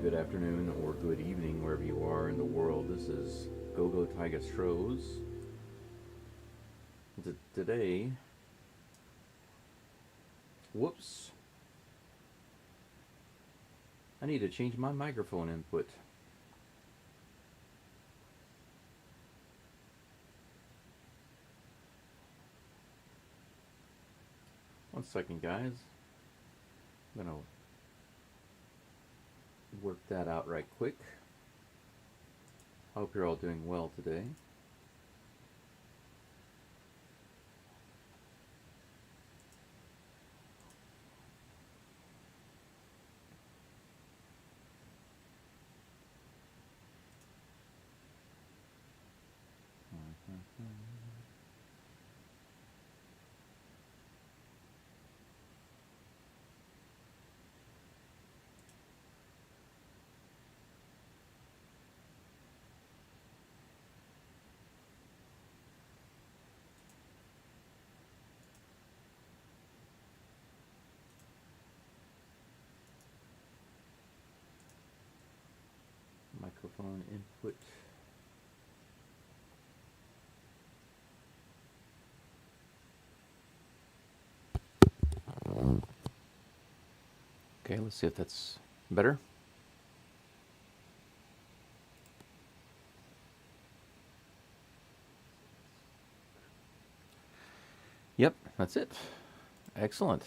good afternoon, or good evening, wherever you are in the world. This is GEAUX STROS. Today, whoops, I need to change my microphone input. One second, guys. I'm gonna work that out right quick. I hope you're all doing well today. Microphone input. Okay, let's see if that's better. Yep, that's it. Excellent.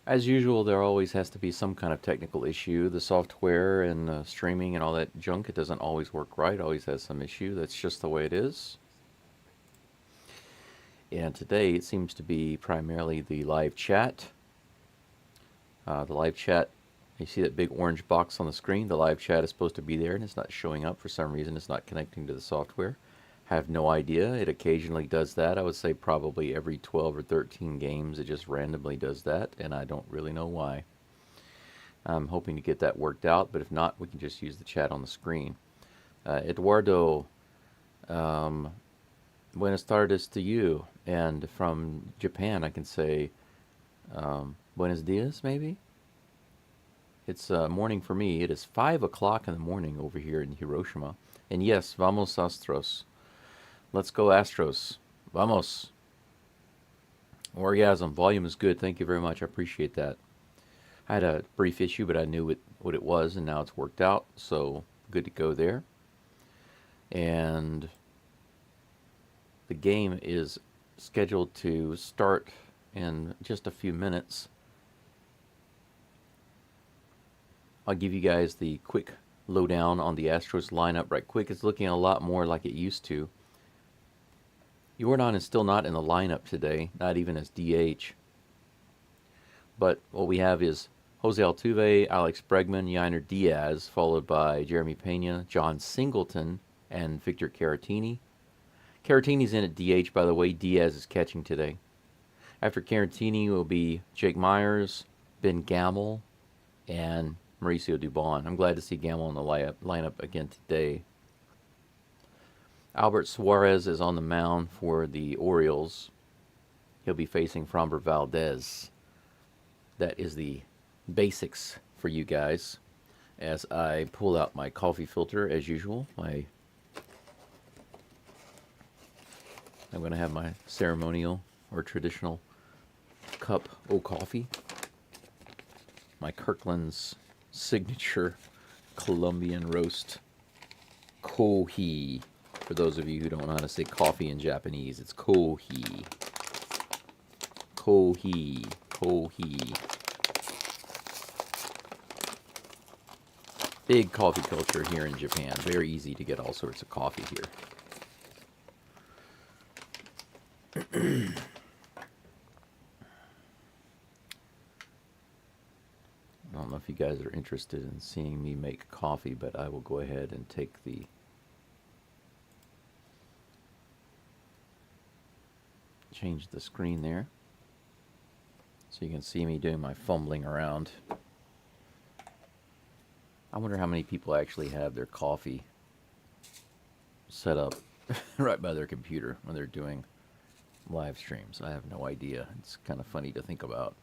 As usual, there always has to be some kind of technical issue. The software and streaming and all that junk, it doesn't always work right, always has some issue. That's just the way it is. And today it seems to be primarily the live chat. The live chat, you see that big orange box on the screen? The live chat is supposed to be there and it's not showing up for some reason. It's not connecting to the software. I have no idea. It occasionally does that. I would say probably every 12 or 13 games it just randomly does that, and I don't really know why. I'm hoping to get that worked out, but if not, we can just use the chat on the screen. Eduardo, buenas tardes to you. And from Japan, I can say buenos dias, maybe? It's morning for me. It is 5 o'clock in the morning over here in Hiroshima. And yes, vamos Astros. Let's go Astros. Vamos. Orgasm. Volume is good. Thank you very much. I appreciate that. I had a brief issue, but I knew what it was, and now it's worked out. So good to go there. And the game is scheduled to start in just a few minutes. I'll give you guys the quick lowdown on the Astros lineup right quick. It's looking a lot more like it used to. Jordan is still not in the lineup today, not even as DH. But what we have is Jose Altuve, Alex Bregman, Yainer Diaz, followed by Jeremy Pena, John Singleton, and Victor Caratini. Caratini's in at DH, by the way. Diaz is catching today. After Caratini will be Jake Myers, Ben Gamel, and Mauricio Dubon. I'm glad to see Gamel in the lineup again today. Albert Suarez is on the mound for the Orioles. He'll be facing Framber Valdez. That is the basics for you guys. As I pull out my coffee filter, as usual, I'm going to have my ceremonial or traditional cup of coffee. My Kirkland's signature Colombian roast kohi. For those of you who don't know how to say coffee in Japanese, it's kohi. Kohi. Kohi. Big coffee culture here in Japan. Very easy to get all sorts of coffee here. I don't know if you guys are interested in seeing me make coffee, but I will go ahead and take the change the screen there so you can see me doing my fumbling around. I wonder how many people actually have their coffee set up right by their computer when they're doing live streams. I have no idea. It's kind of funny to think about.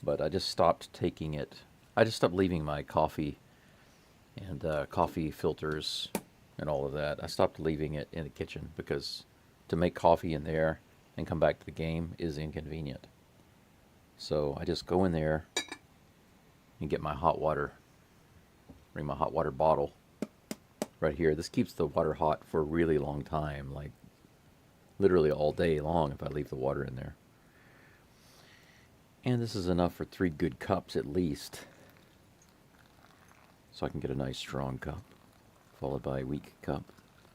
but I just stopped taking it. I just stopped leaving my coffee and coffee filters and all of that. I stopped leaving it in the kitchen because to make coffee in there and come back to the game is inconvenient. So I just go in there and get my hot water, bring my hot water bottle right here. This keeps the water hot for a really long time, like literally all day long if I leave the water in there. And this is enough for 3 good cups at least. So I can get a nice strong cup, followed by a weak cup.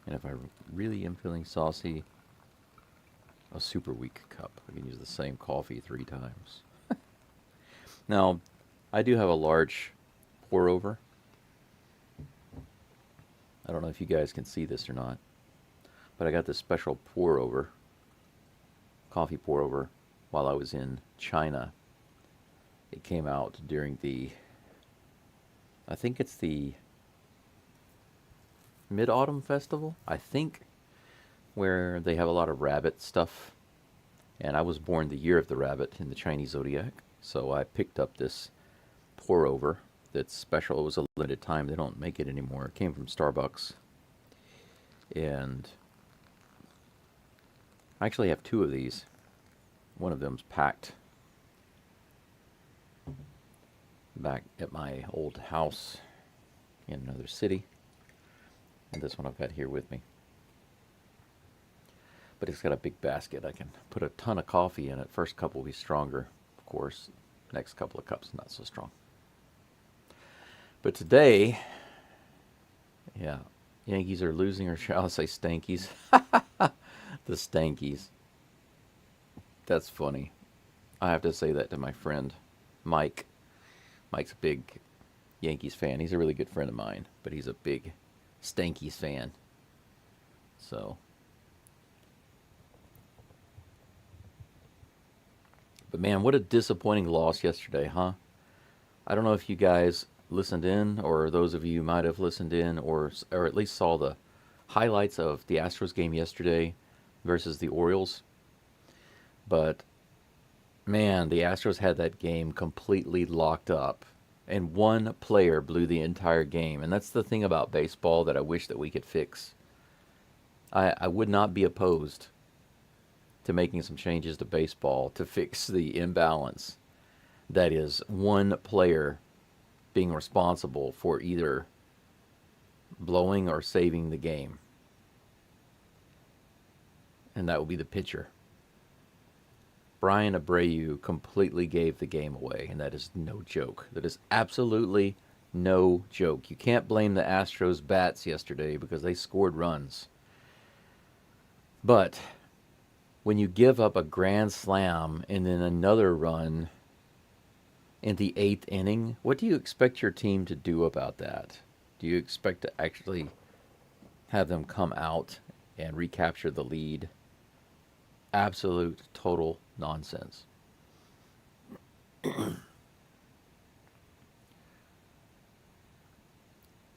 And if I really am feeling saucy, a super weak cup. I can use the same coffee 3 times. Now, I do have a large pour over. I don't know if you guys can see this or not, but I got this special pour over, coffee pour over, while I was in China. It came out during the, I think it's the Mid-Autumn Festival, I think, where they have a lot of rabbit stuff. And I was born the year of the rabbit in the Chinese zodiac, so I picked up this pour over that's special. It was a limited time. They don't make it anymore. It came from Starbucks. And I actually have 2 of these. One of them's packed back at my old house in another city. And this one I've got here with me. But it's got a big basket. I can put a ton of coffee in it. First cup will be stronger, of course. Next couple of cups, not so strong. But today, yeah, Yankees are losing, or shall I say Stankies? The Stankies. That's funny. I have to say that to my friend Mike. Mike's a big Yankees fan. He's a really good friend of mine, but he's a big Stankies fan. So, but man, what a disappointing loss yesterday, huh? I don't know if you guys listened in, or those of you might have listened in, or at least saw the highlights of the Astros game yesterday versus the Orioles. But man, the Astros had that game completely locked up, and one player blew the entire game. And that's the thing about baseball that I wish that we could fix. I would not be opposed to making some changes to baseball to fix the imbalance that is one player being responsible for either blowing or saving the game. And that will be the pitcher. Brian Abreu completely gave the game away, and that is no joke. That is absolutely no joke. You can't blame the Astros bats yesterday because they scored runs. But when you give up a grand slam and then another run in the 8th inning, what do you expect your team to do about that? Do you expect to actually have them come out and recapture the lead? Absolute, total nonsense.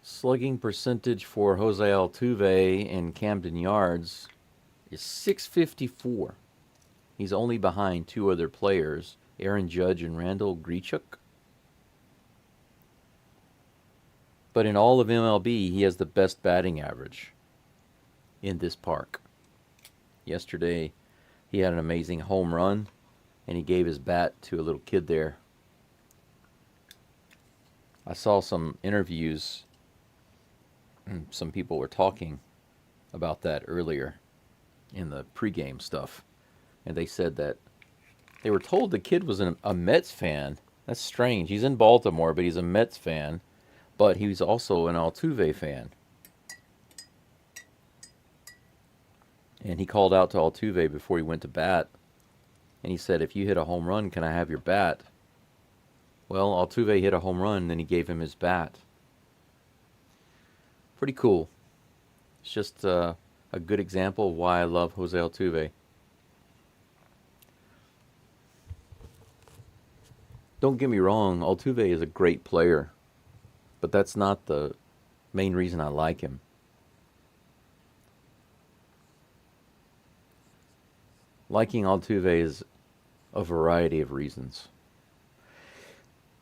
Slugging percentage for Jose Altuve in Camden Yards is .654. He's only behind 2 other players, Aaron Judge and Randall Grichuk. But in all of MLB, he has the best batting average in this park. Yesterday, he had an amazing home run, and he gave his bat to a little kid there. I saw some interviews. Some people were talking about that earlier in the pregame stuff. And they said that they were told the kid was a Mets fan. That's strange. He's in Baltimore, but he's a Mets fan. But he was also an Altuve fan. And he called out to Altuve before he went to bat. And he said, if you hit a home run, can I have your bat? Well, Altuve hit a home run, and then he gave him his bat. Pretty cool. It's just a good example of why I love Jose Altuve. Don't get me wrong, Altuve is a great player. But that's not the main reason I like him. Liking Altuve is a variety of reasons.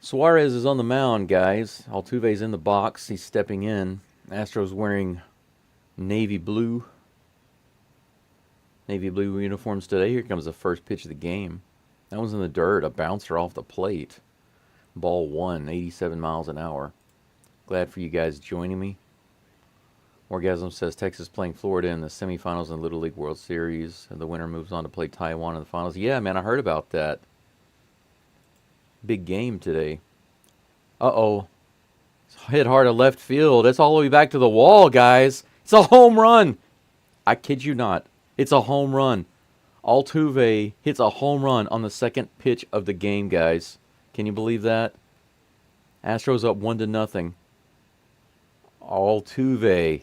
Suarez is on the mound, guys. Altuve's in the box. He's stepping in. Astros wearing navy blue uniforms today. Here comes the first pitch of the game. That one's in the dirt. A bouncer off the plate. Ball 1, 87 miles an hour. Glad for you guys joining me. Orgasm says Texas playing Florida in the semifinals in Little League World Series. The winner moves on to play Taiwan in the finals. Yeah, man, I heard about that. Big game today. Uh-oh. Hit hard to left field. It's all the way back to the wall, guys. It's a home run. I kid you not. It's a home run. Altuve hits a home run on the second pitch of the game, guys. Can you believe that? Astros up 1-0. Altuve.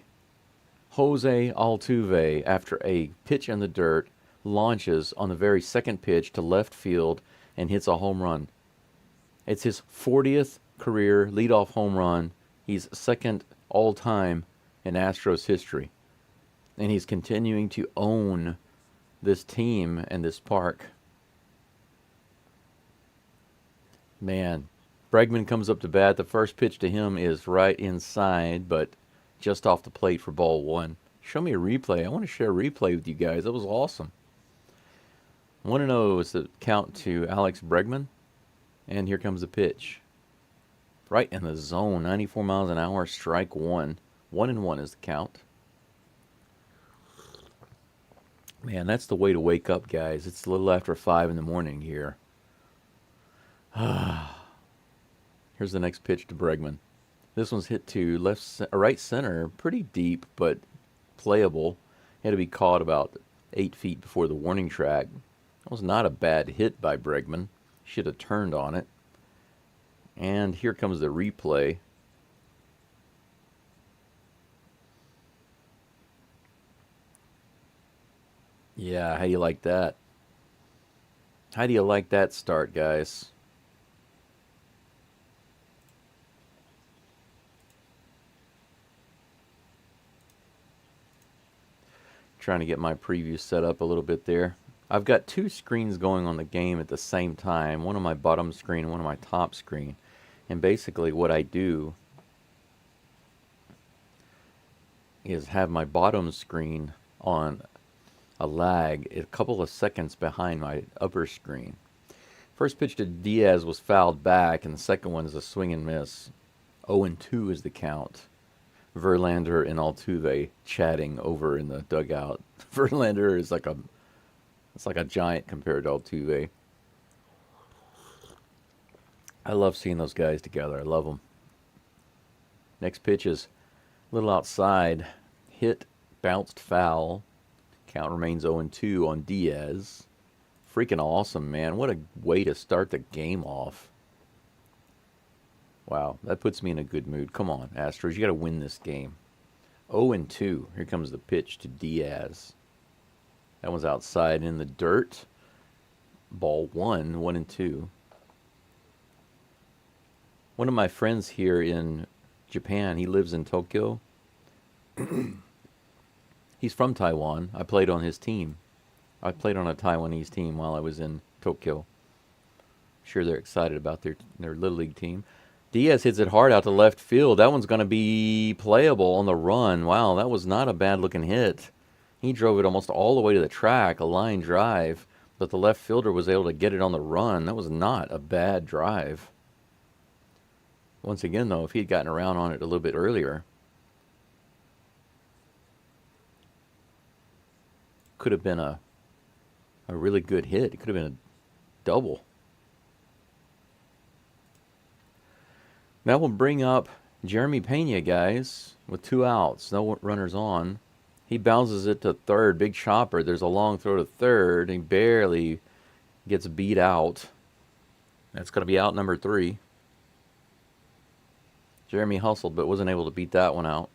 Jose Altuve, after a pitch in the dirt, launches on the very second pitch to left field and hits a home run. It's his 40th career leadoff home run. He's second all-time in Astros history. And he's continuing to own this team and this park. Man, Bregman comes up to bat. The first pitch to him is right inside, but just off the plate for ball 1. Show me a replay. I want to share a replay with you guys. That was awesome. 1-0 is the count to Alex Bregman. And here comes the pitch. Right in the zone. 94 miles an hour, strike 1. 1-1 is the count. Man, that's the way to wake up, guys. It's a little after 5 in the morning here. Here's the next pitch to Bregman. This one's hit to right center, pretty deep, but playable. Had to be caught about 8 feet before the warning track. That was not a bad hit by Bregman. Should have turned on it. And here comes the replay. Yeah, how do you like that? How do you like that start, guys? Trying to get my preview set up a little bit there. I've got 2 screens going on the game at the same time. One on my bottom screen, one on my top screen. And basically what I do is have my bottom screen on a lag a couple of seconds behind my upper screen. First pitch to Diaz was fouled back, and the second one is a swing and miss. 0-2 is the count. Verlander and Altuve chatting over in the dugout. Verlander is like a giant compared to Altuve. I love seeing those guys together. I love them. Next pitch is a little outside. Hit, bounced foul. Count remains 0-2 on Diaz. Freaking awesome, man. What a way to start the game off. Wow, that puts me in a good mood. Come on, Astros, you got to win this game. 0-2. Here comes the pitch to Diaz. That one's outside in the dirt. Ball 1, 1-2. One of my friends here in Japan, he lives in Tokyo. He's from Taiwan. I played on his team. I played on a Taiwanese team while I was in Tokyo. I'm sure they're excited about their Little League team. Diaz hits it hard out to left field. That one's going to be playable on the run. Wow, that was not a bad-looking hit. He drove it almost all the way to the track, a line drive, but the left fielder was able to get it on the run. That was not a bad drive. Once again, though, if he had gotten around on it a little bit earlier, could have been a really good hit. It could have been a double. That will bring up Jeremy Pena, guys, with 2 outs, no runners on. He bounces it to third, big chopper. There's a long throw to third. He barely gets beat out. That's going to be out number 3. Jeremy hustled, but wasn't able to beat that one out.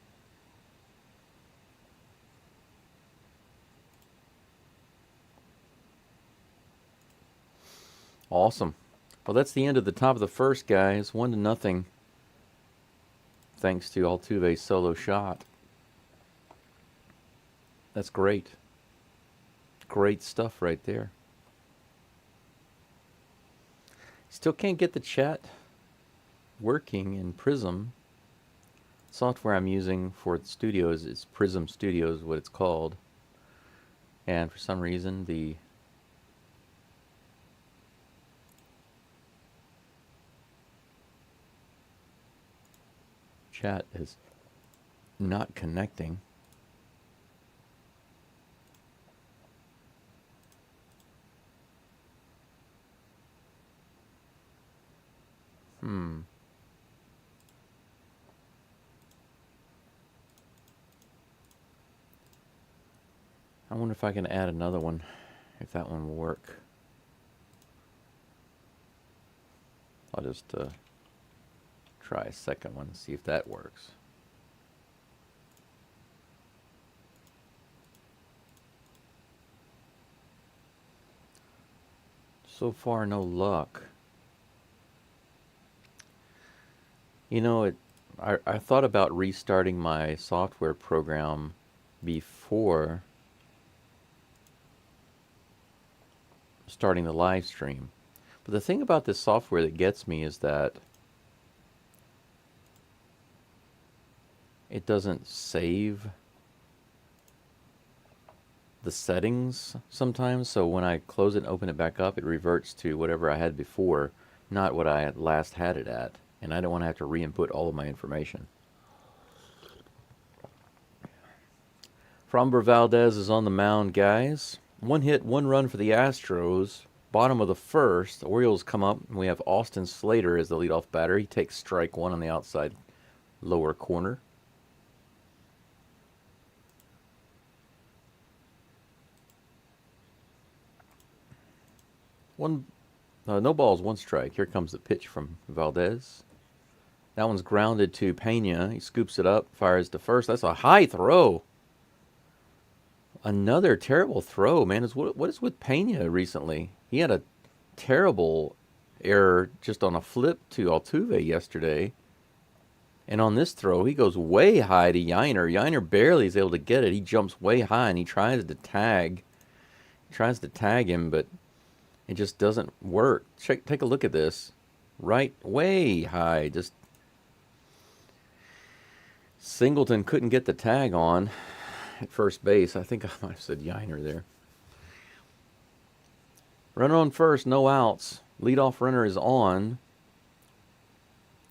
Awesome. Well, that's the end of the top of the first, guys. 1-0. Thanks to Altuve's solo shot. That's great. Great stuff right there. Still can't get the chat working in Prism. Software I'm using for the studios is Prism Studios, what it's called. And for some reason, the chat is not connecting. I wonder if I can add another one, if that one will work. I'll just try a second one and see if that works. So far, no luck. You know, I thought about restarting my software program before starting the live stream. But the thing about this software that gets me is that it doesn't save the settings sometimes. So when I close it and open it back up, it reverts to whatever I had before, not what I had last had it at. And I don't want to have to re-input all of my information. Framber Valdez is on the mound, guys. 1 hit, 1 run for the Astros. Bottom of the first, the Orioles come up, and we have Austin Slater as the leadoff batter. He takes strike 1 on the outside lower corner. No balls, 1 strike. Here comes the pitch from Valdez. That one's grounded to Pena. He scoops it up, fires to first. That's a high throw. Another terrible throw, man. What is with Pena recently? He had a terrible error just on a flip to Altuve yesterday. And on this throw, he goes way high to Yiner. Yiner barely is able to get it. He jumps way high, and he tries to tag. He tries to tag him, but it just doesn't work. Take a look at this. Right, way high. Just Singleton couldn't get the tag on at first base. I think I might have said Yiner there. Runner on first, no outs. Leadoff runner is on.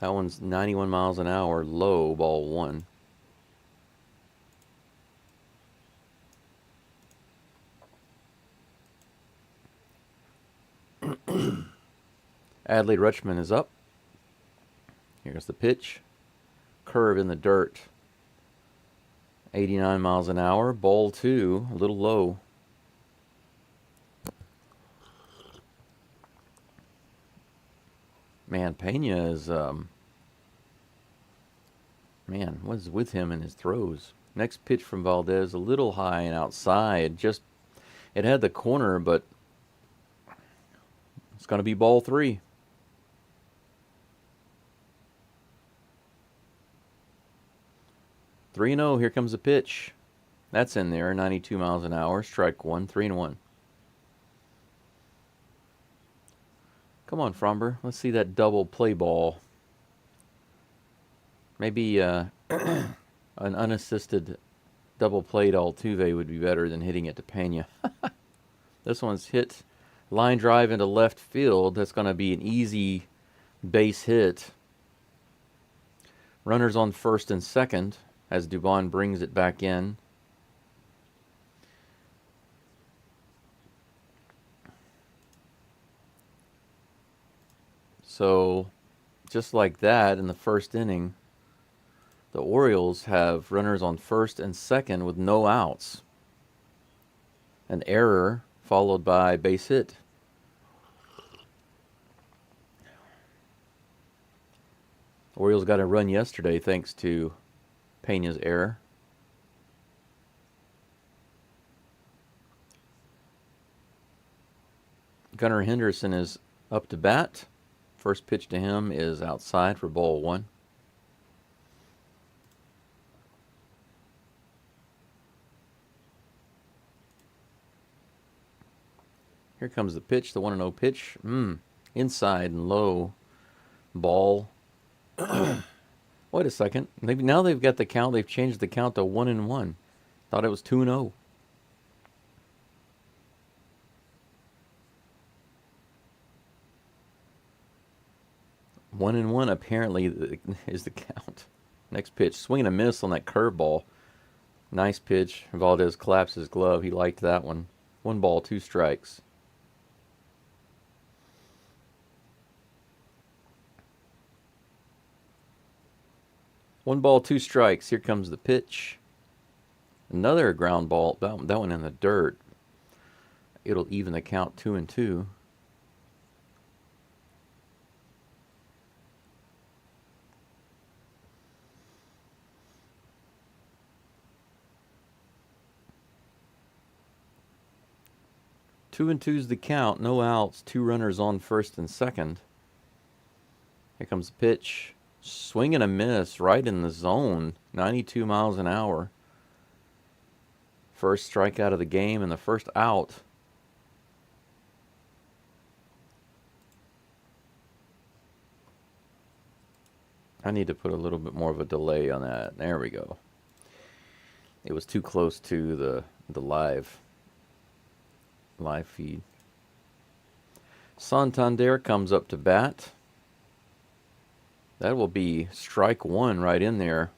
That one's 91 miles an hour, low, ball 1. Adley Rutschman is up. Here's the pitch. Curve in the dirt. 89 miles an hour, ball 2, a little low. Man, Pena is, man, what is with him and his throws? Next pitch from Valdez, a little high and outside. It had the corner, but it's going to be ball 3. Three and 0. Here comes the pitch. That's in there. 92 miles an hour. Strike 1. 3-1. Come on, Framber. Let's see that double play ball. Maybe an unassisted double play to Altuve would be better than hitting it to Pena. This one's hit line drive into left field. That's going to be an easy base hit. Runners on first and second as Dubon brings it back in. So, just like that, in the first inning, the Orioles have runners on first and second with no outs. An error followed by base hit. Orioles got a run yesterday thanks to Pena's error. Gunnar Henderson is up to bat. First pitch to him is outside for ball 1. Here comes the pitch, the 1-0 pitch. Inside and low. Ball Wait a second. Maybe now they've got the count. They've changed the count to 1-1. Thought it was 2-0. One and one apparently is the count. Next pitch, swing and a miss on that curveball. Nice pitch. Valdez claps his glove. He liked that one. 1 ball, 2 strikes. One ball, 2 strikes. Here comes the pitch. Another ground ball. That one in the dirt. It'll even the count 2-2. Two and two's the count. No outs. 2 runners on first and second. Here comes the pitch. Swing and a miss right in the zone. 92 miles an hour. First strikeout of the game and the first out. I need to put a little bit more of a delay on that. There we go. It was too close to the live feed. Santander comes up to bat. That will be strike 1 right in there.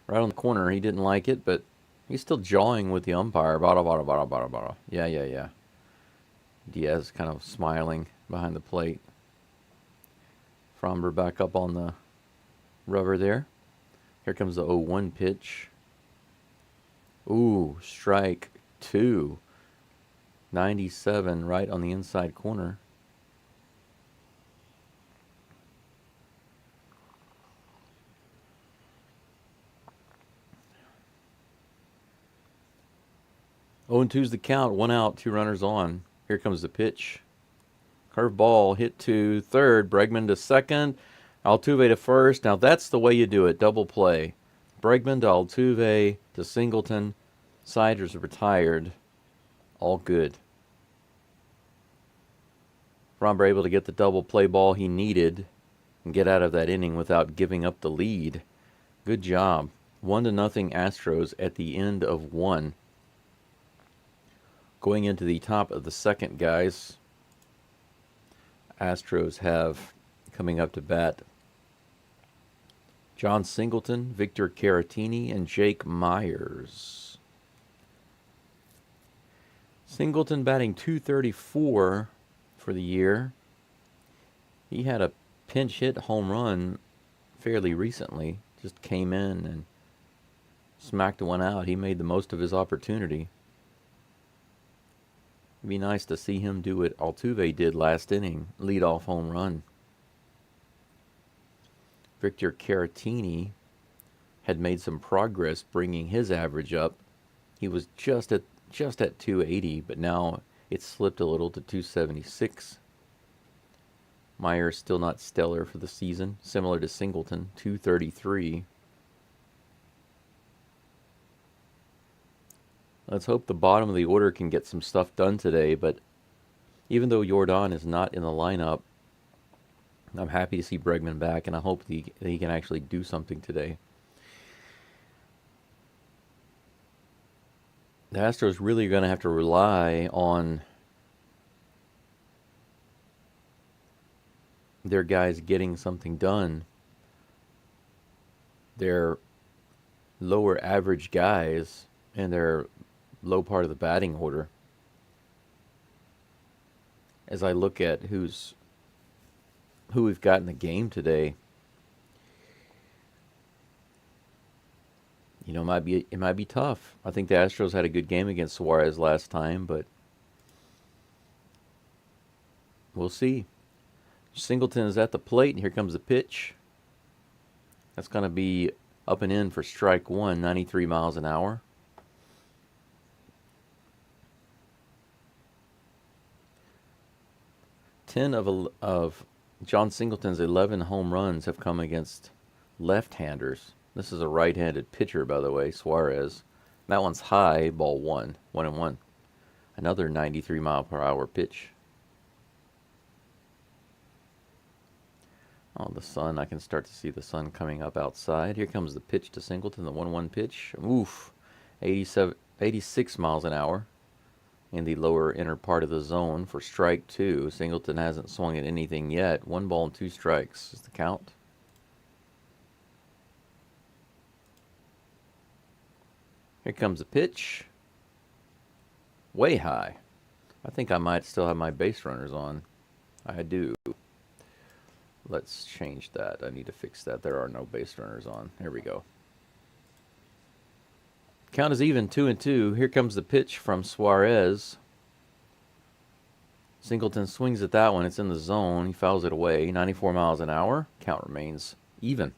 Right on the corner. He didn't like it, but he's still jawing with the umpire. Bada, bada, bada, bada, bada. Yeah. Diaz kind of smiling behind the plate. Framber back up on the rubber there. Here comes the 0-1 pitch. Ooh, strike 2. 97 right on the inside corner. Oh, and 2's the count. 1 out, 2 runners on. Here comes the pitch. Curve ball hit to third. Bregman to second. Altuve to first. Now that's the way you do it. Double play. Bregman to Altuve to Singleton. Siders retired. All good. Framber able to get the double play ball he needed and get out of that inning without giving up the lead. Good job. 1-0 Astros at the end of 1. Going into the top of the second, guys. Astros have coming up to bat John Singleton, Victor Caratini, and Jake Myers. Singleton batting .234 for the year. He had a pinch hit home run fairly recently. Just came in and smacked one out. He made the most of his opportunity. It'd be nice to see him do what Altuve did last inning, lead-off home run. Victor Caratini had made some progress bringing his average up. He was just at 280, but now it's slipped a little to 276. Myers still not stellar for the season, similar to Singleton, 233. Let's hope the bottom of the order can get some stuff done today, but even though Jordan is not in the lineup, I'm happy to see Bregman back, and I hope that he can actually do something today. The Astros really are going to have to rely on their guys getting something done. Their lower average guys and their low part of the batting order. As I look at who we've got in the game today, you know, it might be tough. I think the Astros had a good game against Suarez last time, but we'll see. Singleton is at the plate, and here comes the pitch. That's going to be up and in for strike 1, 93 miles an hour. 10 of John Singleton's 11 home runs have come against left-handers. This is a right-handed pitcher, by the way, Suarez. That one's high, ball 1, 1-1. Another 93-mile-per-hour pitch. Oh, the sun. I can start to see the sun coming up outside. Here comes the pitch to Singleton, the 1-1 pitch. Oof. 86 miles an hour in the lower inner part of the zone for strike 2. Singleton hasn't swung at anything yet. 1 ball and 2 strikes is the count. Here comes the pitch. Way high. I think I might still have my base runners on. I do. Let's change that. I need to fix that. There are no base runners on. There we go. Count is even, 2-2. Here comes the pitch from Suarez. Singleton swings at that one. It's in the zone. He fouls it away. 94 miles an hour. Count remains even.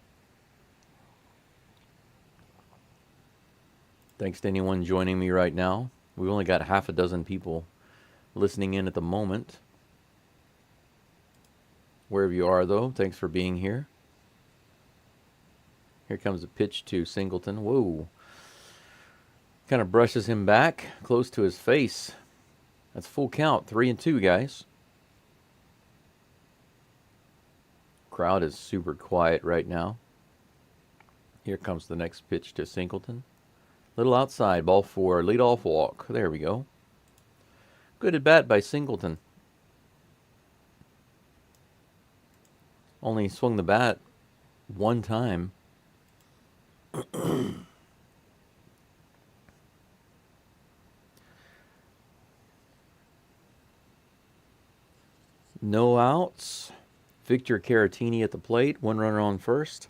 Thanks to anyone joining me right now. We've only got half a dozen people listening in at the moment. Wherever you are, though, thanks for being here. Here comes the pitch to Singleton. Whoa. Kind of brushes him back, close to his face. That's full count, 3-2, guys. Crowd is super quiet right now. Here comes the next pitch to Singleton. Little outside, ball 4, leadoff walk. There we go. Good at bat by Singleton. Only swung the bat 1 time. No outs. Victor Caratini at the plate. 1 runner on first.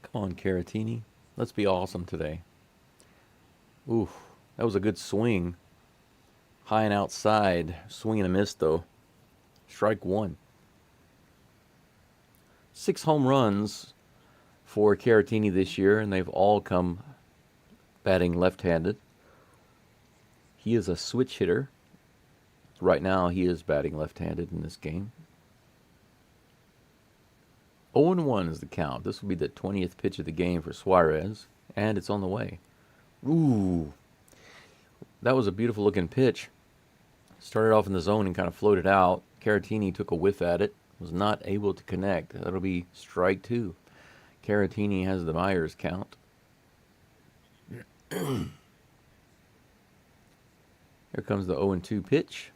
Come on, Caratini. Let's be awesome today. Oof. That was a good swing. High and outside. Swing and a miss, though. Strike 1. 6 home runs for Caratini this year, and they've all come batting left-handed. He is a switch hitter. Right now, he is batting left-handed in this game. 0-1 is the count. This will be the 20th pitch of the game for Suarez, and it's on the way. Ooh. That was a beautiful-looking pitch. Started off in the zone and kind of floated out. Caratini took a whiff at it. Was not able to connect. That'll be strike 2. Caratini has the Myers count. Here comes the 0-2 pitch.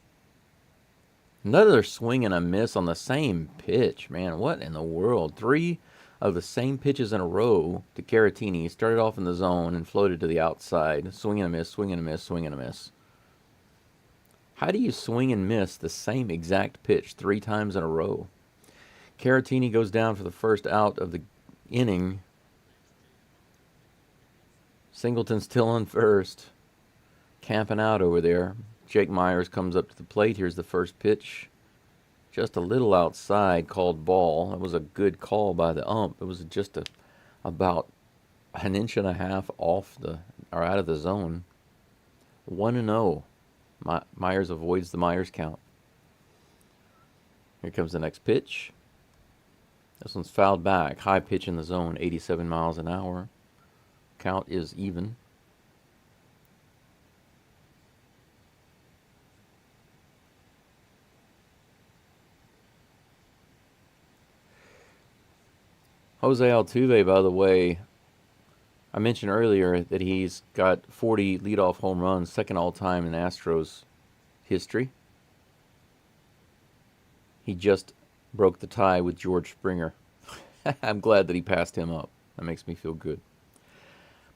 Another swing and a miss on the same pitch. Man, what in the world? 3 of the same pitches in a row to Caratini. Started off in the zone and floated to the outside. Swing and a miss, swing and a miss, swing and a miss. How do you swing and miss the same exact pitch 3 times in a row? Caratini goes down for the first out of the inning. Singleton still on first. Camping out over there. Jake Myers comes up to the plate. Here's the first pitch. Just a little outside, called ball. It was a good call by the ump. It was just about 1.5 inches off or out of the zone. 1-0. Myers avoids the Myers count. Here comes the next pitch. This one's fouled back. High pitch in the zone, 87 miles an hour. Count is even. Jose Altuve, by the way, I mentioned earlier that he's got 40 leadoff home runs, second all-time in Astros history. He just broke the tie with George Springer. I'm glad that he passed him up. That makes me feel good.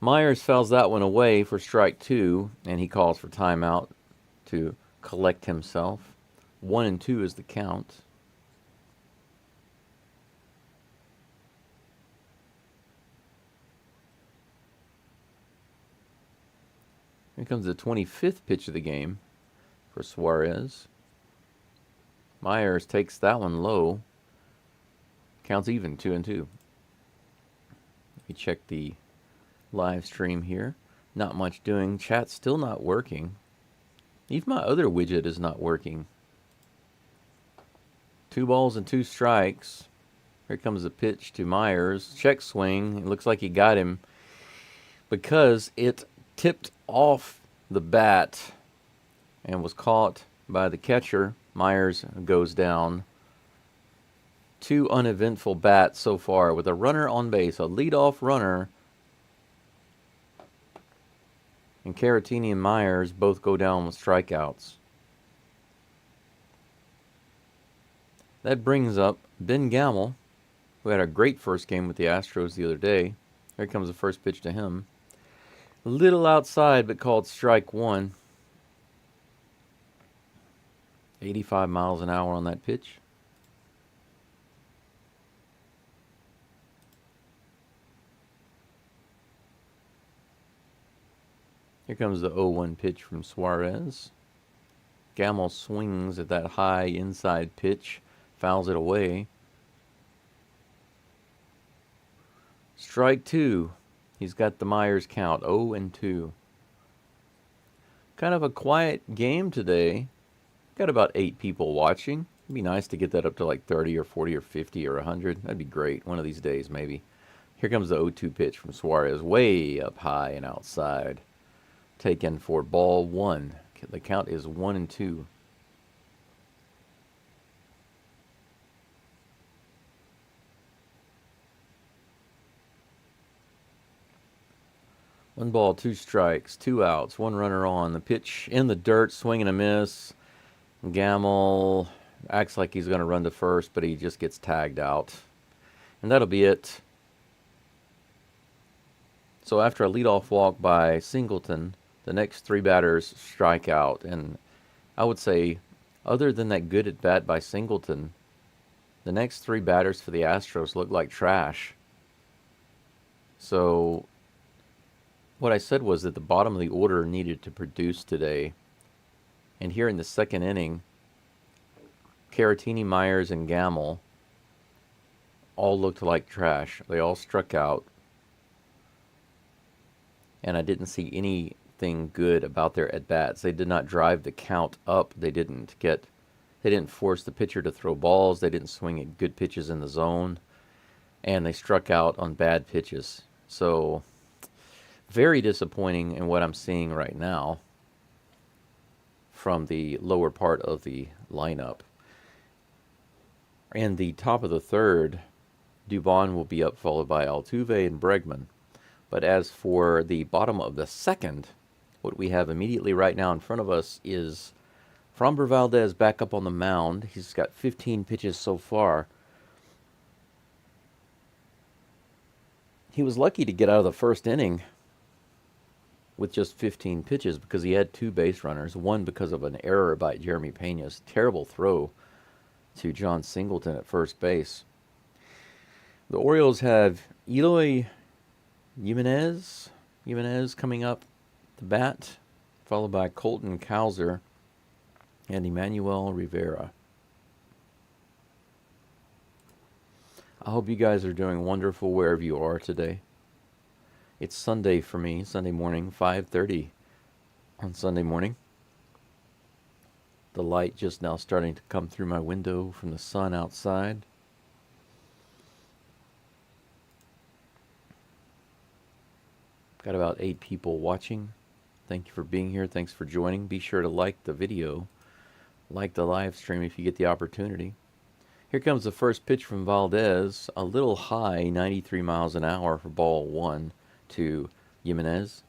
Myers fouls that one away for strike 2, and he calls for timeout to collect himself. 1-2 is the count. Here comes the 25th pitch of the game for Suarez. Myers takes that one low. Counts even, 2-2. Let me check the live stream here. Not much doing. Chat's still not working. Even my other widget is not working. 2 balls and 2 strikes. Here comes the pitch to Myers. Check swing. It looks like he got him because it tipped off the bat and was caught by the catcher. Myers goes down 2 uneventful bats so far with a runner on base, a leadoff runner. And Caratini and Myers both go down with strikeouts. That brings up Ben Gamel, who had a great first game with the Astros the other day. Here comes the first pitch to him. A little outside, but called strike one. 85 miles an hour on that pitch. Here comes the 0-1 pitch from Suarez. Gamel swings at that high inside pitch, fouls it away. Strike two. He's got the Myers count, 0-2. Kind of a quiet game today. Got about 8 people watching. It'd be nice to get that up to like 30 or 40 or 50 or 100. That'd be great. One of these days, maybe. Here comes the 0-2 pitch from Suarez, way up high and outside. Taken for ball one. The count is 1-2. One ball, 2 strikes, 2 outs, 1 runner on. The pitch in the dirt, swing and a miss. Gamel acts like he's going to run to first, but he just gets tagged out. And that'll be it. So after a leadoff walk by Singleton, the next 3 batters strike out. And I would say, other than that good at bat by Singleton, the next 3 batters for the Astros look like trash. So what I said was that the bottom of the order needed to produce today. And here in the second inning, Caratini, Myers, and Gamel all looked like trash. They all struck out. And I didn't see anything good about their at-bats. They did not drive the count up. They didn't force the pitcher to throw balls. They didn't swing at good pitches in the zone. And they struck out on bad pitches. So very disappointing in what I'm seeing right now from the lower part of the lineup. In the top of the third, Dubon will be up, followed by Altuve and Bregman. But as for the bottom of the second, what we have immediately right now in front of us is Framber Valdez back up on the mound. He's got 15 pitches so far. He was lucky to get out of the first inning with just 15 pitches because he had 2 base runners, one because of an error by Jeremy Pena's terrible throw to John Singleton at first base. The Orioles have Eloy Jimenez coming up to bat, followed by Colton Cowser and Emmanuel Rivera. I hope you guys are doing wonderful wherever you are today. It's Sunday for me, Sunday morning, 5:30 on Sunday morning. The light just now starting to come through my window from the sun outside. Got about 8 people watching. Thank you for being here. Thanks for joining. Be sure to like the video, like the live stream if you get the opportunity. Here comes the first pitch from Valdez, a little high, 93 miles an hour for ball one to Jimenez.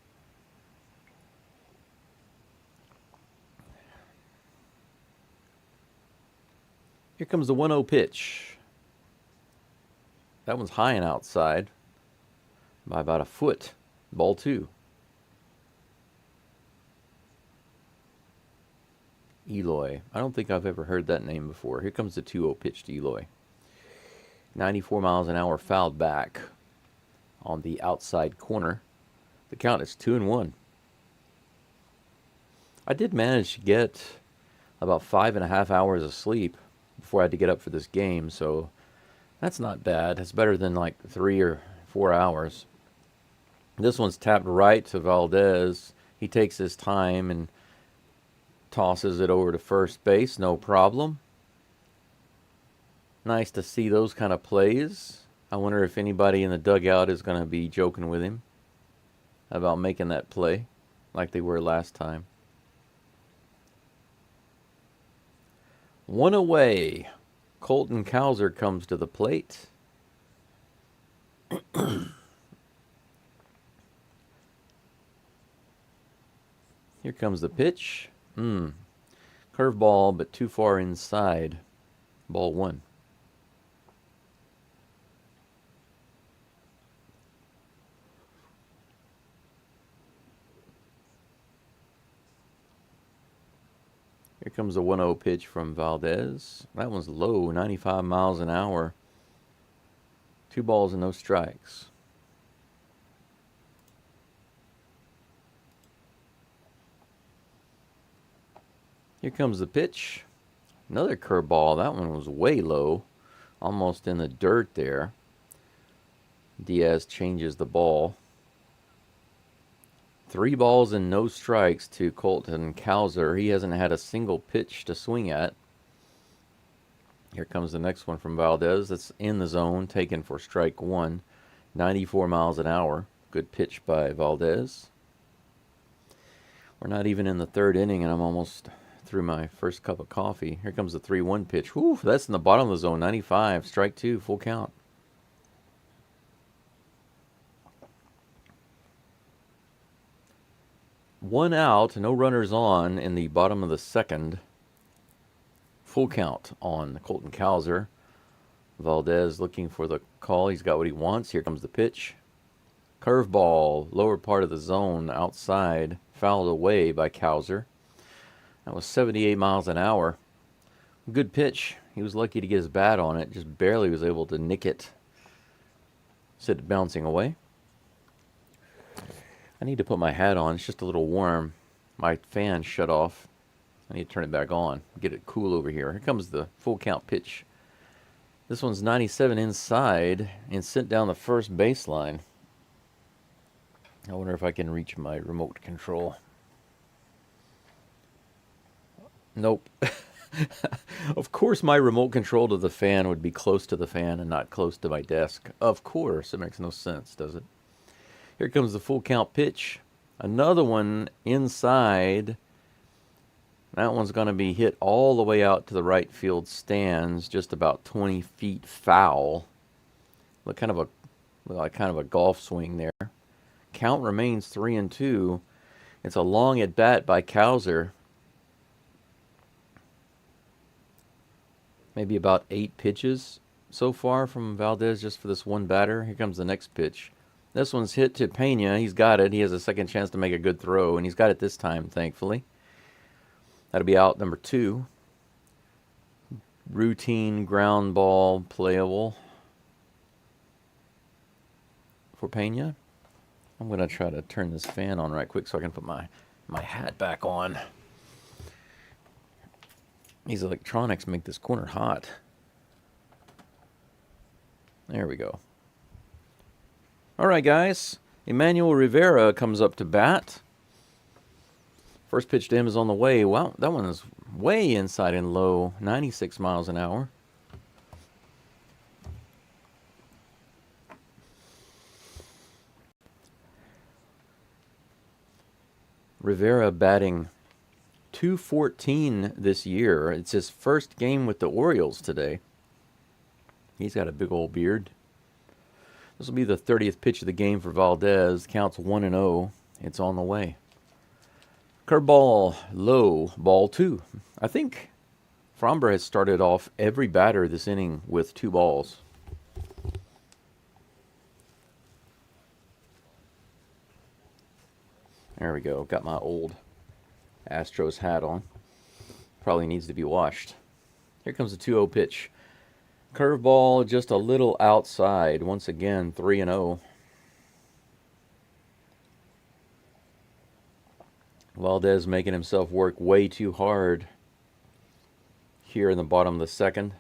Here comes the 1-0 pitch. That one's high and outside by about a foot. Ball 2. Eloy. I don't think I've ever heard that name before. Here comes the 2-0 pitch to Eloy. 94 miles an hour fouled back on the outside corner. The count is 2-1. I did manage to get about 5.5 hours of sleep before I had to get up for this game, so that's not bad. It's better than like 3 or 4 hours. This one's tapped right to Valdez. He takes his time and tosses it over to first base, no problem. Nice to see those kind of plays. I wonder if anybody in the dugout is going to be joking with him about making that play like they were last time. 1 away. Colton Cowser comes to the plate. Here comes the pitch. Curveball, but too far inside. Ball 1. Here comes a 1-0 pitch from Valdez. That one's low, 95 miles an hour. 2 balls and no strikes. Here comes the pitch. Another curveball. That one was way low, almost in the dirt there. Diaz changes the ball. 3 balls and no strikes to Colton Cowser. He hasn't had a single pitch to swing at. Here comes the next one from Valdez. That's in the zone, taken for strike 1. 94 miles an hour. Good pitch by Valdez. We're not even in the 3rd inning, and I'm almost through my first cup of coffee. Here comes the 3-1 pitch. Whew, that's in the bottom of the zone. 95, strike 2, full count. One out, no runners on in the bottom of the 2nd. Full count on Colton Cowser. Valdez looking for the call. He's got what he wants. Here comes the pitch. Curveball, lower part of the zone, outside, fouled away by Cowser. That was 78 miles an hour. Good pitch. He was lucky to get his bat on it. Just barely was able to nick it. Sent it bouncing away. I need to put my hat on. It's just a little warm. My fan shut off. I need to turn it back on. Get it cool over here. Here comes the full count pitch. This one's 97 inside and sent down the first baseline. I wonder if I can reach my remote control. Nope. Of course my remote control to the fan would be close to the fan and not close to my desk. Of course. It makes no sense, does it? Here comes the full count pitch. Another one inside. That one's going to be hit all the way out to the right field stands, just about 20 feet foul. Look like kind of a golf swing there. Count remains 3-2. It's a long at bat by Cowser. Maybe about 8 pitches so far from Valdez just for this one batter. Here comes the next pitch. This one's hit to Pena. He's got it. He has a second chance to make a good throw, and he's got it this time, thankfully. That'll be out number 2. Routine ground ball playable for Pena. I'm going to try to turn this fan on right quick so I can put my hat back on. These electronics make this corner hot. There we go. All right, guys. Emmanuel Rivera comes up to bat. First pitch to him is on the way. Wow, that one is way inside and low. 96 miles an hour. Rivera batting .214 this year. It's his first game with the Orioles today. He's got a big old beard. This will be the 30th pitch of the game for Valdez. Counts 1-0. It's on the way. Curveball, low, ball 2. I think Framber has started off every batter this inning with 2 balls. There we go. Got my old Astros hat on. Probably needs to be washed. Here comes the 2-0 pitch. Curveball just a little outside. Once again, 3-0. Valdez making himself work way too hard here in the bottom of the 2nd.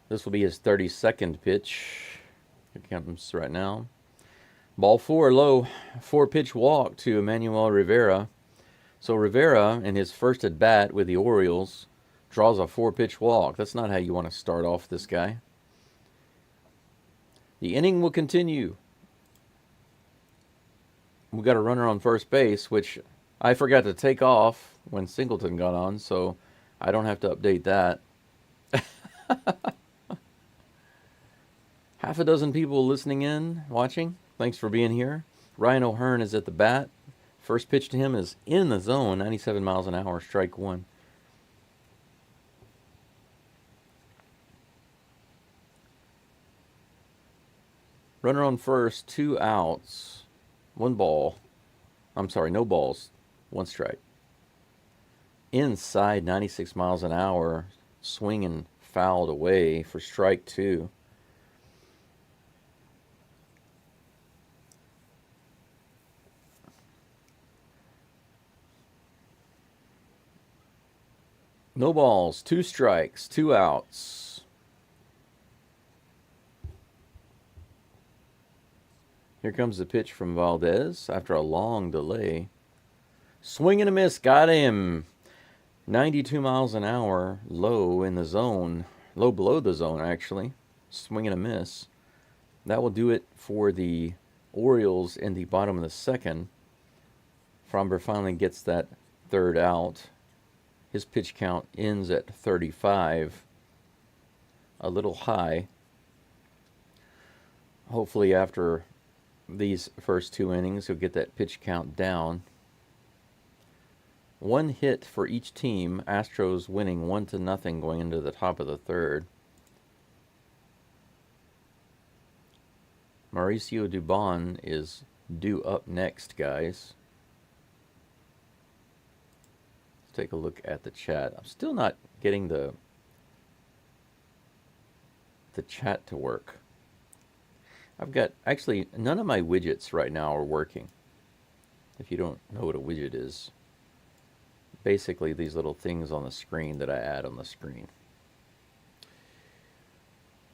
This will be his 32nd pitch. It comes right now. Ball 4, low. 4-pitch walk to Emmanuel Rivera. So Rivera, in his first at bat with the Orioles, draws a 4-pitch walk. That's not how you want to start off this guy. The inning will continue. We got a runner on first base, which I forgot to take off when Singleton got on, so I don't have to update that. Half a dozen people listening in, watching. Thanks for being here. Ryan O'Hearn is at the bat. First pitch to him is in the zone, 97 miles an hour, strike one. Runner on first, 2 outs, 1 ball. I'm sorry, no balls, 1 strike. Inside, 96 miles an hour, swinging fouled away for strike 2. No balls, 2 strikes, 2 outs. Here comes the pitch from Valdez after a long delay. Swing and a miss, got him. 92 miles an hour, low in the zone. Low below the zone, actually. Swing and a miss. That will do it for the Orioles in the bottom of the second. Framber finally gets that 3rd out. His pitch count ends at 35. A little high. Hopefully after these first 2 innings, he'll get that pitch count down. 1 hit for each team. Astros winning 1-0 going into the top of the 3rd. Mauricio Dubon is due up next, guys. Let's take a look at the chat. I'm still not getting the chat to work. I've got, actually, none of my widgets right now are working. If you don't know what a widget is, basically these little things on the screen that I add on the screen.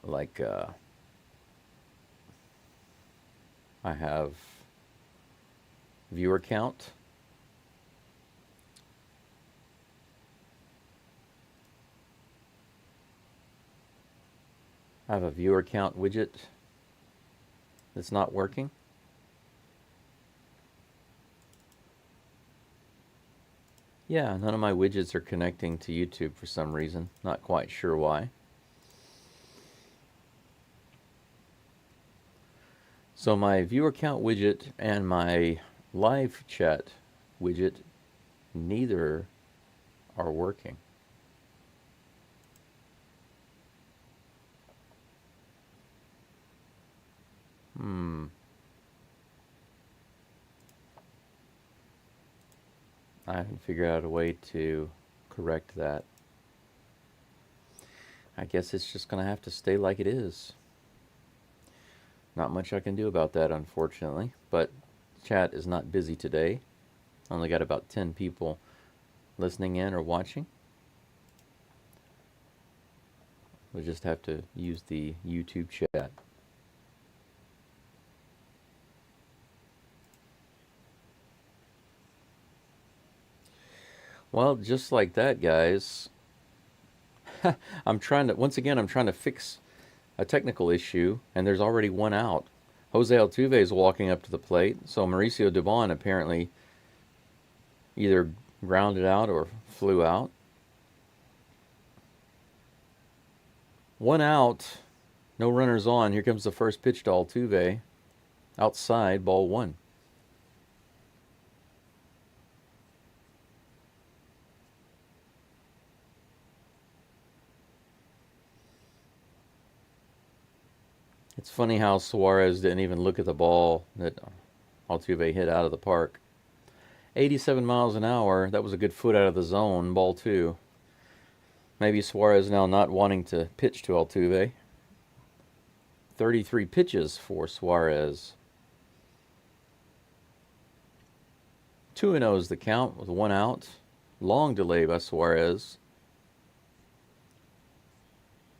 Like, I have viewer count. I have a viewer count widget that's not working. Yeah, none of my widgets are connecting to YouTube for some reason. Not quite sure why. So my viewer count widget and my live chat widget, neither are working. I haven't figured out a way to correct that. I guess it's just going to have to stay like it is. Not much I can do about that, unfortunately. But chat is not busy today. Only got about 10 people listening in or watching. We'll just have to use the YouTube chat. Well, just like that, guys. I'm trying to fix a technical issue, and there's already 1 out. Jose Altuve is walking up to the plate, so Mauricio Dubon apparently either grounded out or flew out. 1 out, no runners on. Here comes the first pitch to Altuve. Outside, ball 1. It's funny how Suarez didn't even look at the ball that Altuve hit out of the park. 87 miles an hour. That was a good foot out of the zone. Ball 2. Maybe Suarez now not wanting to pitch to Altuve. 33 pitches for Suarez. 2-0 is the count with 1 out. Long delay by Suarez.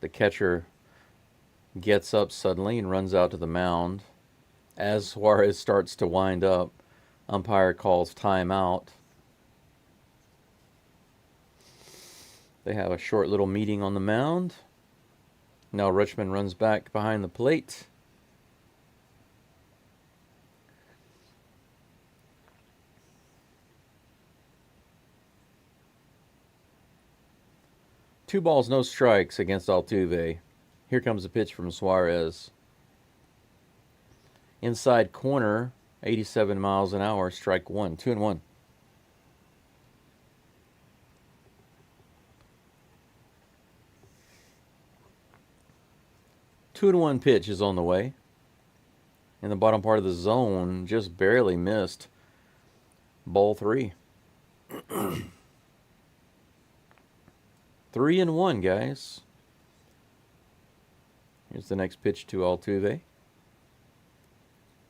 The catcher gets up suddenly and runs out to the mound. As Suarez starts to wind up, umpire calls timeout. They have a short little meeting on the mound. Now Richmond runs back behind the plate. 2 balls, no strikes against Altuve. Here comes a pitch from Suarez. Inside corner, 87 miles an hour, strike 1, 2-1. Two and one pitch is on the way. In the bottom part of the zone, just barely missed. Ball 3. 3-1, guys. Here's the next pitch to Altuve.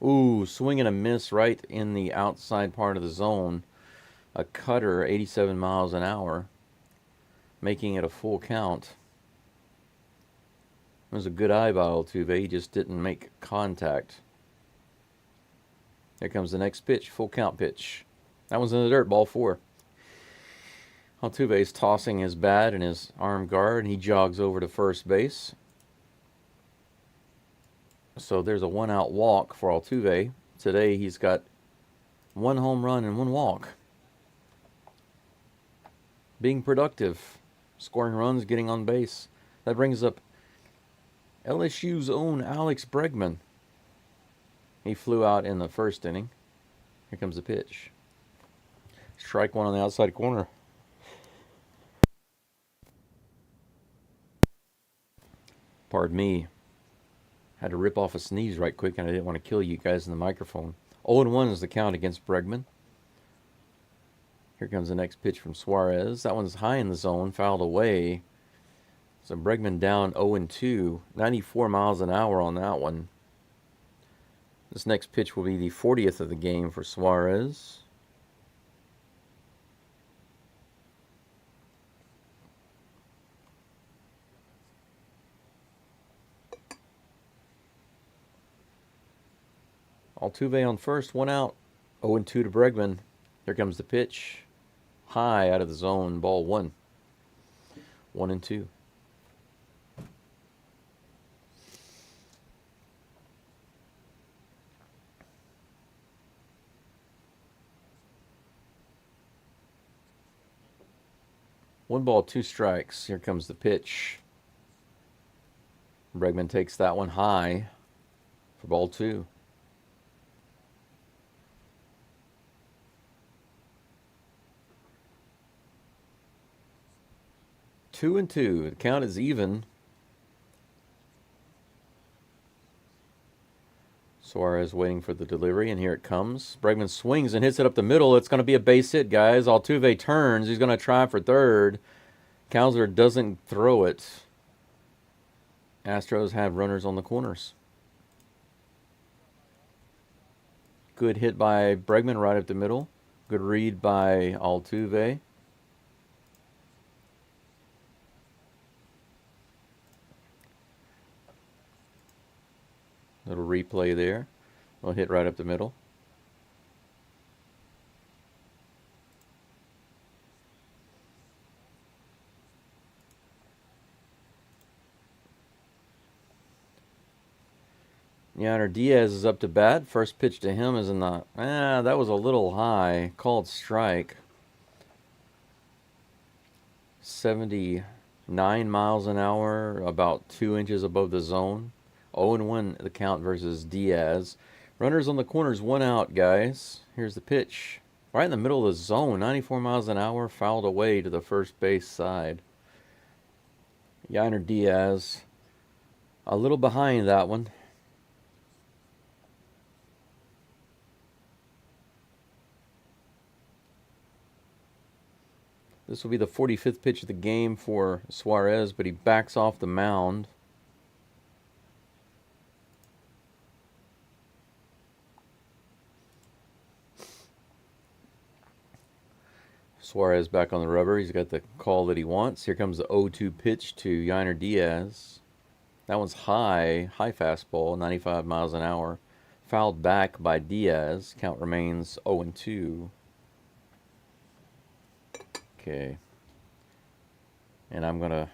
Ooh, swing and a miss right in the outside part of the zone. A cutter, 87 miles an hour, making it a full count. It was a good eye by Altuve. He just didn't make contact. Here comes the next pitch, full count pitch. That one's in the dirt, ball 4. Altuve's tossing his bat and his arm guard, and he jogs over to first base. So there's a 1-out walk for Altuve. Today he's got 1 home run and 1 walk. Being productive, scoring runs, getting on base. That brings up LSU's own Alex Bregman. He flew out in the first inning. Here comes the pitch. Strike 1 on the outside corner. Pardon me. Had to rip off a sneeze right quick, and I didn't want to kill you guys in the microphone. 0-1 is the count against Bregman. Here comes the next pitch from Suarez. That one's high in the zone, fouled away. So Bregman down 0-2. 94 miles an hour on that one. This next pitch will be the 40th of the game for Suarez. Altuve on first, 1 out. 0-2 to Bregman. Here comes the pitch. High out of the zone, ball 1. 1-2. One ball, 2 strikes. Here comes the pitch. Bregman takes that one high for ball 2. Two and two. The count is even. Suarez waiting for the delivery, and here it comes. Bregman swings and hits it up the middle. It's going to be a base hit, guys. Altuve turns. He's going to try for third. Kowser doesn't throw it. Astros have runners on the corners. Good hit by Bregman right up the middle. Good read by Altuve. Little replay there. Little hit right up the middle. Yainer Diaz is up to bat. First pitch to him is in the... that was a little high. Called strike. 79 miles an hour, about 2 inches above the zone. 0-1 the count versus Diaz. Runners on the corners, 1 out, guys. Here's the pitch. Right in the middle of the zone, 94 miles an hour, fouled away to the first base side. Yainer Diaz a little behind that one. This will be the 45th pitch of the game for Suarez, but he backs off the mound. Suarez back on the rubber. He's got the call that he wants. Here comes the 0-2 pitch to Yainer Diaz. That one's high fastball, 95 miles an hour. Fouled back by Diaz. Count remains 0-2. Okay. And I'm going to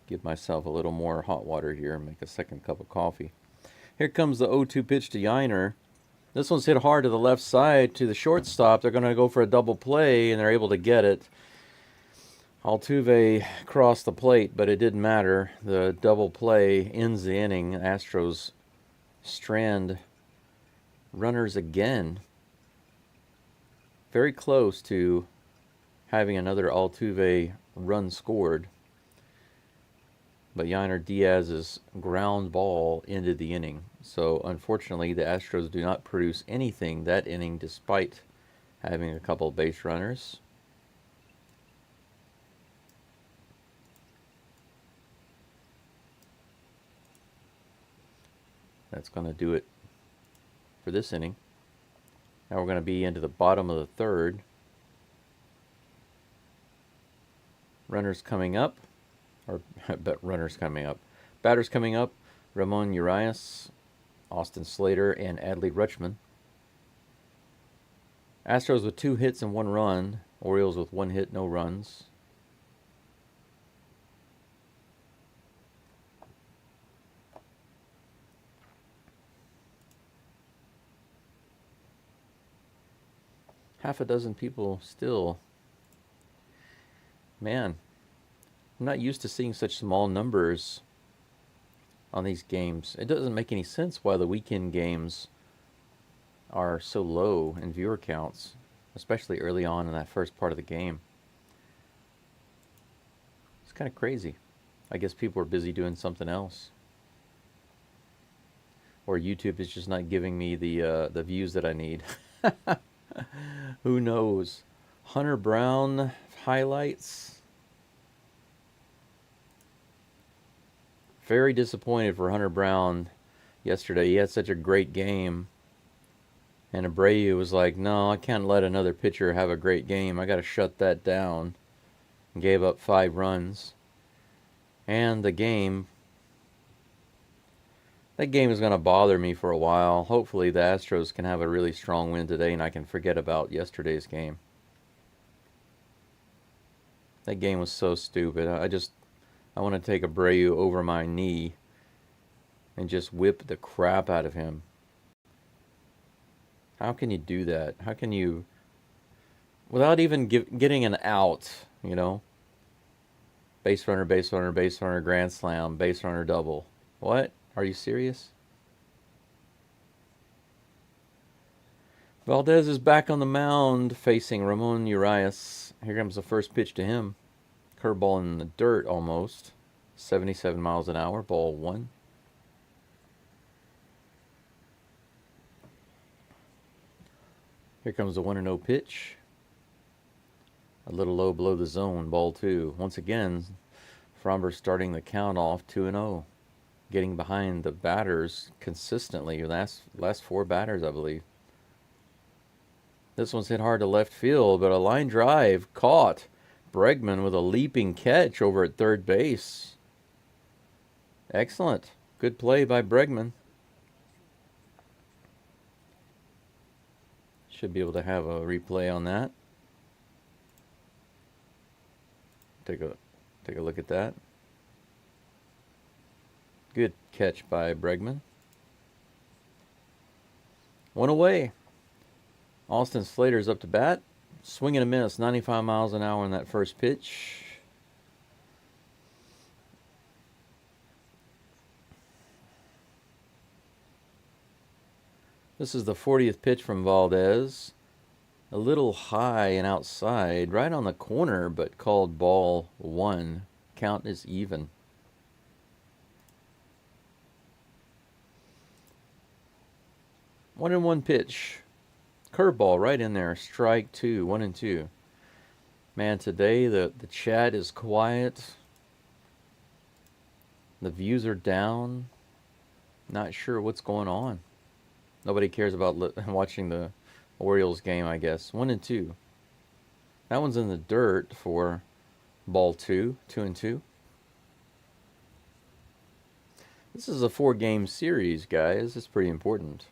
give myself a little more hot water here and make a second cup of coffee. Here comes the 0-2 pitch to Yainer. This one's hit hard to the left side to the shortstop. They're going to go for a double play, and they're able to get it. Altuve crossed the plate, but it didn't matter. The double play ends the inning. Astros strand runners again. Very close to having another Altuve run scored. But Yainer Diaz's ground ball ended the inning. So unfortunately, the Astros do not produce anything that inning despite having a couple base runners. That's going to do it for this inning. Now we're going to be into the bottom of the third. Runners coming up. Runners coming up. Batters coming up. Ramon Urias, Austin Slater, and Adley Rutschman. Astros with 2 hits and 1 run. Orioles with 1 hit, no runs. Half a dozen people still. Man, I'm not used to seeing such small numbers on these games. It doesn't make any sense why the weekend games are so low in viewer counts, especially early on in that first part of the game. It's kind of crazy. I guess people are busy doing something else. Or YouTube is just not giving me the views that I need. Who knows? Hunter Brown highlights. Very disappointed for Hunter Brown yesterday. He had such a great game. And Abreu was like, no, I can't let another pitcher have a great game. I got to shut that down. And gave up 5 runs. And that game is going to bother me for a while. Hopefully the Astros can have a really strong win today and I can forget about yesterday's game. That game was so stupid. I want to take Abreu over my knee and just whip the crap out of him. How can you do that? How can you, without even getting an out, you know? Base runner, base runner, base runner, grand slam, base runner, double. What? Are you serious? Valdez is back on the mound facing Ramon Urias. Here comes the first pitch to him. Curveball in the dirt almost. 77 miles an hour, ball 1. Here comes the 1-0 pitch. A little low below the zone, ball 2. Once again, Framber starting the count off 2-0. Getting behind the batters consistently. Last 4 batters, I believe. This one's hit hard to left field, but a line drive caught. Bregman with a leaping catch over at third base. Excellent. Good play by Bregman. Should be able to have a replay on that. Take a look at that. Good catch by Bregman. 1 away. Austin Slater's up to bat. Swing and a miss. 95 miles an hour on that first pitch. This is the 40th pitch from Valdez. A little high and outside. Right on the corner, but called ball 1. Count is even. 1-1 pitch. Curveball right in there. Strike 2. 1-2. Man, today the chat is quiet. The views are down. Not sure what's going on. Nobody cares about watching the Orioles game, I guess. 1-2. That one's in the dirt for ball 2. 2-2. This is a 4-game series, guys. It's pretty important.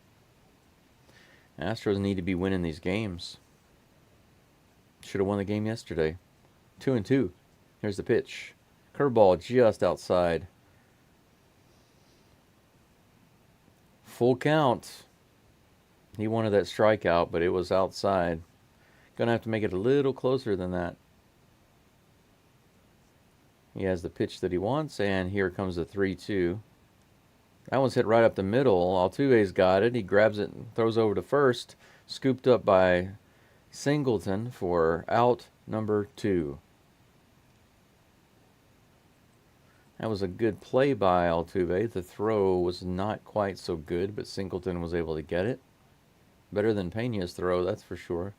Astros need to be winning these games. Should have won the game yesterday. 2-2. Here's the pitch. Curveball just outside. Full count. He wanted that strikeout, but it was outside. Gonna have to make it a little closer than that. He has the pitch that he wants, and here comes the 3-2. That one's hit right up the middle. Altuve's got it. He grabs it and throws over to first. Scooped up by Singleton for out number 2. That was a good play by Altuve. The throw was not quite so good, but Singleton was able to get it. Better than Peña's throw, that's for sure.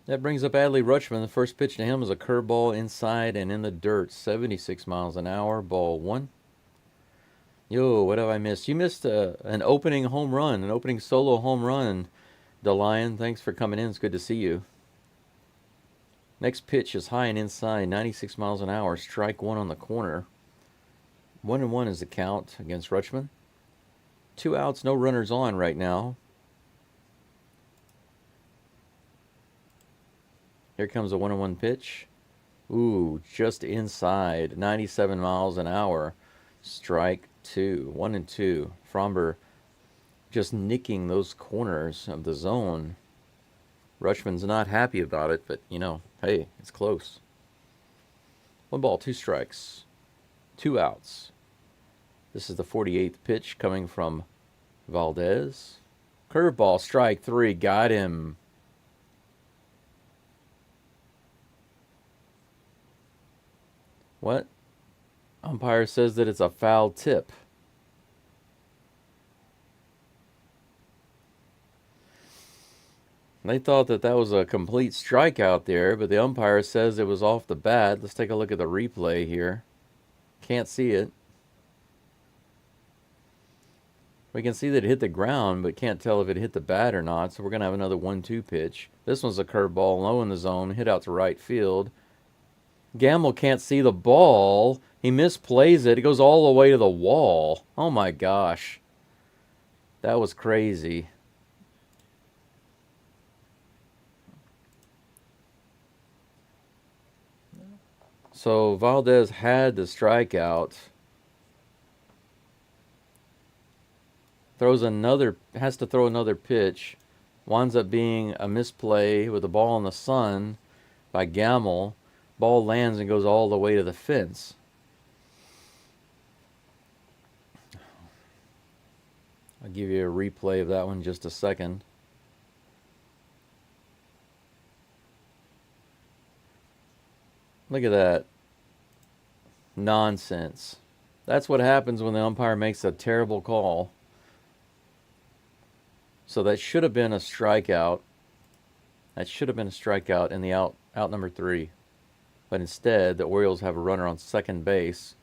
That brings up Adley Rutschman. The first pitch to him was a curveball inside and in the dirt. 76 miles an hour, ball 1. Yo, what have I missed? You missed an opening home run, an opening solo home run, DeLion. Thanks for coming in. It's good to see you. Next pitch is high and inside, 96 miles an hour. Strike 1 on the corner. 1-1 is the count against Rutschman. 2 outs, no runners on right now. Here comes a 1-1 pitch. Ooh, just inside, 97 miles an hour. Strike 2, 1-2. Framber just nicking those corners of the zone. Rutschman's not happy about it, but, you know, hey, it's close. 1 ball, 2 strikes. 2 outs. This is the 48th pitch coming from Valdez. Curveball, strike 3, got him. What? Umpire says that it's a foul tip. They thought that that was a complete strikeout there, but the umpire says it was off the bat. Let's take a look at the replay here. Can't see it. We can see that it hit the ground, but can't tell if it hit the bat or not, so we're going to have another 1-2 pitch. This one's a curveball low in the zone, hit out to right field. Gamble can't see the ball. He misplays it. It goes all the way to the wall. Oh my gosh. That was crazy. So Valdez had the strikeout. Has to throw another pitch. Winds up being a misplay with the ball in the sun by Gamble. Ball lands and goes all the way to the fence. I'll give you a replay of that one in just a second. Look at that. Nonsense. That's what happens when the umpire makes a terrible call. So that should have been a strikeout. That should have been a strikeout in the out number 3. But instead, the Orioles have a runner on second base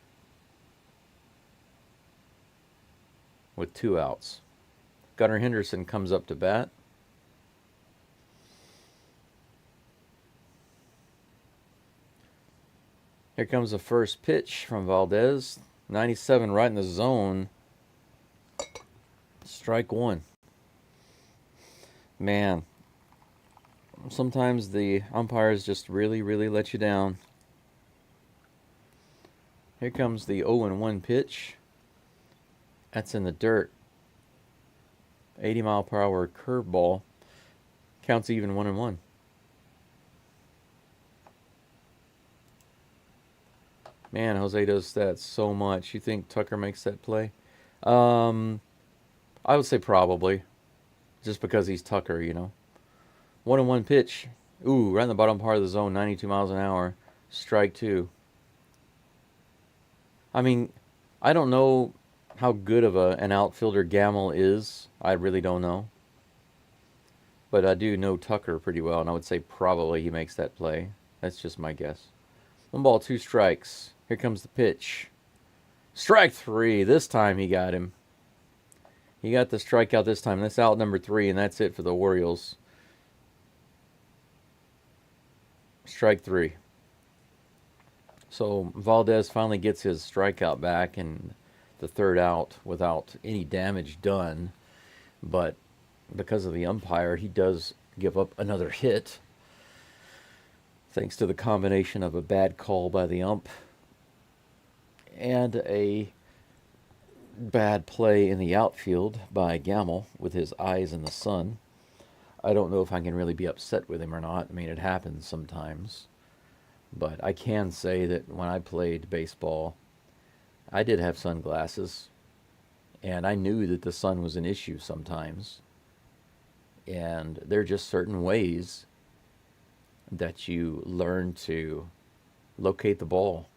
with 2 outs. Gunnar Henderson comes up to bat. Here comes the first pitch from Valdez. 97 right in the zone. Strike 1. Man, sometimes the umpires just really, really let you down. Here comes the 0-1 pitch. That's in the dirt. 80-mile-per-hour curveball. Counts even 1-1. Man, Jose does that so much. You think Tucker makes that play? I would say probably. Just because he's Tucker, you know. 1-1 pitch. Ooh, right in the bottom part of the zone, 92 miles an hour. Strike 2. I mean, I don't know how good of an outfielder Gamble is. I really don't know. But I do know Tucker pretty well, and I would say probably he makes that play. That's just my guess. 1 ball, 2 strikes. Here comes the pitch. Strike 3. This time he got him. He got the strikeout this time. That's out number 3, and that's it for the Orioles. Strike 3. So Valdez finally gets his strikeout back in the 3rd out without any damage done. But because of the umpire, he does give up another hit, thanks to the combination of a bad call by the ump and a bad play in the outfield by Gamel with his eyes in the sun. I don't know if I can really be upset with him or not. I mean, it happens sometimes. But I can say that when I played baseball, I did have sunglasses, and I knew that the sun was an issue sometimes. And there are just certain ways that you learn to locate the ball.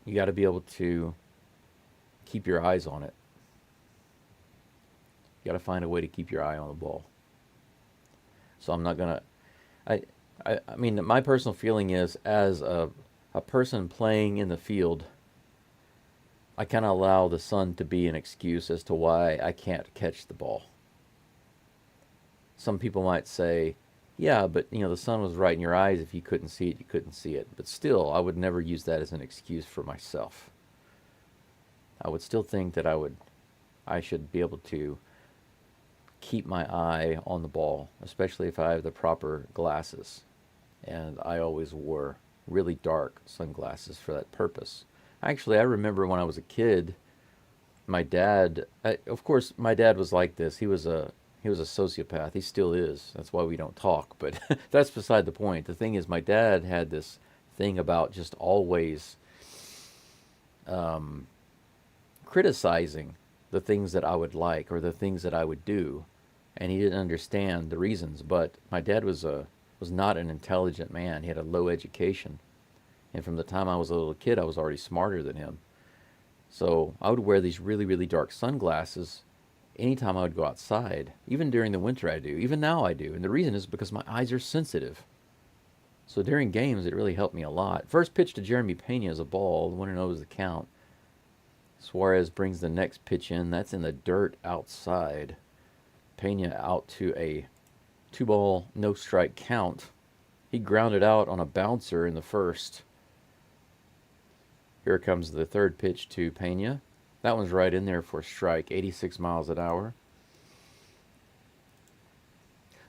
You got to be able to keep your eyes on it. You got to find a way to keep your eye on the ball. So I'm not going to... I mean, my personal feeling is, as a person playing in the field, I kind of allow the sun to be an excuse as to why I can't catch the ball. Some people might say, yeah, but the sun was right in your eyes. If you couldn't see it, you couldn't see it. But still, I would never use that as an excuse for myself. I would still think that I should be able to keep my eye on the ball, especially if I have the proper glasses. And I always wore really dark sunglasses for that purpose. Actually, I remember when I was a kid, my dad, of course, my dad was like this. He was a sociopath. He still is. That's why we don't talk. But that's beside the point. The thing is, my dad had this thing about just always criticizing the things that I would like or the things that I would do, and he didn't understand the reasons. But my dad was not an intelligent man. He had a low education, and from the time I was a little kid, I was already smarter than him. So I would wear these really, really dark sunglasses anytime I would go outside. Even during the winter I do. Even now I do. And the reason is because my eyes are sensitive. So during games, it really helped me a lot. First pitch to Jeremy Pena is a ball. The 1-0 is the count. Suarez brings the next pitch in. That's in the dirt outside. Pena out to a 2-ball, no-strike count. He grounded out on a bouncer in the first. Here comes the third pitch to Pena. That one's right in there for a strike, 86 miles an hour.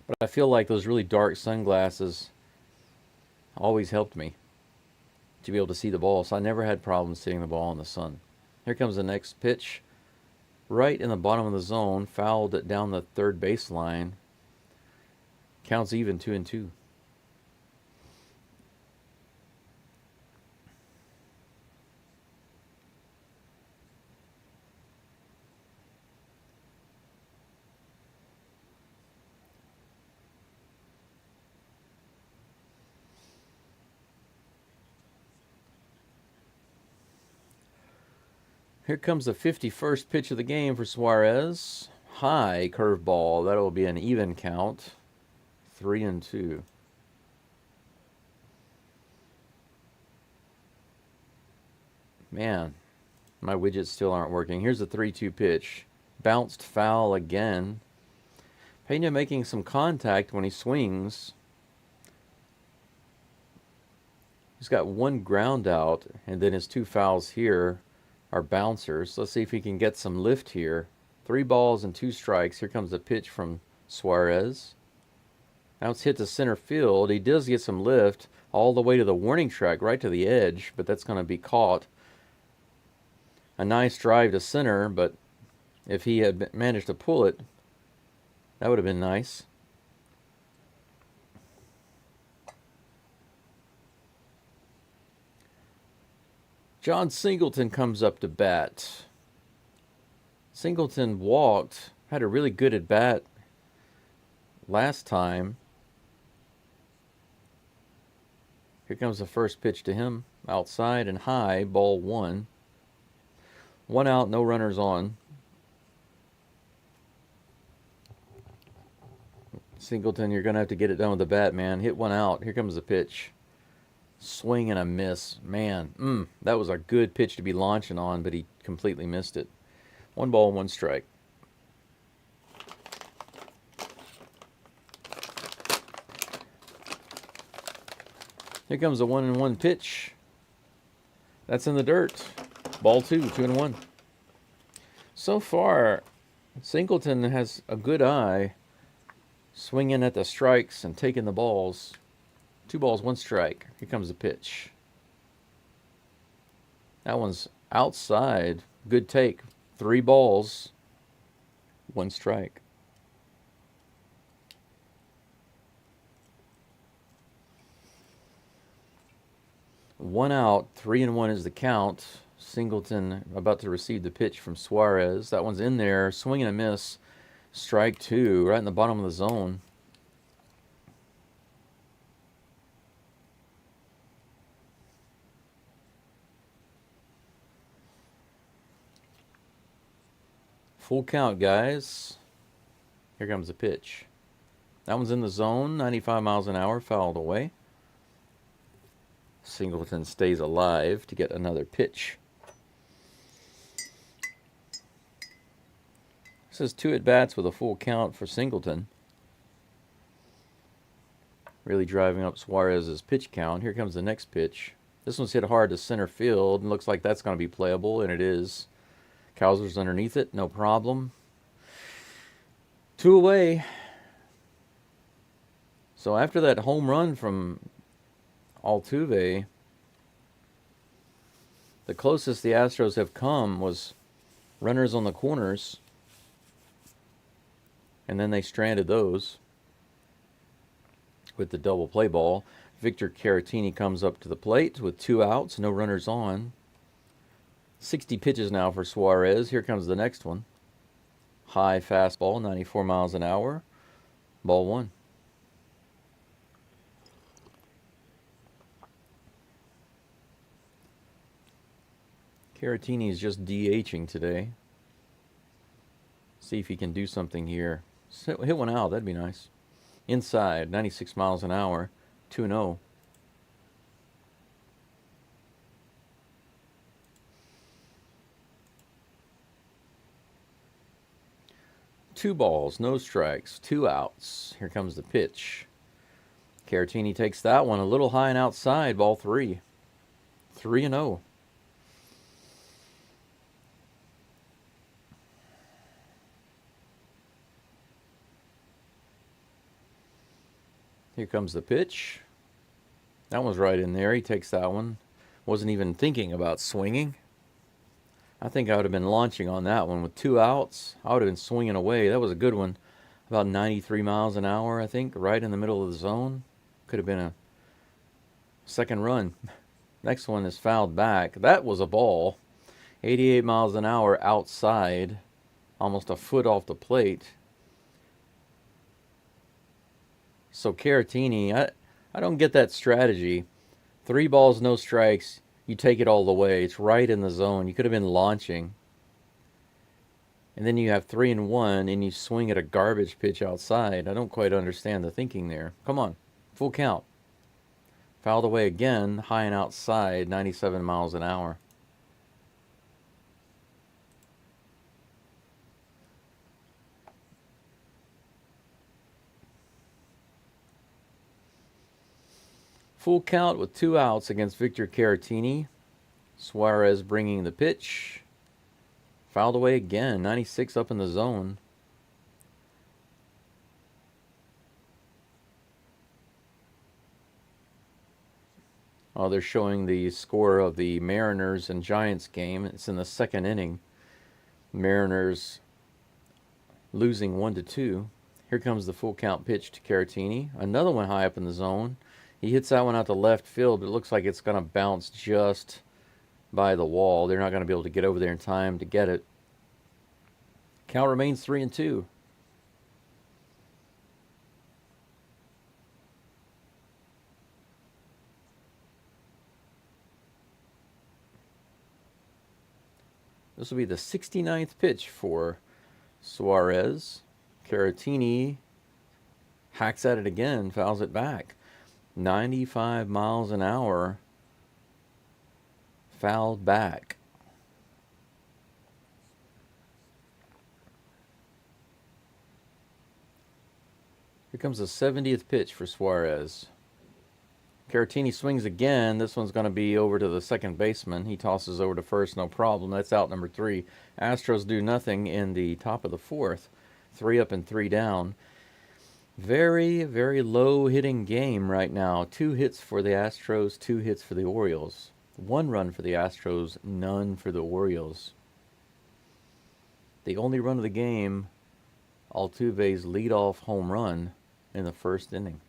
But I feel like those really dark sunglasses always helped me to be able to see the ball. So I never had problems seeing the ball in the sun. Here comes the next pitch. Right in the bottom of the zone, fouled it down the third baseline. Counts even, 2-2. Here comes the 51st pitch of the game for Suarez. High curveball. That'll be an even count. 3-2. Man, my widgets still aren't working. Here's the 3-2 pitch. Bounced foul again. Pena making some contact when he swings. He's got one ground out, and then his two fouls here are bouncers. Let's see if he can get some lift here. 3 balls and 2 strikes. Here comes the pitch from Suarez. Now it's hit to center field. He does get some lift all the way to the warning track, right to the edge, but that's going to be caught. A nice drive to center, but if he had managed to pull it, that would have been nice. John Singleton comes up to bat. Singleton walked, had a really good at bat last time. Here comes the first pitch to him, outside and high, ball 1. 1 out, no runners on. Singleton, you're going to have to get it done with the bat, man. Hit 1 out. Here comes the pitch. Swing and a miss. Man, that was a good pitch to be launching on, but he completely missed it. 1 ball, 1 strike. Here comes a 1-1 pitch. That's in the dirt. Ball 2, 2-1. So far, Singleton has a good eye. Swinging at the strikes and taking the balls. 2 balls, 1 strike. Here comes the pitch. That one's outside. Good take. 3 balls, 1 strike. One out, 3-1 is the count. Singleton about to receive the pitch from Suarez. That one's in there. Swing and a miss. Strike 2, right in the bottom of the zone. Full count, guys. Here comes the pitch. That one's in the zone, 95 miles an hour, fouled away. Singleton stays alive to get another pitch. This is 2 at-bats with a full count for Singleton. Really driving up Suarez's pitch count. Here comes the next pitch. This one's hit hard to center field and looks like that's going to be playable, and it is. Cowser's underneath it, no problem. 2 away. So after that home run from Altuve, the closest the Astros have come was runners on the corners, and then they stranded those with the double play ball. Victor Caratini comes up to the plate with 2 outs, no runners on. 60 pitches now for Suarez. Here comes the next one. High fastball, 94 miles an hour. Ball 1. Caratini is just DHing today. See if he can do something here. Hit one out, that'd be nice. Inside, 96 miles an hour, 2-0. Two balls, no strikes, 2 outs. Here comes the pitch. Caratini takes that one a little high and outside, ball 3. 3-0. Here comes the pitch. That one's right in there. He takes that one. Wasn't even thinking about swinging. I think I would have been launching on that one with 2 outs. I would have been swinging away. That was a good one. About 93 miles an hour, I think, right in the middle of the zone. Could have been a second run. Next one is fouled back. That was a ball. 88 miles an hour outside. Almost a foot off the plate. So Caratini, I don't get that strategy. 3 balls, no strikes. You take it all the way. It's right in the zone. You could have been launching. And then you have 3-1 and you swing at a garbage pitch outside. I don't quite understand the thinking there. Come on. Full count. Fouled away again. High and outside. 97 miles an hour. Full count with 2 outs against Victor Caratini. Suarez bringing the pitch. Fouled away again. 96 up in the zone. Oh, they're showing the score of the Mariners and Giants game. It's in the 2nd inning. Mariners losing 1-2. Here comes the full count pitch to Caratini. Another one high up in the zone. He hits that one out to left field, but it looks like it's going to bounce just by the wall. They're not going to be able to get over there in time to get it. Count remains 3-2. This will be the 69th pitch for Suarez. Caratini hacks at it again, fouls it back. 95 miles an hour, fouled back. Here comes the 70th pitch for Suarez. Caratini swings again. This one's going to be over to the second baseman. He tosses over to first, no problem. That's out number 3. Astros do nothing in the top of the 4th. 3 up and 3 down. Very, very low hitting game right now. 2 hits for the Astros, 2 hits for the Orioles. 1 run for the Astros, none for the Orioles. The only run of the game, Altuve's leadoff home run in the first inning.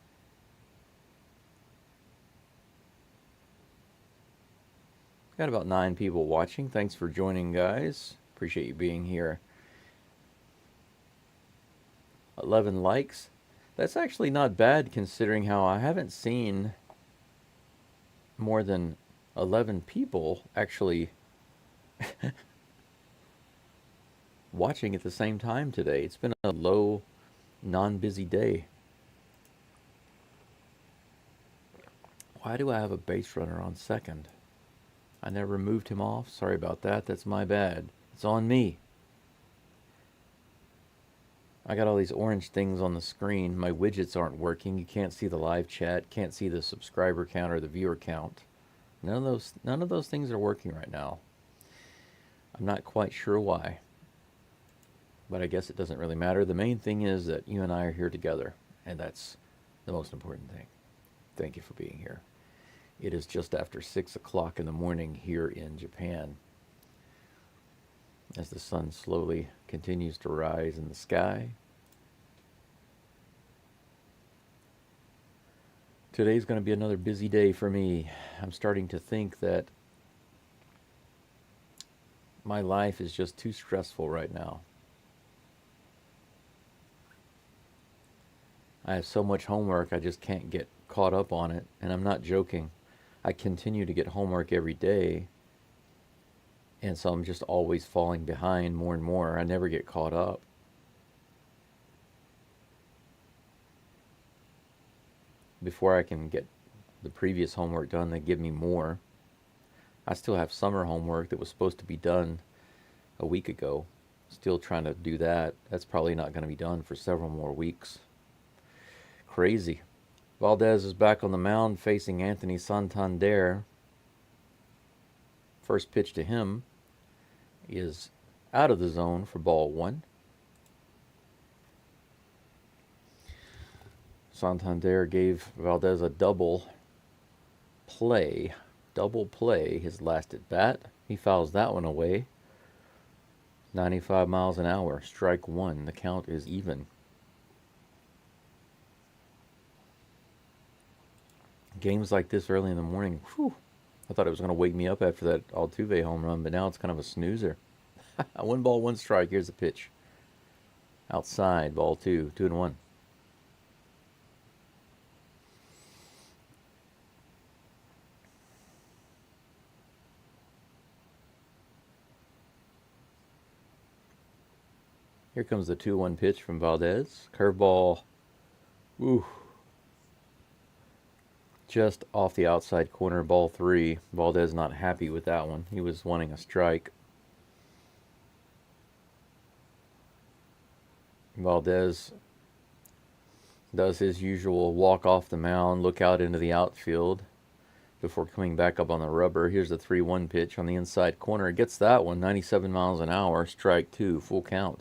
Got about 9 people watching. Thanks for joining, guys. Appreciate you being here. 11 likes. That's actually not bad considering how I haven't seen more than 11 people actually watching at the same time today. It's been a low, non-busy day. Why do I have a base runner on second? I never moved him off. Sorry about that. That's my bad. It's on me. I got all these orange things on the screen. My widgets aren't working. You can't see the live chat, can't see the subscriber count or the viewer count. None of those things are working right now. I'm not quite sure why. But I guess it doesn't really matter. The main thing is that you and I are here together, and that's the most important thing. Thank you for being here. It is just after 6 o'clock in the morning here in Japan, as the sun slowly continues to rise in the sky. Today's going to be another busy day for me. I'm starting to think that my life is just too stressful right now. I have so much homework, I just can't get caught up on it. And I'm not joking. I continue to get homework every day. And so I'm just always falling behind more and more. I never get caught up. Before I can get the previous homework done, they give me more. I still have summer homework that was supposed to be done a week ago. Still trying to do that. That's probably not going to be done for several more weeks. Crazy. Valdez is back on the mound facing Anthony Santander. First pitch to him is out of the zone for ball 1. Santander gave Valdez a double play his last at bat. He fouls that one away. 95 miles an hour, strike 1. The count is even. Games like this early in the morning, whew, I thought it was going to wake me up after that Altuve home run, but now it's kind of a snoozer. 1 ball, 1 strike. Here's the pitch. Outside, ball 2, 2-1. Here comes the 2-1 pitch from Valdez. Curveball. Ooh. Just off the outside corner, ball 3. Valdez not happy with that one. He was wanting a strike. Valdez does his usual walk off the mound, look out into the outfield before coming back up on the rubber. Here's the 3-1 pitch on the inside corner. Gets that one, 97 miles an hour, strike 2, full count.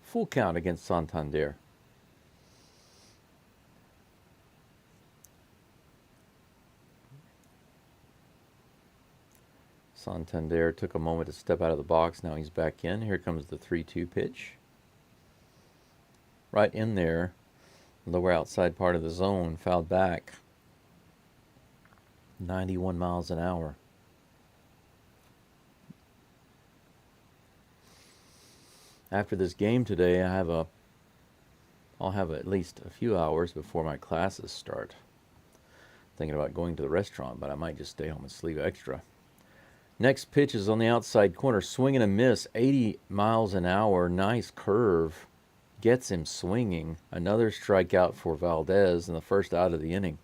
Full count against Santander. Santander took a moment to step out of the box. Now he's back in. Here comes the 3-2 pitch. Right in there, lower outside part of the zone, fouled back. 91 miles an hour. After this game today, I'll have at least a few hours before my classes start. Thinking about going to the restaurant, but I might just stay home and sleep extra. Next pitch is on the outside corner, swing and a miss, 80 miles an hour, nice curve, gets him swinging. Another strikeout for Valdez in the first out of the inning.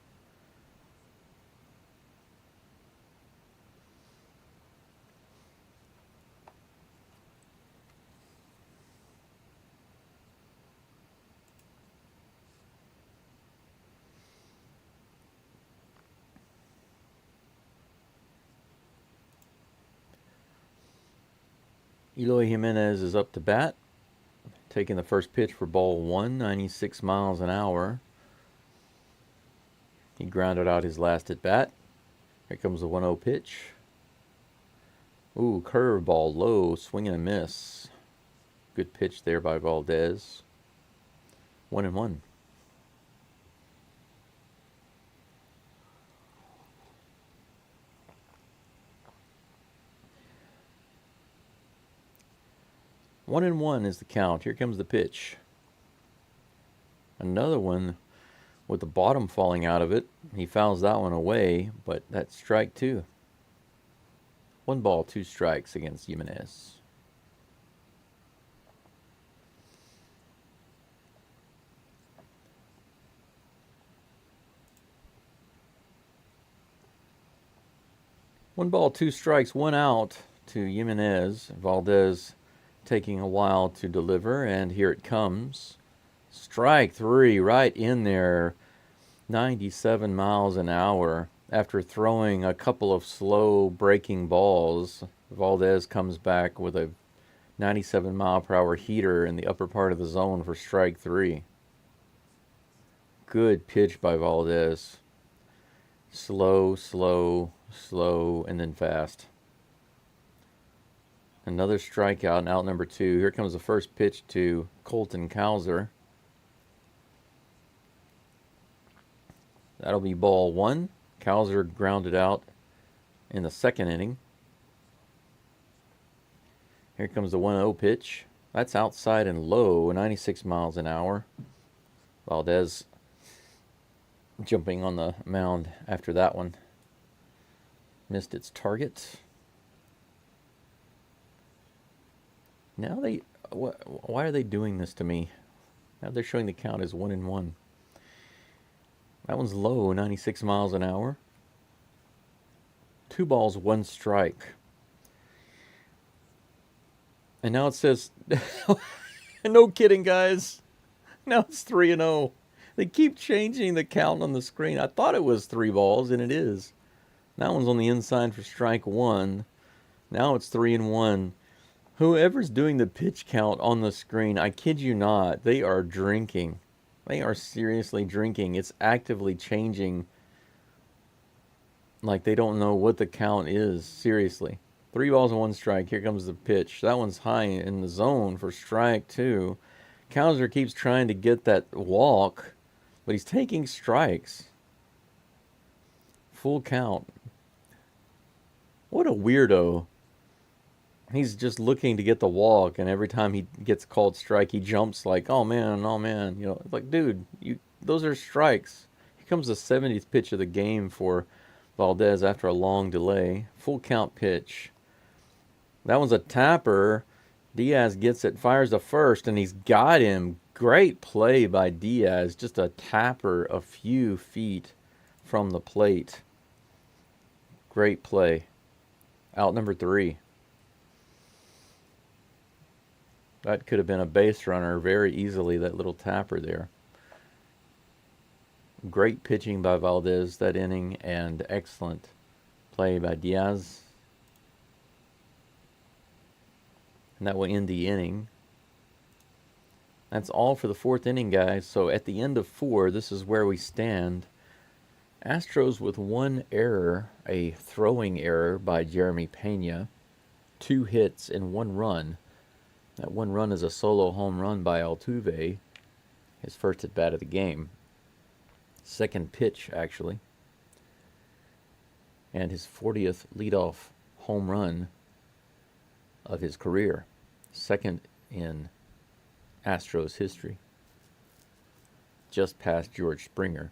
Eloy Jimenez is up to bat, taking the first pitch for ball one, 96 miles an hour. He grounded out his last at bat. Here comes the 1-0 pitch. Ooh, curveball, low, swing and a miss. Good pitch there by Valdez. 1-1. One and one is the count. Here comes the pitch. Another one with the bottom falling out of it. He fouls that one away, but that's strike two. 1 ball, 2 strikes against Jimenez. One ball, 2 strikes, 1 out to Jimenez. Valdez taking a while to deliver, and here it comes. Strike 3 right in there. 97 miles an hour. After throwing a couple of slow breaking balls, Valdez comes back with a 97 mile per hour heater in the upper part of the zone for strike 3. Good pitch by Valdez. Slow, slow, slow, and then fast. Another strikeout, and out number 2. Here comes the first pitch to Colton Cowser. That'll be ball 1. Cowser grounded out in the second inning. Here comes the 1-0 pitch. That's outside and low, 96 miles an hour. Valdez jumping on the mound after that one. Missed its target. Now why are they doing this to me? Now they're showing the count as 1-1. That one's low, 96 miles an hour. 2 balls, 1 strike. And now it says, no kidding, guys. Now it's 3-0. They keep changing the count on the screen. I thought it was 3 balls, and it is. That one's on the inside for strike 1. Now it's 3-1. Whoever's doing the pitch count on the screen, I kid you not, they are drinking. They are seriously drinking. It's actively changing. Like they don't know what the count is. Seriously. 3 balls and 1 strike. Here comes the pitch. That one's high in the zone for strike 2. Cowser keeps trying to get that walk, but he's taking strikes. Full count. What a weirdo. He's just looking to get the walk, and every time he gets called strike, he jumps like, oh man, oh man. You know, it's like, dude, those are strikes. Here comes the 70th pitch of the game for Valdez after a long delay. Full count pitch. That one's a tapper. Diaz gets it, fires the first, and he's got him. Great play by Diaz. Just a tapper a few feet from the plate. Great play. Out number 3. That could have been a base runner very easily, that little tapper there. Great pitching by Valdez that inning, and excellent play by Diaz. And that will end the inning. That's all for the 4th inning, guys. So at the end of 4, this is where we stand. Astros with 1 error, a throwing error by Jeremy Pena. 2 hits and 1 run. That 1 run is a solo home run by Altuve, his first at bat of the game. Second pitch, actually. And his 40th leadoff home run of his career. Second in Astros history. Just past George Springer.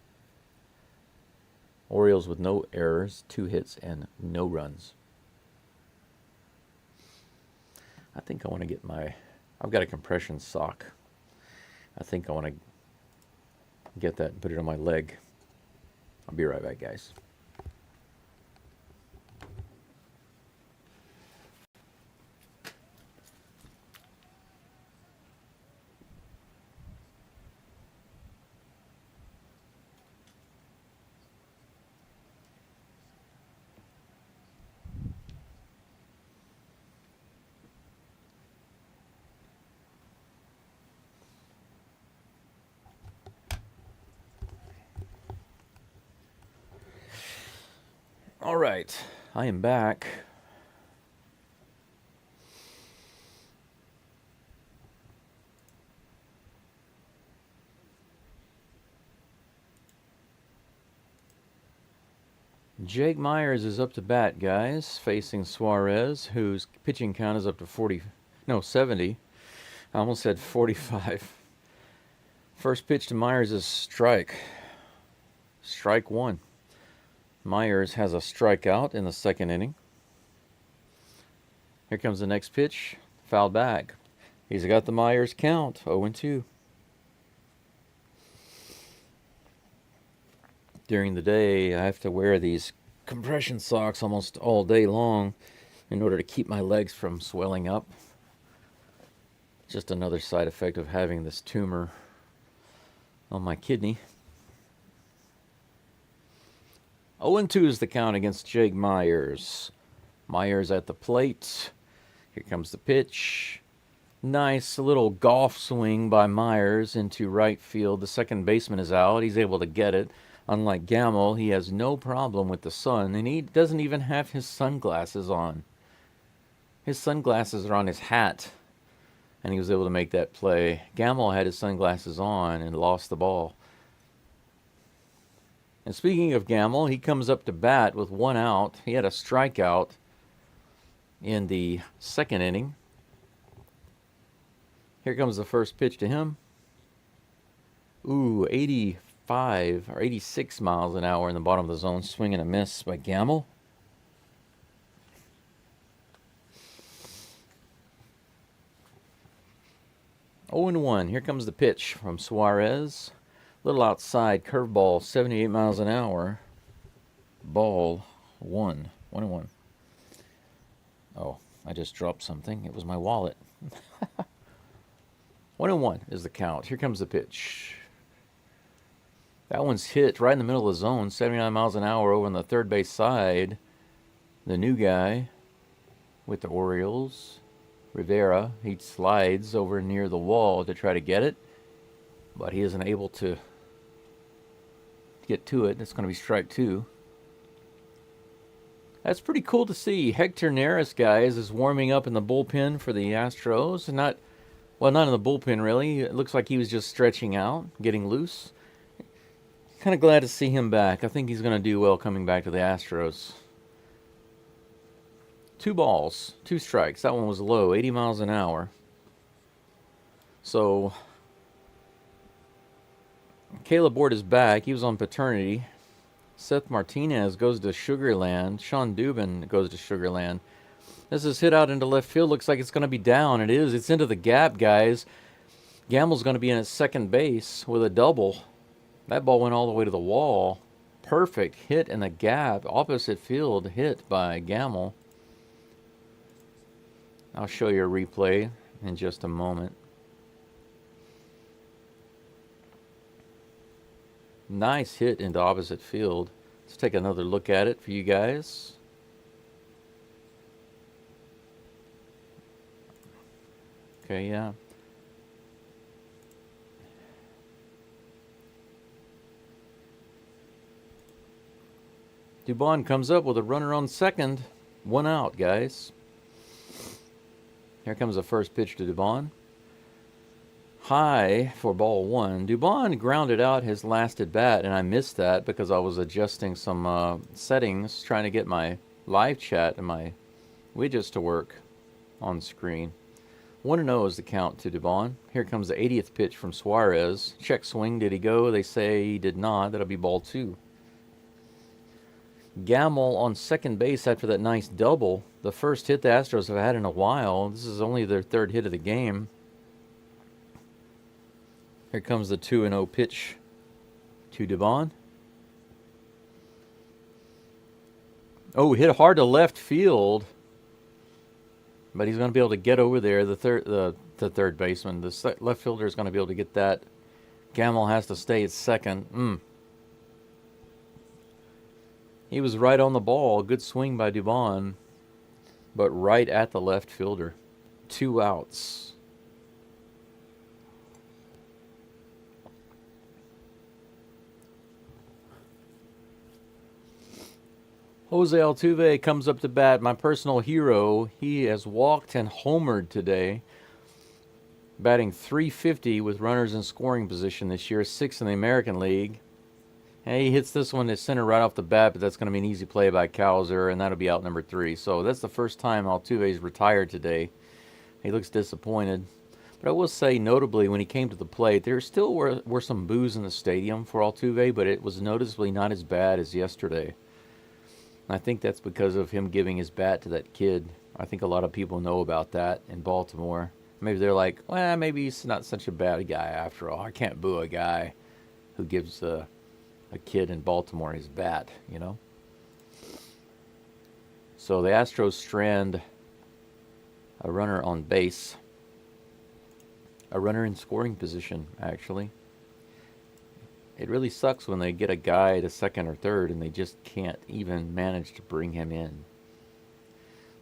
Orioles with no errors, 2 hits and no runs. I think I want to get I've got a compression sock. I think I want to get that and put it on my leg. I'll be right back, guys. All right, I am back. Jake Myers is up to bat, guys, facing Suarez, whose pitching count is up to 70. I almost said 45. First pitch to Myers is strike. Strike one. Myers has a strikeout in the second inning. Here comes the next pitch. Foul back. He's got the Myers count, 0-2. During the day, I have to wear these compression socks almost all day long in order to keep my legs from swelling up. Just another side effect of having this tumor on my kidney. 0-2 is the count against Jake Myers. Myers at the plate. Here comes the pitch. Nice little golf swing by Myers into right field. The second baseman is out. He's able to get it. Unlike Gamble, he has no problem with the sun, and he doesn't even have his sunglasses on. His sunglasses are on his hat, and he was able to make that play. Gamble had his sunglasses on and lost the ball. And speaking of Gamble, he comes up to bat with one out. He had a strikeout in the second inning. Here comes the first pitch to him. Ooh, 85 or 86 miles an hour in the bottom of the zone. Swing and a miss by Gamble. Oh and 1. Here comes the pitch from Suarez. Little outside curveball, 78 miles an hour. Ball 1. 1-1. Oh, I just dropped something. It was my wallet. 1-1 is the count. Here comes the pitch. That one's hit right in the middle of the zone, 79 miles an hour over on the third base side. The new guy with the Orioles, Rivera, he slides over near the wall to try to get it, but he isn't able to get to it. It's going to be strike two. That's pretty cool to see. Hector Neris, guys, is warming up in the bullpen for the Astros. Not in the bullpen, really. It looks like he was just stretching out, getting loose. Kind of glad to see him back. I think he's going to do well coming back to the Astros. 2 balls, 2 strikes. That one was low, 80 miles an hour. So, Caleb Ward is back. He was on paternity. Seth Martinez goes to Sugarland. Sean Dubin goes to Sugarland. This is hit out into left field. Looks like it's going to be down. It is. It's into the gap, guys. Gamble's going to be in at second base with a double. That ball went all the way to the wall. Perfect hit in the gap. Opposite field hit by Gamble. I'll show you a replay in just a moment. Nice hit into opposite field. Let's take another look at it for you guys. Okay, yeah. Dubon comes up with a runner on second. 1 out, guys. Here comes the first pitch to Dubon. High for ball 1. Dubon grounded out his last at bat, and I missed that because I was adjusting some settings, trying to get my live chat and my widgets to work on screen. 1-0 is the count to Dubon. Here comes the 80th pitch from Suarez. Check swing. Did he go? They say he did not. That'll be ball 2. Gamble on second base after that nice double. The first hit the Astros have had in a while. This is only their 3rd hit of the game. Here comes the 2-0 pitch to Dubon. Oh, hit hard to left field. But he's going to be able to get over there. The third baseman. The left fielder is going to be able to get that. Gamble has to stay at second. He was right on the ball. Good swing by Dubon. But right at the left fielder. 2 outs. Jose Altuve comes up to bat, my personal hero. He has walked and homered today, batting .350 with runners in scoring position this year, 6th in the American League. And he hits this one to center right off the bat, but that's going to be an easy play by Cowser, and that'll be out number 3. So that's the first time Altuve's retired today. He looks disappointed. But I will say, notably, when he came to the plate, there still were some boos in the stadium for Altuve, but it was noticeably not as bad as yesterday. And I think that's because of him giving his bat to that kid. I think a lot of people know about that in Baltimore. Maybe they're like, well, maybe he's not such a bad guy after all. I can't boo a guy who gives a kid in Baltimore his bat, you know? So the Astros strand a runner on base. A runner in scoring position, actually. It really sucks when they get a guy to second or third and they just can't even manage to bring him in.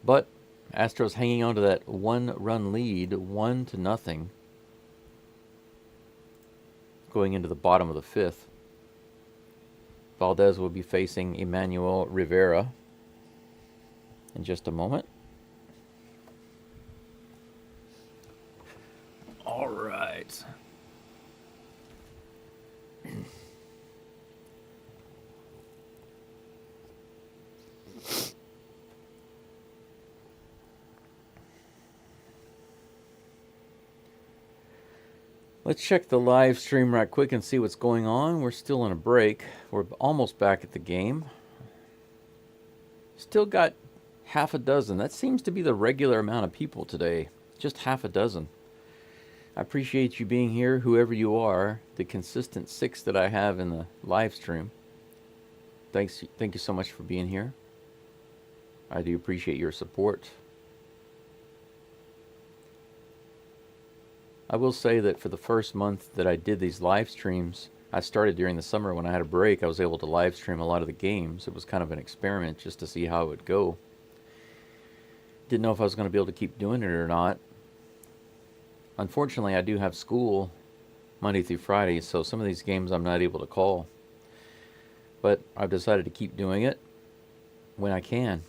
But Astros hanging on to that 1-run lead, 1-0, going into the bottom of the 5th. Valdez will be facing Emmanuel Rivera in just a moment. All right. Let's check the live stream right quick and see what's going on. We're still on a break. We're almost back at the game. Still got half a dozen. That seems to be the regular amount of people today. Just half a dozen. I appreciate you being here, whoever you are, the consistent 6 that I have in the live stream. Thank you so much for being here. I do appreciate your support. I will say that for the first month that I did these live streams, I started during the summer when I had a break. I was able to live stream a lot of the games. It was kind of an experiment just to see how it would go. Didn't know if I was going to be able to keep doing it or not. Unfortunately, I do have school Monday through Friday, so some of these games I'm not able to call. But I've decided to keep doing it when I can.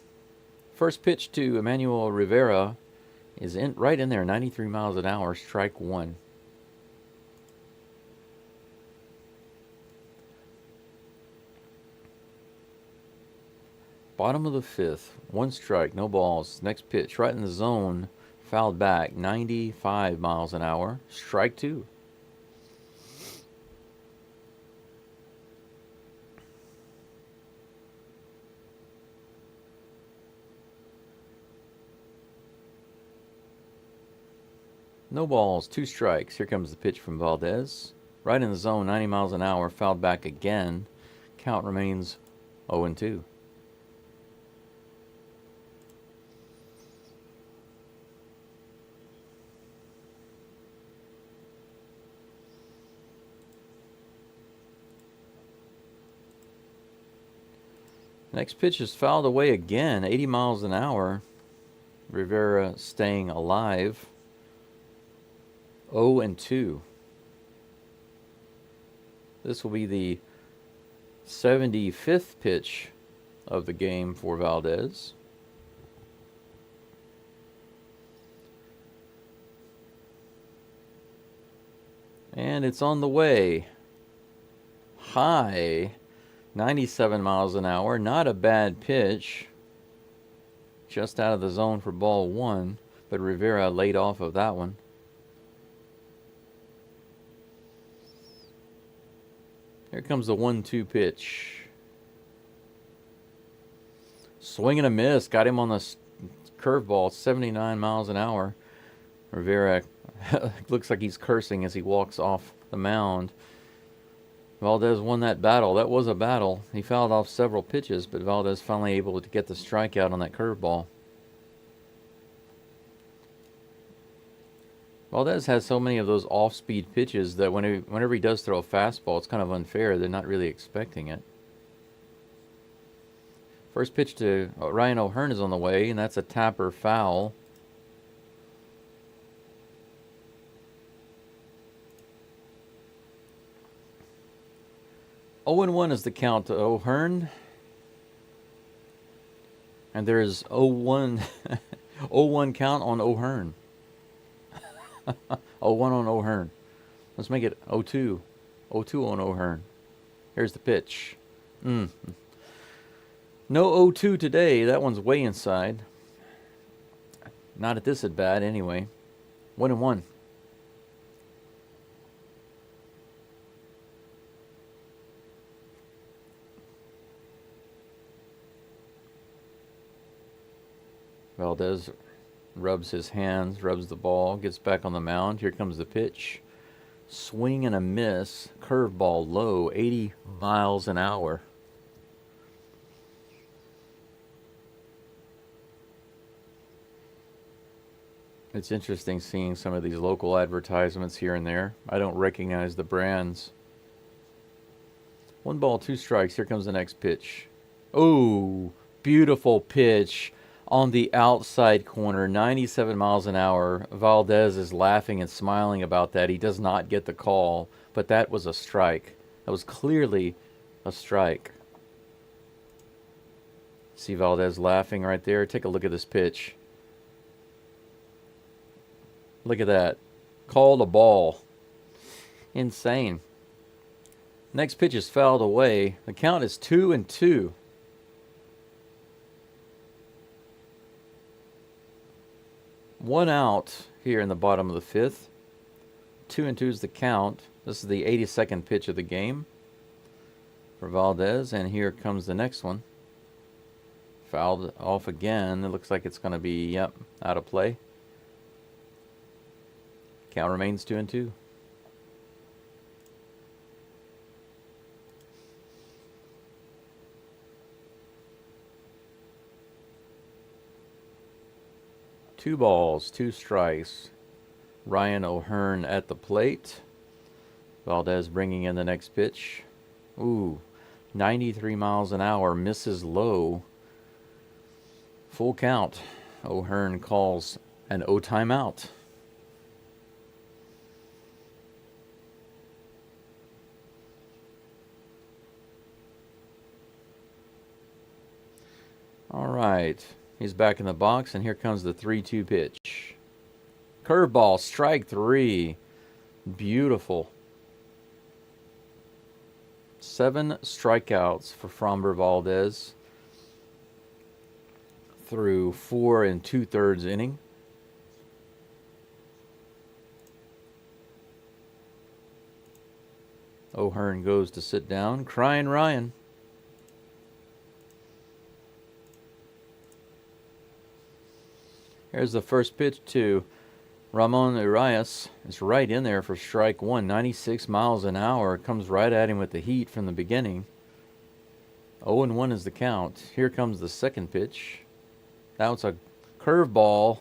First pitch to Emmanuel Rivera is right in there, 93 miles an hour, strike 1. Bottom of the 5th, 1 strike, no balls. Next pitch, right in the zone, fouled back, 95 miles an hour, strike 2. No balls, 2 strikes. Here comes the pitch from Valdez. Right in the zone, 90 miles an hour, fouled back again. Count remains 0-2. Next pitch is fouled away again, 80 miles an hour. Rivera staying alive. 0-2. This will be the 75th pitch of the game for Valdez. And it's on the way. High, 97 miles an hour. Not a bad pitch. Just out of the zone for ball 1, but Rivera laid off of that one. Here comes the 1-2 pitch. Swing and a miss. Got him on the curveball, 79 miles an hour. Rivera looks like he's cursing as he walks off the mound. Valdez won that battle. That was a battle. He fouled off several pitches, but Valdez finally able to get the strikeout on that curveball. Valdez has so many of those off-speed pitches that whenever he does throw a fastball, it's kind of unfair. They're not really expecting it. First pitch to Ryan O'Hearn is on the way, and that's a tapper foul. Oh, 0-1 is the count to O'Hearn. And there's 0-1, 0-1 count on O'Hearn. 0-1 on O'Hearn. Let's make it 0-2. 0-2 on O'Hearn. Here's the pitch. No 0-2 today. That one's way inside. Not at this at bat anyway. 1-1. Valdez rubs his hands, rubs the ball, gets back on the mound. Here comes the pitch. Swing and a miss. Curveball low, 80 miles an hour. It's interesting seeing some of these local advertisements here and there. I don't recognize the brands. 1 ball, 2 strikes. Here comes the next pitch. Oh, beautiful pitch on the outside corner, 97 miles an hour. Valdez is laughing and smiling about that. He does not get the call, but that was a strike. That was clearly a strike. See Valdez laughing right there? Take a look at this pitch. Look at that. Called a ball. Insane. Next pitch is fouled away. The count is 2-2. 1 out here in the bottom of the 5th. 2-2 is the count. This is the 82nd pitch of the game for Valdez, and here comes the next one. Fouled off again. It looks like it's going to be, yep, out of play. Count remains 2-2. Two balls, 2 strikes. Ryan O'Hearn at the plate. Valdez bringing in the next pitch. Ooh, 93 miles an hour, misses low. Full count. O'Hearn calls an O timeout. All right. He's back in the box, and here comes the 3-2 pitch. Curveball, strike 3. Beautiful. 7 strikeouts for Framber Valdez through 4 2/3 inning. O'Hearn goes to sit down, crying Ryan. Here's the first pitch to Ramon Urias. It's right in there for strike 1. 96 miles an hour. Comes right at him with the heat from the beginning. 0-1 is the count. Here comes the second pitch. That was a curveball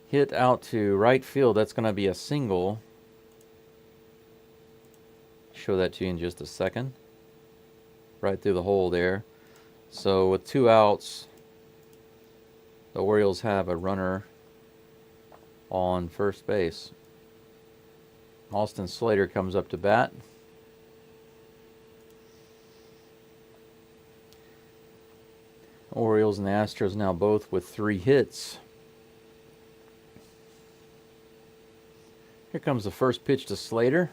hit out to right field. That's going to be a single. Show that to you in just a second. Right through the hole there. So with 2 outs, the Orioles have a runner on first base. Austin Slater comes up to bat. Orioles and the Astros now both with 3 hits. Here comes the first pitch to Slater.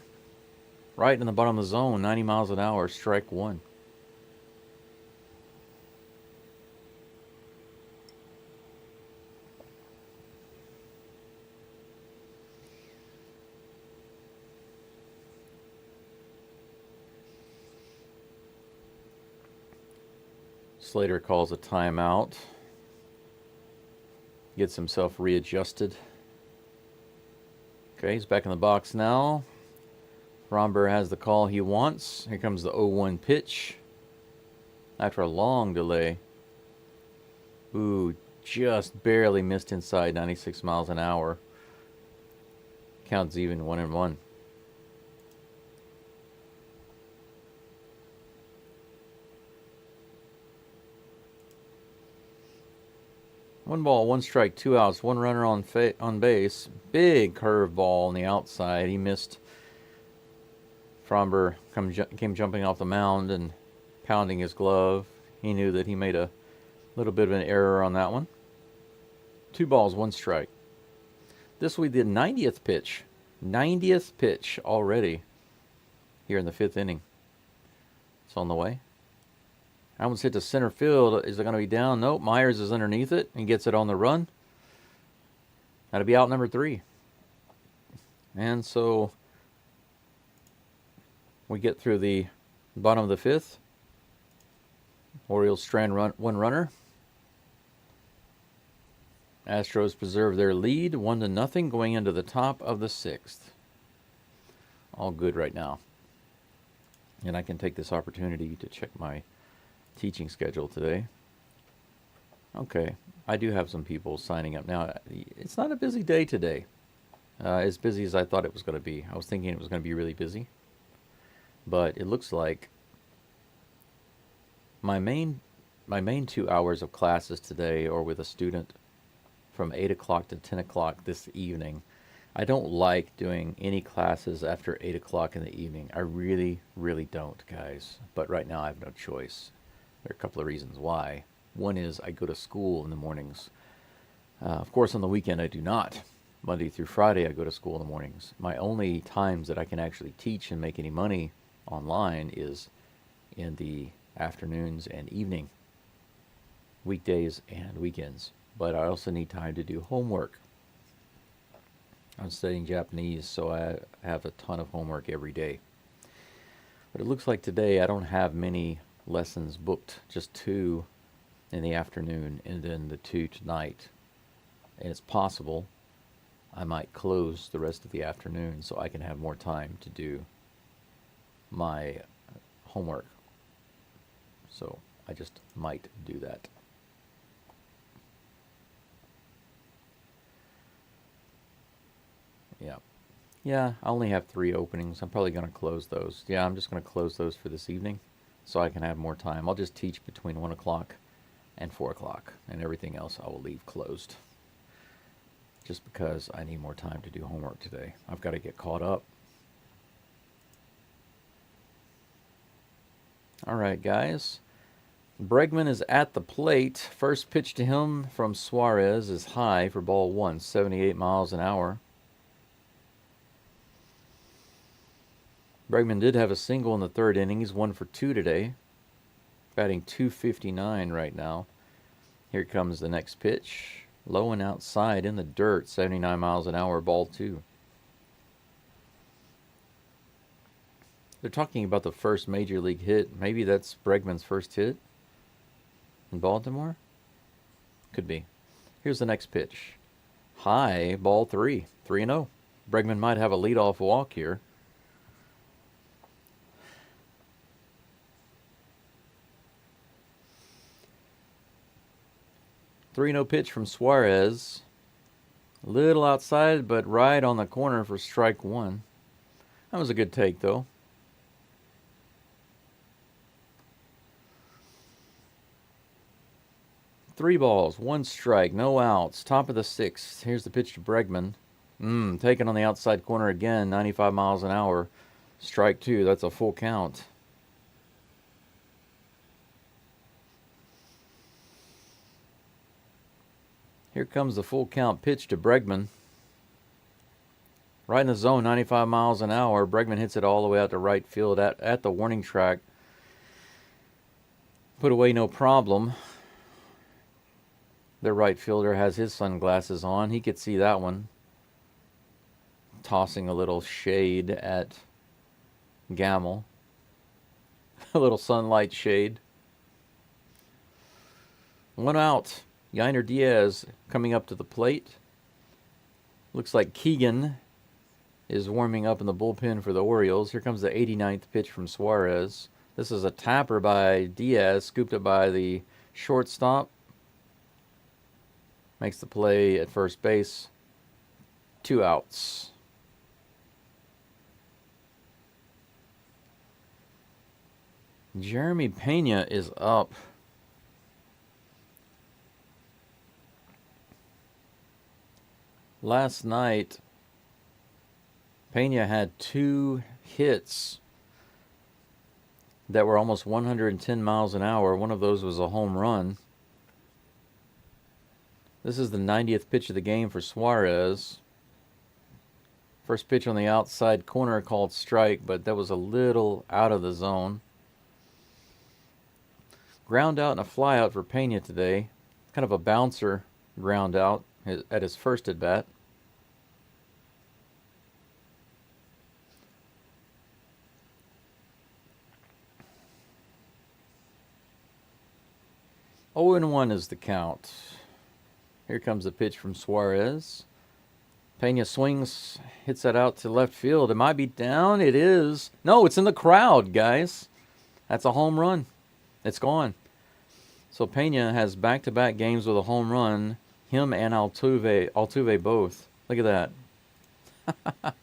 Right in the bottom of the zone, 90 miles an hour, strike 1. Slater calls a timeout. Gets himself readjusted. Okay, he's back in the box now. Framber has the call he wants. Here comes the 0-1 pitch. After a long delay. Ooh, just barely missed inside, 96 miles an hour. Counts even, 1-1. One ball, 1 strike, 2 outs, 1 runner on base. Big curveball on the outside. He missed. Framber came jumping off the mound and pounding his glove. He knew that he made a little bit of an error on that one. 2 balls, 1 strike. This will be the 90th pitch. 90th pitch already here in the 5th inning. It's on the way. That one's hit to center field. Is it going to be down? Nope. Myers is underneath it and gets it on the run. That'll be out number 3. And so we get through the bottom of the 5th. Orioles strand 1 runner. Astros preserve their lead 1-0 going into the top of the 6th. All good right now. And I can take this opportunity to check my teaching schedule today. Okay, I do have some people signing up now. It's not a busy day today. As busy as I thought it was going to be. I was thinking it was going to be really busy. But it looks like my main 2 hours of classes today are with a student from 8 o'clock to 10 o'clock this evening. I don't like doing any classes after 8 o'clock in the evening. I really, really don't, guys. But right now I have no choice. There are a couple of reasons why. One is I go to school in the mornings. Of course, on the weekend I do not. Monday through Friday I go to school in the mornings. My only times that I can actually teach and make any money online is in the afternoons and evening, weekdays and weekends. But I also need time to do homework. I'm studying Japanese, so I have a ton of homework every day. But it looks like today I don't have many lessons booked, just 2 in the afternoon and then the 2 tonight. And it's possible I might close the rest of the afternoon so I can have more time to do my homework. So I just might do that. Yeah, I only have 3 openings. I'm probably going to close those. Yeah, I'm just going to close those for this evening so I can have more time. I'll just teach between 1 o'clock and 4 o'clock, and everything else I will leave closed. Just because I need more time to do homework today. I've got to get caught up. All right, guys. Bregman is at the plate. First pitch to him from Suarez is high for ball 1, 78 miles an hour. Bregman did have a single in the 3rd inning. He's 1 for 2 today. Batting .259 right now. Here comes the next pitch. Low and outside in the dirt, 79 miles an hour, ball 2. They're talking about the first major league hit. Maybe that's Bregman's first hit in Baltimore? Could be. Here's the next pitch. High, ball 3. 3-0. Bregman might have a leadoff walk here. No pitch from Suarez. A little outside, but right on the corner for strike 1. That was a good take, though. Three balls, 1 strike, no outs. Top of the 6th. Here's the pitch to Bregman. Taken on the outside corner again, 95 miles an hour. Strike 2. That's a full count. Here comes the full count pitch to Bregman. Right in the zone, 95 miles an hour. Bregman hits it all the way out to right field at the warning track. Put away no problem. The right fielder has his sunglasses on. He could see that one. Tossing a little shade at Gamble. A little sunlight shade. 1 out. Yainer Diaz coming up to the plate. Looks like Keegan is warming up in the bullpen for the Orioles. Here comes the 89th pitch from Suarez. This is a tapper by Diaz, scooped up by the shortstop. Makes the play at first base. 2 outs. Jeremy Pena is up. Last night, Pena had 2 hits that were almost 110 miles an hour. One of those was a home run. This is the 90th pitch of the game for Suarez. First pitch on the outside corner called strike, but that was a little out of the zone. Ground out and a fly out for Pena today. Kind of a bouncer ground out at his first at bat. Oh, and 1 is the count. Here comes the pitch from Suarez. Pena swings, hits that out to left field. It might be down. It is. No, it's in the crowd, guys. That's a home run. It's gone. So Pena has back-to-back games with a home run. Him and Altuve both. Look at that.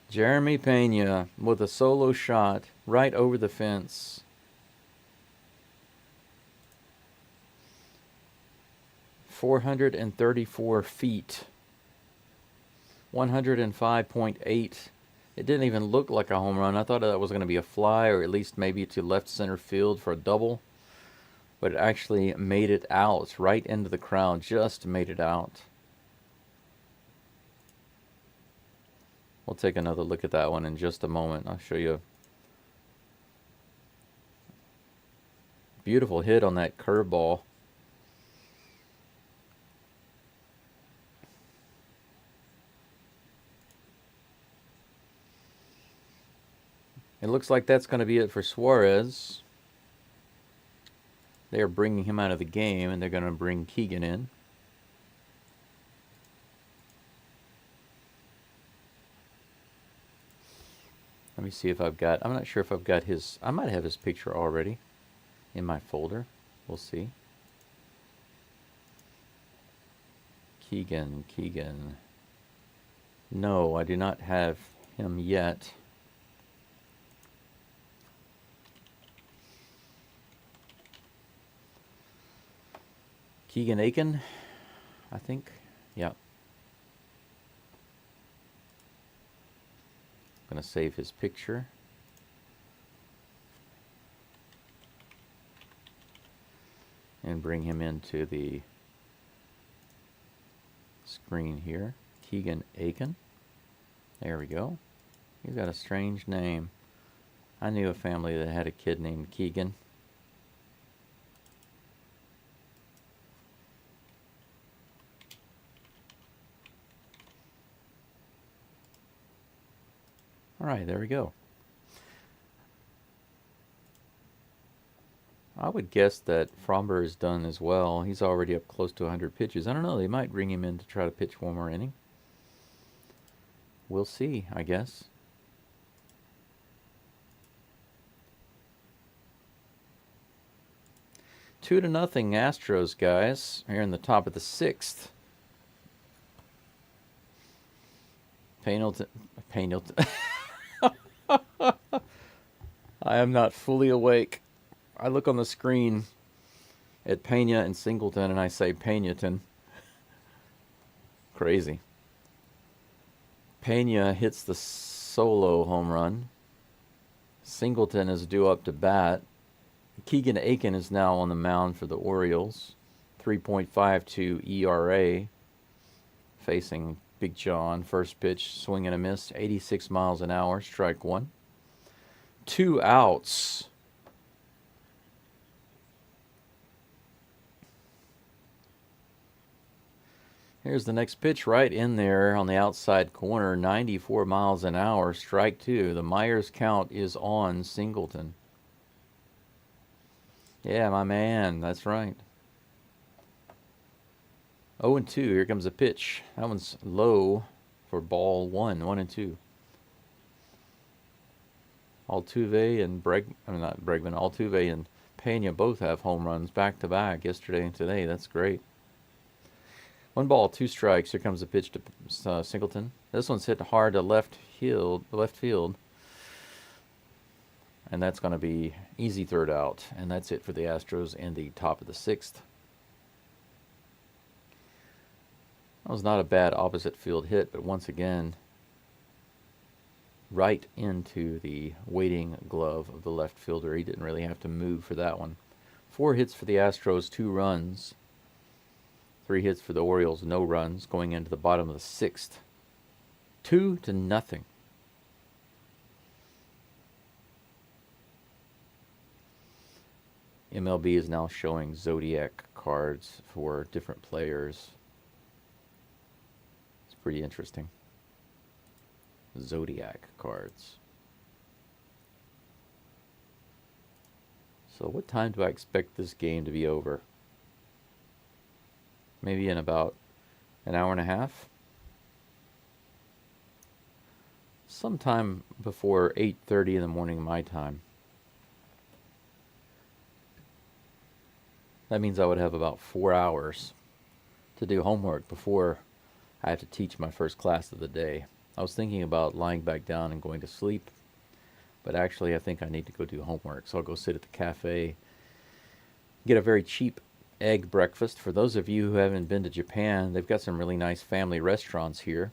Jeremy Pena with a solo shot right over the fence. .434 feet. 105.8. It didn't even look like a home run. I thought that was going to be a fly, or at least maybe to left center field for a double. But it actually made it out right into the crowd. Just made it out. We'll take another look at that one in just a moment. I'll show you. Beautiful hit on that curveball. It looks like that's going to be it for Suarez. They are bringing him out of the game, and they're going to bring Keegan in. Let me see if I've got, I'm not sure if I've got his, I might have his picture already in my folder. We'll see. Keegan. No, I do not have him yet. Keegan Aiken, I think. Yeah. I'm going to save his picture. And bring him into the screen here. Keegan Aiken. There we go. He's got a strange name. I knew a family that had a kid named Keegan. All right, there we go. I would guess that Framber is done as well. He's already up close to 100 pitches. I don't know. They might bring him in to try to pitch one more inning. We'll see, I guess. Two to nothing Astros, guys. Here in the top of the 6th. Painelton. I am not fully awake. I look on the screen at Pena and Singleton and I say Penaton. Crazy. Pena hits the solo home run. Singleton is due up to bat. Keegan Aiken is now on the mound for the Orioles. 3.52 ERA. Facing Big John. First pitch, swing and a miss. 86 miles an hour. Strike 1. 2 outs. Here's the next pitch right in there on the outside corner. 94 miles an hour. Strike 2. The Myers count is on Singleton. Yeah, my man. That's right. 0-2. Here comes a pitch. That one's low for ball 1. 1-2. Altuve and Altuve and Pena both have home runs back to back yesterday and today. That's great. 1 ball, 2 strikes. Here comes the pitch to Singleton. This one's hit hard to left field, and that's going to be easy third out. And that's it for the Astros in the top of the 6th. That was not a bad opposite field hit, but once again, right into the waiting glove of the left fielder. He didn't really have to move for that one. 4 hits for the Astros, 2 runs. 3 hits for the Orioles, no runs, going into the bottom of the 6th. 2-0. MLB is now showing Zodiac cards for different players. It's pretty interesting. Zodiac cards. So what time do I expect this game to be over? Maybe in about an hour and a half? Sometime before 8:30 in the morning my time. That means I would have about 4 hours to do homework before I have to teach my first class of the day. I was thinking about lying back down and going to sleep, but actually I think I need to go do homework. So I'll go sit at the cafe, get a very cheap egg breakfast. For those of you who haven't been to Japan, they've got some really nice family restaurants here.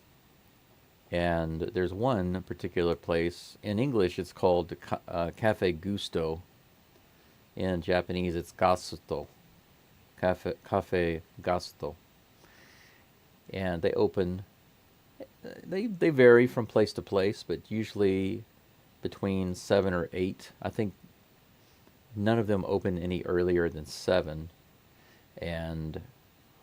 And there's one particular place. In English, it's called Cafe Gusto. In Japanese, it's Gasto. Cafe Gasto. And they open, they vary from place to place, but usually between 7 or 8. I think none of them open any earlier than 7. And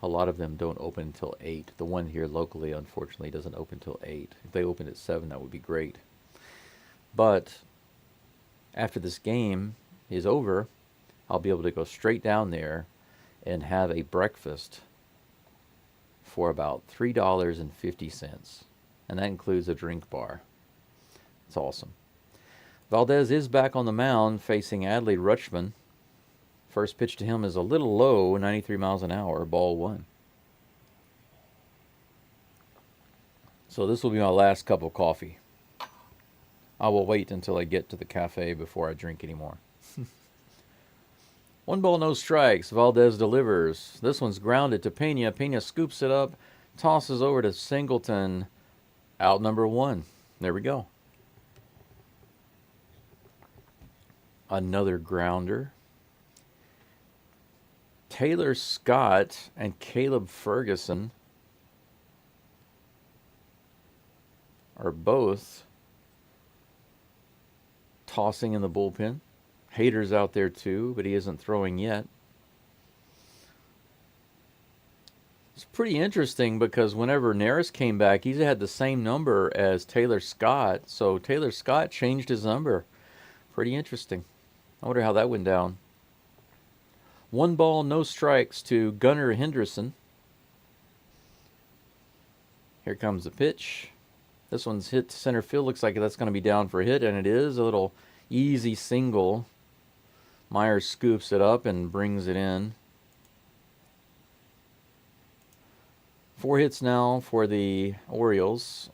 a lot of them don't open until 8. The one here locally, unfortunately, doesn't open until 8. If they opened at 7, that would be great. But after this game is over, I'll be able to go straight down there and have a breakfast for about $3.50. And that includes a drink bar. It's awesome. Valdez is back on the mound facing Adley Rutschman. First pitch to him is a little low, 93 miles an hour, ball 1. So this will be my last cup of coffee. I will wait until I get to the cafe before I drink anymore. 1 ball, no strikes. Valdez delivers. This one's grounded to Pena. Pena scoops it up, tosses over to Singleton. Out number 1. There we go. Another grounder. Taylor Scott and Caleb Ferguson are both tossing in the bullpen. Hader's out there too, but he isn't throwing yet. It's pretty interesting because whenever Neris came back, he had the same number as Taylor Scott. So Taylor Scott changed his number. Pretty interesting. I wonder how that went down. 1 ball, no strikes to Gunnar Henderson. Here comes the pitch. This one's hit to center field. Looks like that's going to be down for a hit, and it is. A little easy single. Myers scoops it up and brings it in. 4 hits now for the Orioles.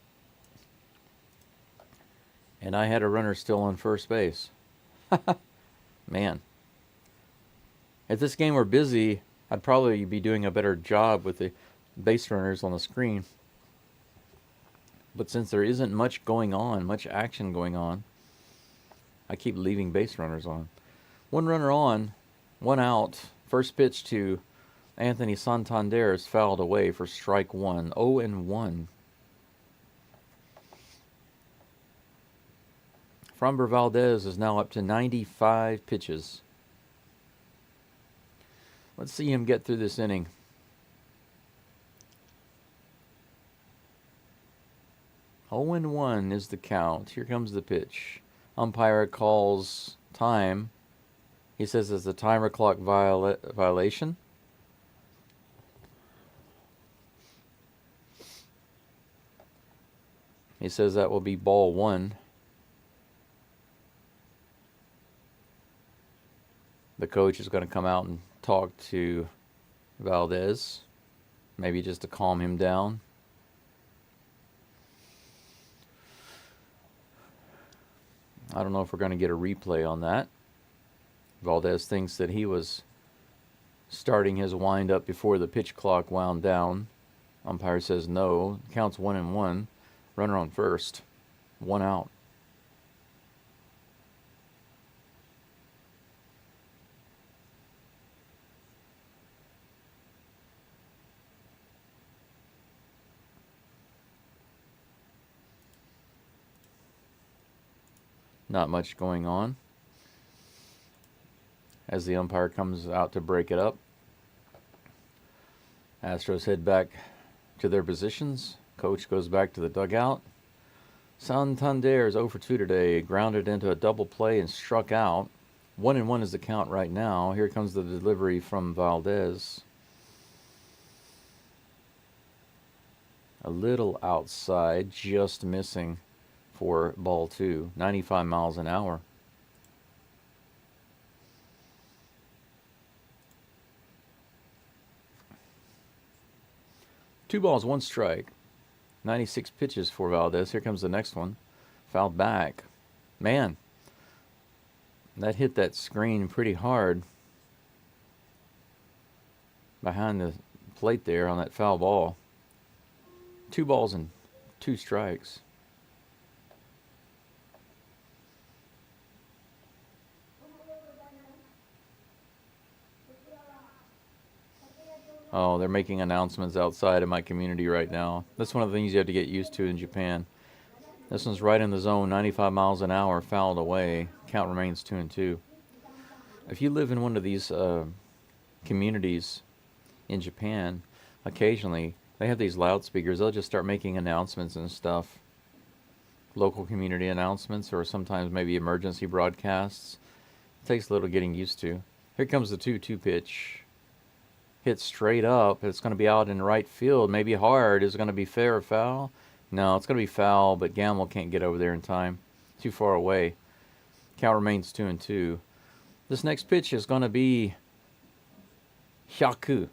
And I had a runner still on first base. Man. If this game were busy, I'd probably be doing a better job with the base runners on the screen. But since there isn't much going on, much action going on, I keep leaving base runners on. 1 runner on, 1 out. First pitch to Anthony Santander is fouled away for strike 1. 0-1. Framber Valdez is now up to 95 pitches. Let's see him get through this inning. Oh and 1 is the count. Here comes the pitch. Umpire calls time. He says it's a timer clock violation. He says that will be ball 1. The coach is going to come out and talk to Valdez, maybe just to calm him down. I don't know if we're going to get a replay on that. Valdez thinks that he was starting his wind-up before the pitch clock wound down. Umpire says no. Counts 1-1. Runner on first. 1 out. Not much going on as the umpire comes out to break it up. Astros head back to their positions. Coach goes back to the dugout. Santander is 0 for 2 today. Grounded into a double play and struck out. 1-1 is the count right now. Here comes the delivery from Valdez. A little outside, just missing for ball 2. 95 miles an hour. Two balls, one strike. 96 pitches for Valdez. Here comes the next one. Fouled back. Man, that hit that screen pretty hard behind the plate there on that foul ball. 2 balls and 2 strikes. Oh, they're making announcements outside of my community right now. That's one of the things you have to get used to in Japan. This one's right in the zone, 95 miles an hour, fouled away. Count remains 2-2. If you live in one of these communities in Japan, occasionally they have these loudspeakers. They'll just start making announcements and stuff. Local community announcements, or sometimes maybe emergency broadcasts. It takes a little getting used to. Here comes the 2-2 pitch. Hit straight up. It's going to be out in right field. Maybe hard. Is it going to be fair or foul? No, it's going to be foul, but Gamble can't get over there in time. Too far away. Count remains 2-2. This next pitch is going to be hyaku.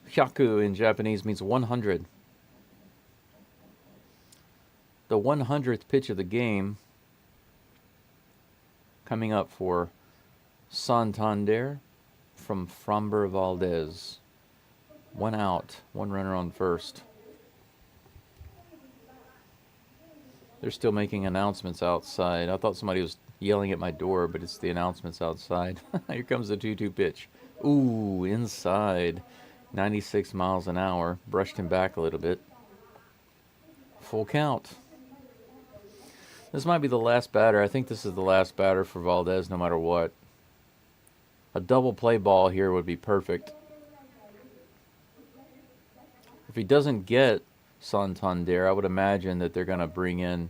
Hyaku in Japanese means 100. The 100th pitch of the game coming up for Santander from Framber Valdez. 1 out, 1 runner on first. They're still making announcements outside. I thought somebody was yelling at my door, but it's the announcements outside. Here comes the 2-2 pitch. Ooh, inside. 96 miles an hour. Brushed him back a little bit. Full count. This might be the last batter. I think this is the last batter for Valdez no matter what. A double play ball here would be perfect. If he doesn't get Santander, I would imagine that they're going to bring in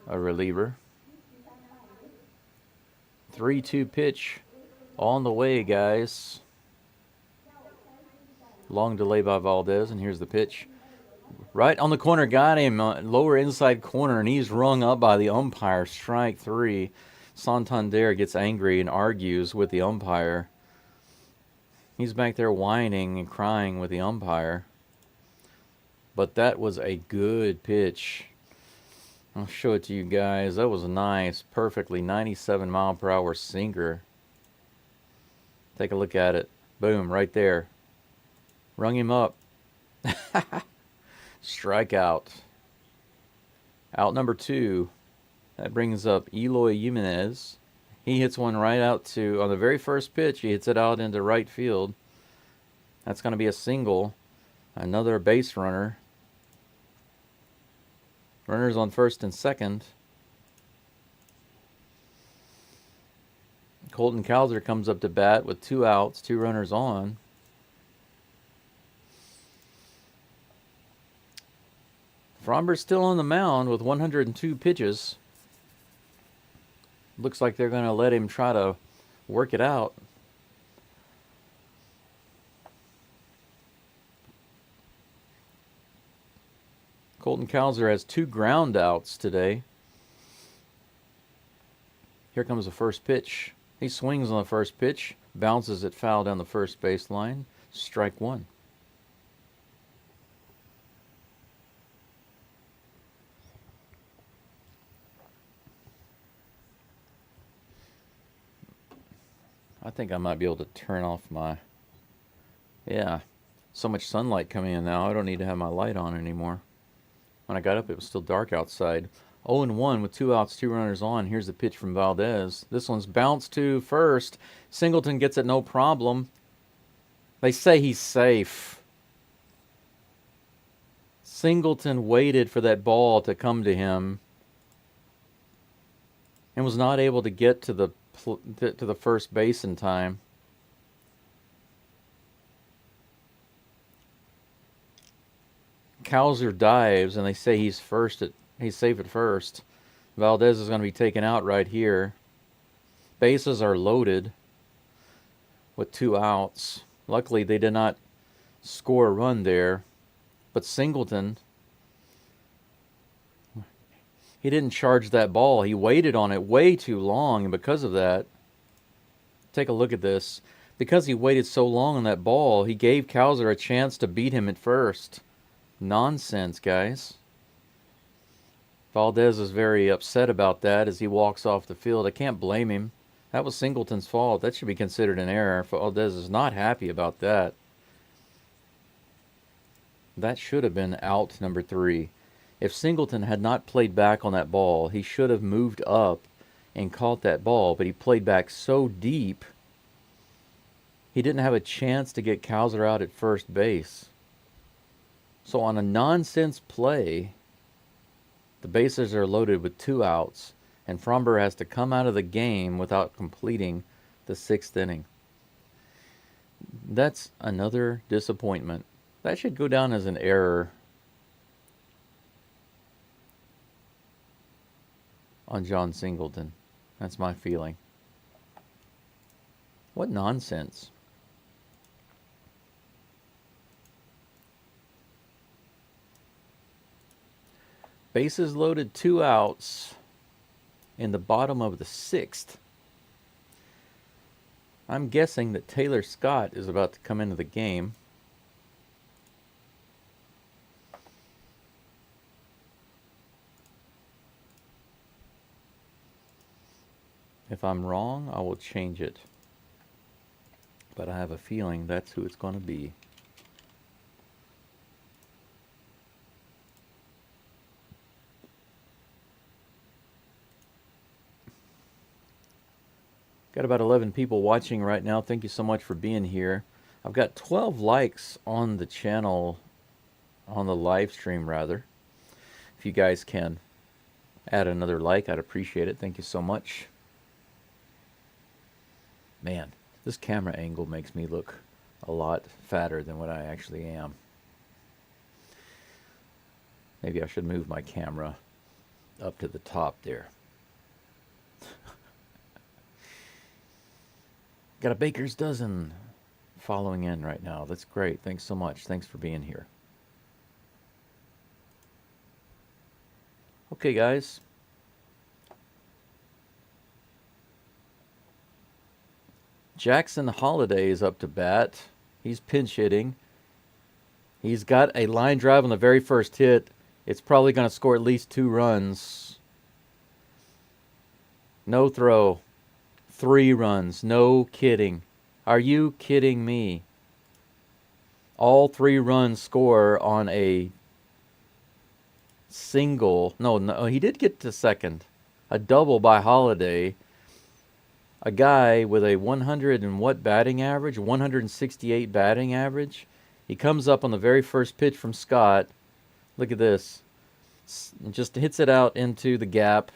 a reliever. 3-2 pitch on the way, guys. Long delay by Valdez, and here's the pitch. Right on the corner, got him. Lower inside corner, and he's rung up by the umpire. Strike 3. Santander gets angry and argues with the umpire. He's back there whining and crying with the umpire. But that was a good pitch. I'll show it to you guys. That was nice. Perfectly 97 mile per hour sinker. Take a look at it. Boom, right there. Rung him up. Strikeout. Out number 2. That brings up Eloy Jimenez. He hits one right out to, on the very first pitch, he hits it out into right field. That's going to be a single. Another base runner. Runners on first and second. Colton Cowser comes up to bat with 2 outs, 2 runners on. Framber's still on the mound with 102 pitches. Looks like they're going to let him try to work it out. Colton Cowser has 2 ground outs today. Here comes the first pitch. He swings on the first pitch, bounces it foul down the first baseline. Strike 1. I think I might be able to turn off my... Yeah, so much sunlight coming in now. I don't need to have my light on anymore. When I got up, it was still dark outside. 0-1 with 2 outs, 2 runners on. Here's the pitch from Valdez. This one's bounced to first. Singleton gets it no problem. They say he's safe. Singleton waited for that ball to come to him and was not able to get to the first base in time. Cowser dives, and they say he's safe at first. Valdez is going to be taken out right here. Bases are loaded with 2 outs. Luckily, they did not score a run there. But Singleton, he didn't charge that ball. He waited on it way too long, and because of that, take a look at this. Because he waited so long on that ball, he gave Cowser a chance to beat him at first. Nonsense, guys. Valdez is very upset about that as he walks off the field. I can't blame him. That was Singleton's fault. That should be considered an error. Valdez is not happy about that. That should have been out number 3. If Singleton had not played back on that ball, he should have moved up and caught that ball, but he played back so deep, he didn't have a chance to get Cowser out at first base. So on a nonsense play, the bases are loaded with 2 outs, and Framber has to come out of the game without completing the 6th inning. That's another disappointment. That should go down as an error on John Singleton. That's my feeling. What nonsense. Bases loaded, 2 outs in the bottom of the 6th. I'm guessing that Taylor Scott is about to come into the game. If I'm wrong, I will change it. But I have a feeling that's who it's going to be. Got about 11 people watching right now. Thank you so much for being here. I've got 12 likes on the channel, on the live stream rather. If you guys can add another like, I'd appreciate it. Thank you so much. Man, this camera angle makes me look a lot fatter than what I actually am. Maybe I should move my camera up to the top there. Got a baker's dozen following in right now. That's great. Thanks so much. Thanks for being here. Okay, guys. Jackson Holliday is up to bat. He's pinch hitting. He's got a line drive on the very first hit. It's probably going to score at least 2 runs. No throw. 3 runs. No kidding. Are you kidding me? All 3 runs score on a single. No, he did get to second. A double by Holliday. A guy with a 100 and what batting average? 168 batting average. He comes up on the very first pitch from Scott. Look at this. Just hits it out into the gap.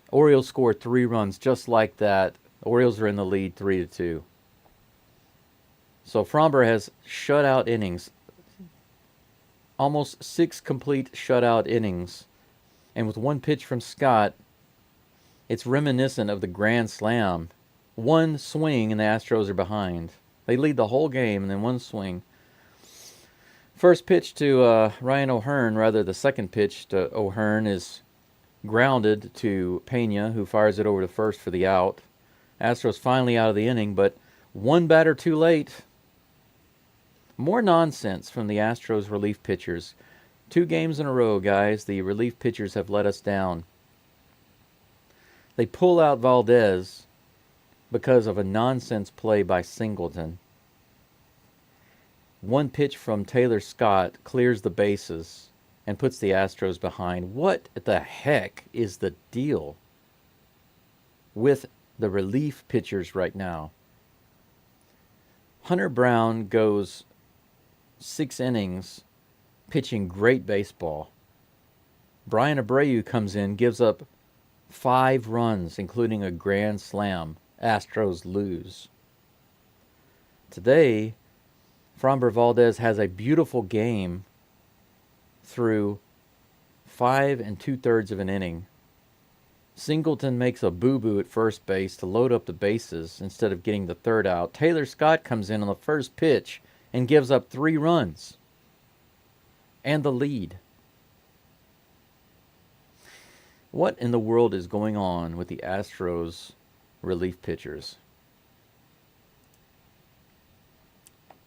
Orioles score 3 runs just like that. Orioles are in the lead 3-2. So Framber has shutout innings. Almost 6 complete shutout innings. And with 1 pitch from Scott, it's reminiscent of the Grand Slam. 1 swing and the Astros are behind. They lead the whole game and then 1 swing. First pitch to Ryan O'Hearn, rather the second pitch to O'Hearn, is grounded to Pena, who fires it over to first for the out. Astros finally out of the inning, but 1 batter too late. More nonsense from the Astros relief pitchers. 2 games in a row, guys, the relief pitchers have let us down. They pull out Valdez because of a nonsense play by Singleton. 1 pitch from Taylor Scott clears the bases and puts the Astros behind. What the heck is the deal with the relief pitchers right now? Hunter Brown goes 6 innings pitching great baseball. Brian Abreu comes in, gives up 5 runs, including a grand slam. Astros lose. Today, Framber Valdez has a beautiful game through 5 2/3 of an inning. Singleton makes a boo-boo at first base to load up the bases instead of getting the third out. Taylor Scott comes in on the first pitch and gives up 3 runs and the lead. What in the world is going on with the Astros relief pitchers?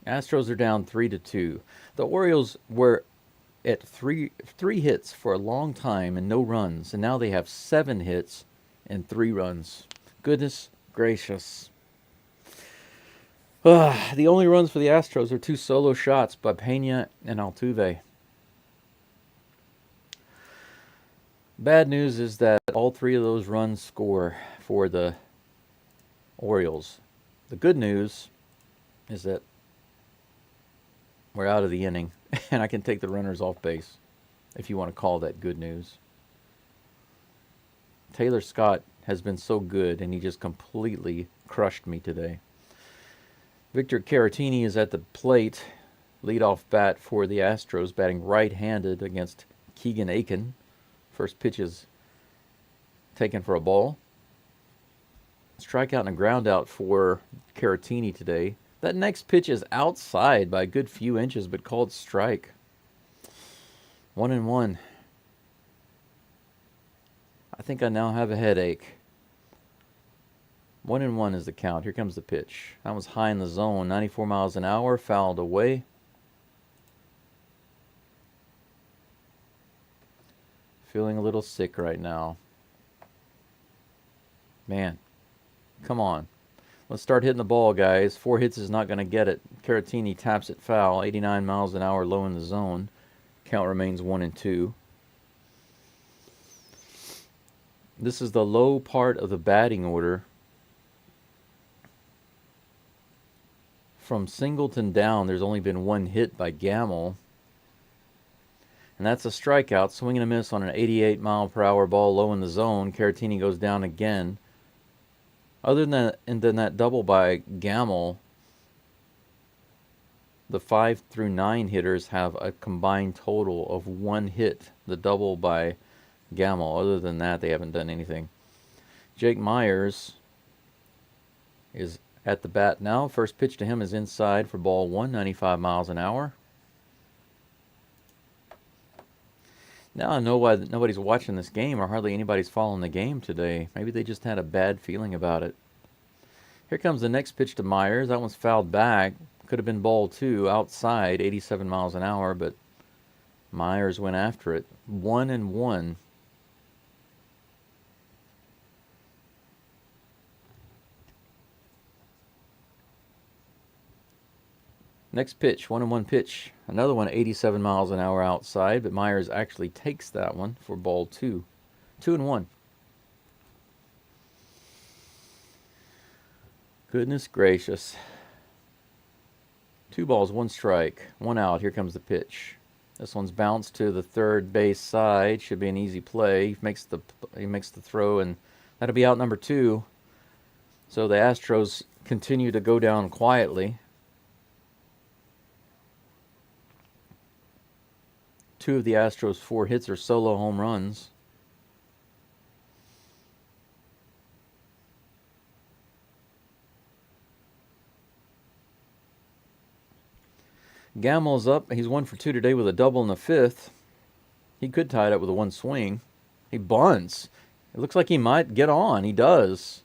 Astros are down 3-2. The Orioles were at three hits for a long time and no runs, and now they have 7 hits and 3 runs. Goodness gracious. The only runs for the Astros are 2 solo shots by Pena and Altuve. Bad news is that all 3 of those runs score for the Orioles. The good news is that we're out of the inning, and I can take the runners off base, if you want to call that good news. Taylor Scott has been so good, and he just completely crushed me today. Victor Caratini is at the plate, leadoff bat for the Astros, batting right-handed against Keegan Aiken. First pitch is taken for a ball. Strikeout and a ground out for Caratini today. That next pitch is outside by a good few inches, but called strike. 1-1. I think I now have a headache. 1-1 is the count. Here comes the pitch. That was high in the zone. 94 miles an hour. Fouled away. Feeling a little sick right now. Man, come on. Let's start hitting the ball, guys. 4 hits is not going to get it. Caratini taps it foul. 89 miles an hour low in the zone. Count remains 1-2. This is the low part of the batting order. From Singleton down, there's only been 1 hit by Gamble. And that's a strikeout. Swing and a miss on an 88-mile-per-hour ball low in the zone. Caratini goes down again. Other than that double by Gamble, the 5 through 9 hitters have a combined total of 1 hit. The double by Gamble. Other than that, they haven't done anything. Jake Myers is at the bat now. First pitch to him is inside for ball 1, 95 miles an hour. Now I know why nobody's watching this game, or hardly anybody's following the game today. Maybe they just had a bad feeling about it. Here comes the next pitch to Myers. That one's fouled back. Could have been ball 2, outside, 87 miles an hour, but Myers went after it. 1-1. Next pitch, 1-1 pitch. Another one, 87 miles an hour outside, but Myers actually takes that one for ball 2. 2-1. Goodness gracious. 2 balls, 1 strike, 1 out. Here comes the pitch. This one's bounced to the third base side. Should be an easy play. He makes the throw, and that'll be out number 2. So the Astros continue to go down quietly. 2 of the Astros' 4 hits are solo home runs. Gamble's up. He's 1 for 2 today with a double in the 5th. He could tie it up with a 1 swing. He bunts. It looks like he might get on. He does.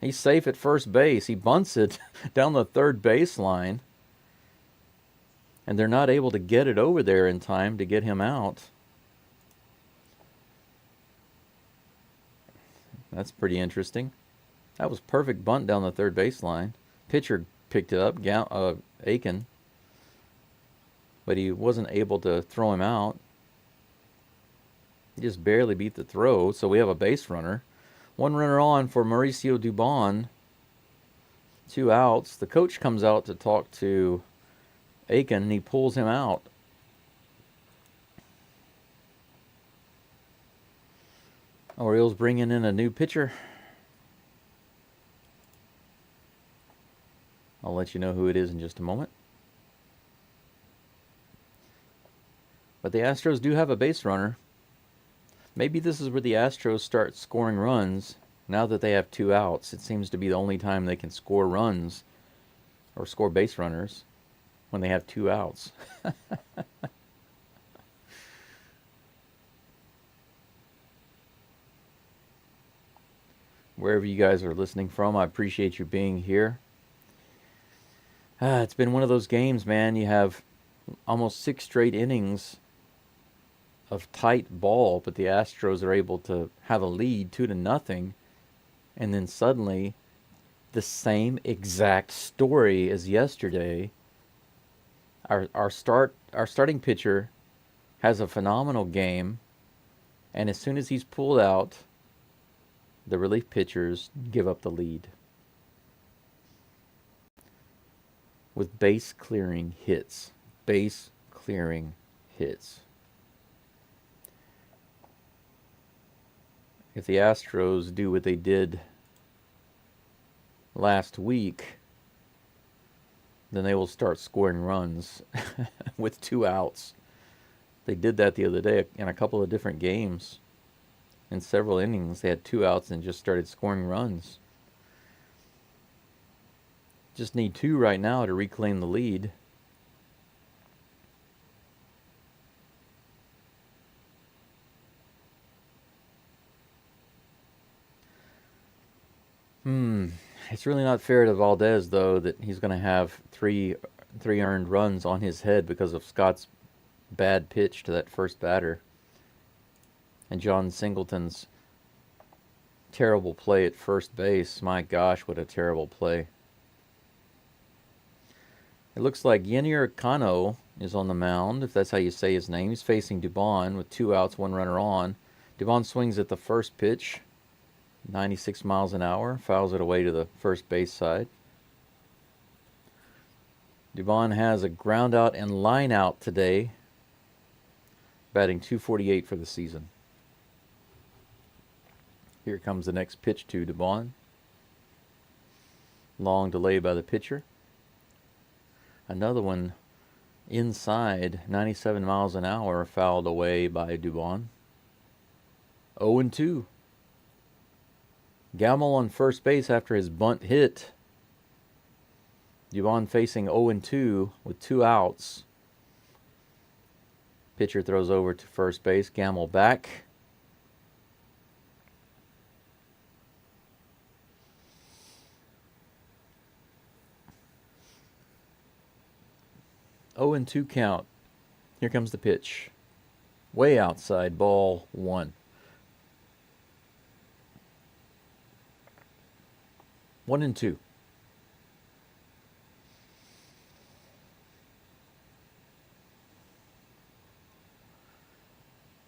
He's safe at first base. He bunts it down the third baseline. And they're not able to get it over there in time to get him out. That's pretty interesting. That was perfect bunt down the third baseline. Pitcher picked it up, Aiken. But he wasn't able to throw him out. He just barely beat the throw, so we have a base runner. 1 runner on for Mauricio Dubon. 2 outs. The coach comes out to talk to Aiken, and he pulls him out. Orioles bringing in a new pitcher. I'll let you know who it is in just a moment. But the Astros do have a base runner. Maybe this is where the Astros start scoring runs. Now that they have 2 outs, it seems to be the only time they can score runs or score base runners when they have 2 outs. Wherever you guys are listening from, I appreciate you being here. It's been one of those games, man. You have almost 6 straight innings of tight ball, but the Astros are able to have a lead 2-0, and then suddenly the same exact story as yesterday. Our starting pitcher has a phenomenal game, and as soon as he's pulled out, the relief pitchers give up the lead with base clearing hits. Base clearing hits. If the Astros do what they did last week, then they will start scoring runs with 2 outs. They did that the other day in a couple of different games. In several innings, they had 2 outs and just started scoring runs. Just need 2 right now to reclaim the lead. It's really not fair to Valdez, though, that he's going to have three earned runs on his head because of Scott's bad pitch to that first batter. And John Singleton's terrible play at first base. My gosh, what a terrible play. It looks like Yennier Cano is on the mound, if that's how you say his name. He's facing Dubon with 2 outs, 1 runner on. Dubon swings at the first pitch, 96 miles an hour, fouls it away to the first base side. Dubon has a ground out and line out today, batting .248 for the season. Here comes the next pitch to Dubon. Long delay by the pitcher. Another one inside, 97 miles an hour, fouled away by Dubon. 0-2. Gamble on first base after his bunt hit. Dubon facing 0-2 with 2 outs. Pitcher throws over to first base. Gamble back. Oh and 2 count. Here comes the pitch. Way outside, ball 1. 1-2.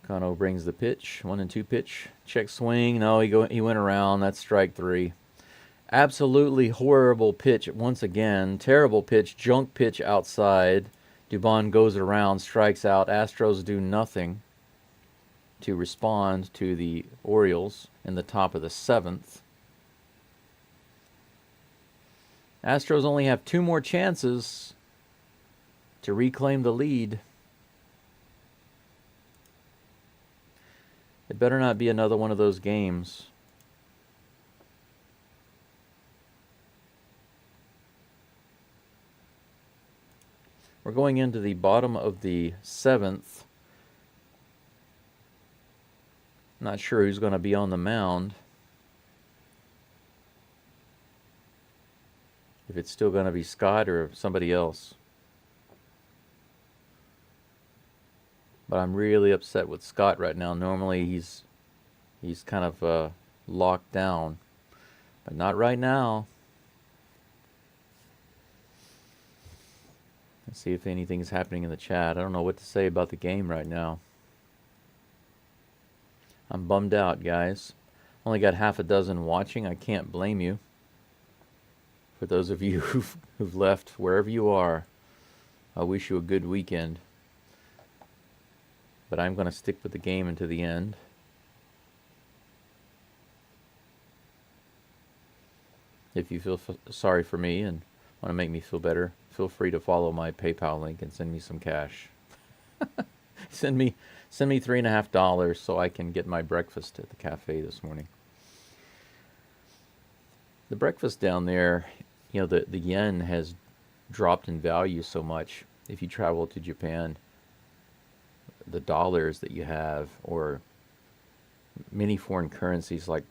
Cano brings the pitch. 1-2 pitch. Check swing. No, he went around. That's strike 3. Absolutely horrible pitch once again. Terrible pitch. Junk pitch outside. Dubon goes around, strikes out. Astros do nothing to respond to the Orioles in the top of the 7th. Astros only have 2 more chances to reclaim the lead. It better not be another one of those games. We're going into the bottom of the 7th. Not sure who's going to be on the mound. If it's still going to be Scott or somebody else. But I'm really upset with Scott right now. Normally he's kind of locked down. But not right now. Let's see if anything's happening in the chat. I don't know what to say about the game right now. I'm bummed out, guys. Only got half a dozen watching. I can't blame you. For those of you who've left wherever you are, I wish you a good weekend. But I'm going to stick with the game until the end. If you feel sorry for me and want to make me feel better, feel free to follow my PayPal link and send me some cash. send me $3.50 so I can get my breakfast at the cafe this morning. The breakfast down there, you know, the yen has dropped in value so much. If you travel to Japan, the dollars that you have, or many foreign currencies like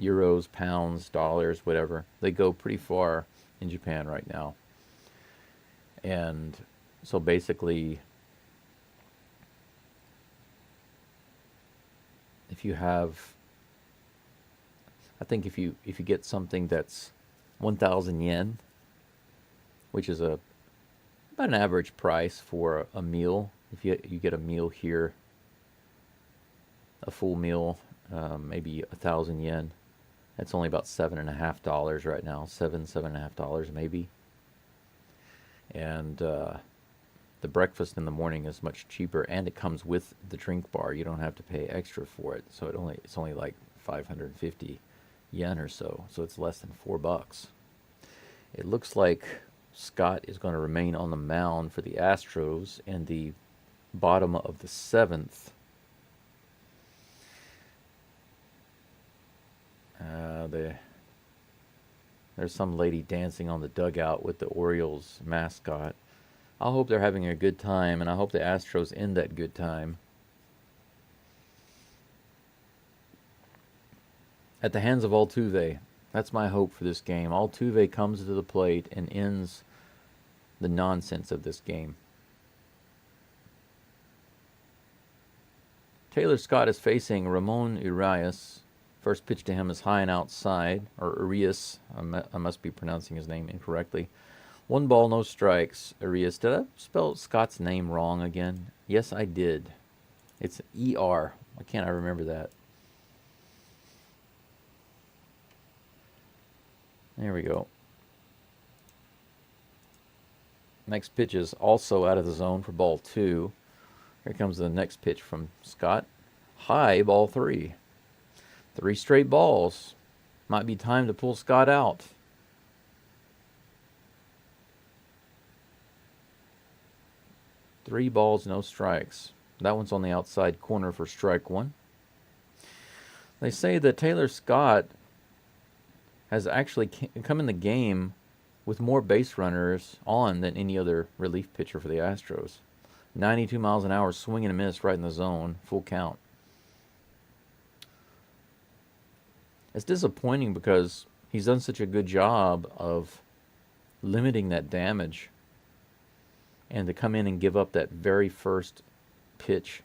euros, pounds, dollars, whatever, they go pretty far in Japan right now. And so basically, if you have, I think if you get something that's 1,000 yen, which is about an average price for a meal, if you get a meal here, a full meal, maybe 1,000 yen, that's only about $7.50 right now, $7.50 maybe. And the breakfast in the morning is much cheaper, and it comes with the drink bar. You don't have to pay extra for it, so it's only like 550 yen or so. So it's less than $4. It looks like Scott is going to remain on the mound for the Astros in the bottom of the seventh. There's some lady dancing on the dugout with the Orioles mascot. I hope they're having a good time, and I hope the Astros end that good time. At the hands of Altuve. That's my hope for this game. Altuve comes to the plate and ends the nonsense of this game. Taylor Scott is facing Ramon Urias. First pitch to him is high and outside, or Urias. I must be pronouncing his name incorrectly. 1 ball, no strikes. Urias. Did I spell Scott's name wrong again? Yes, I did. It's E-R. Why can't I remember that? There we go. Next pitch is also out of the zone for ball 2. Here comes the next pitch from Scott. High, ball 3. 3 straight balls. Might be time to pull Scott out. Three balls, no strikes. That one's on the outside corner for strike 1. They say that Taylor Scott has actually come in the game with more base runners on than any other relief pitcher for the Astros. 92 miles an hour, swing and a miss right in the zone, full count. It's disappointing because he's done such a good job of limiting that damage, and to come in and give up that very first pitch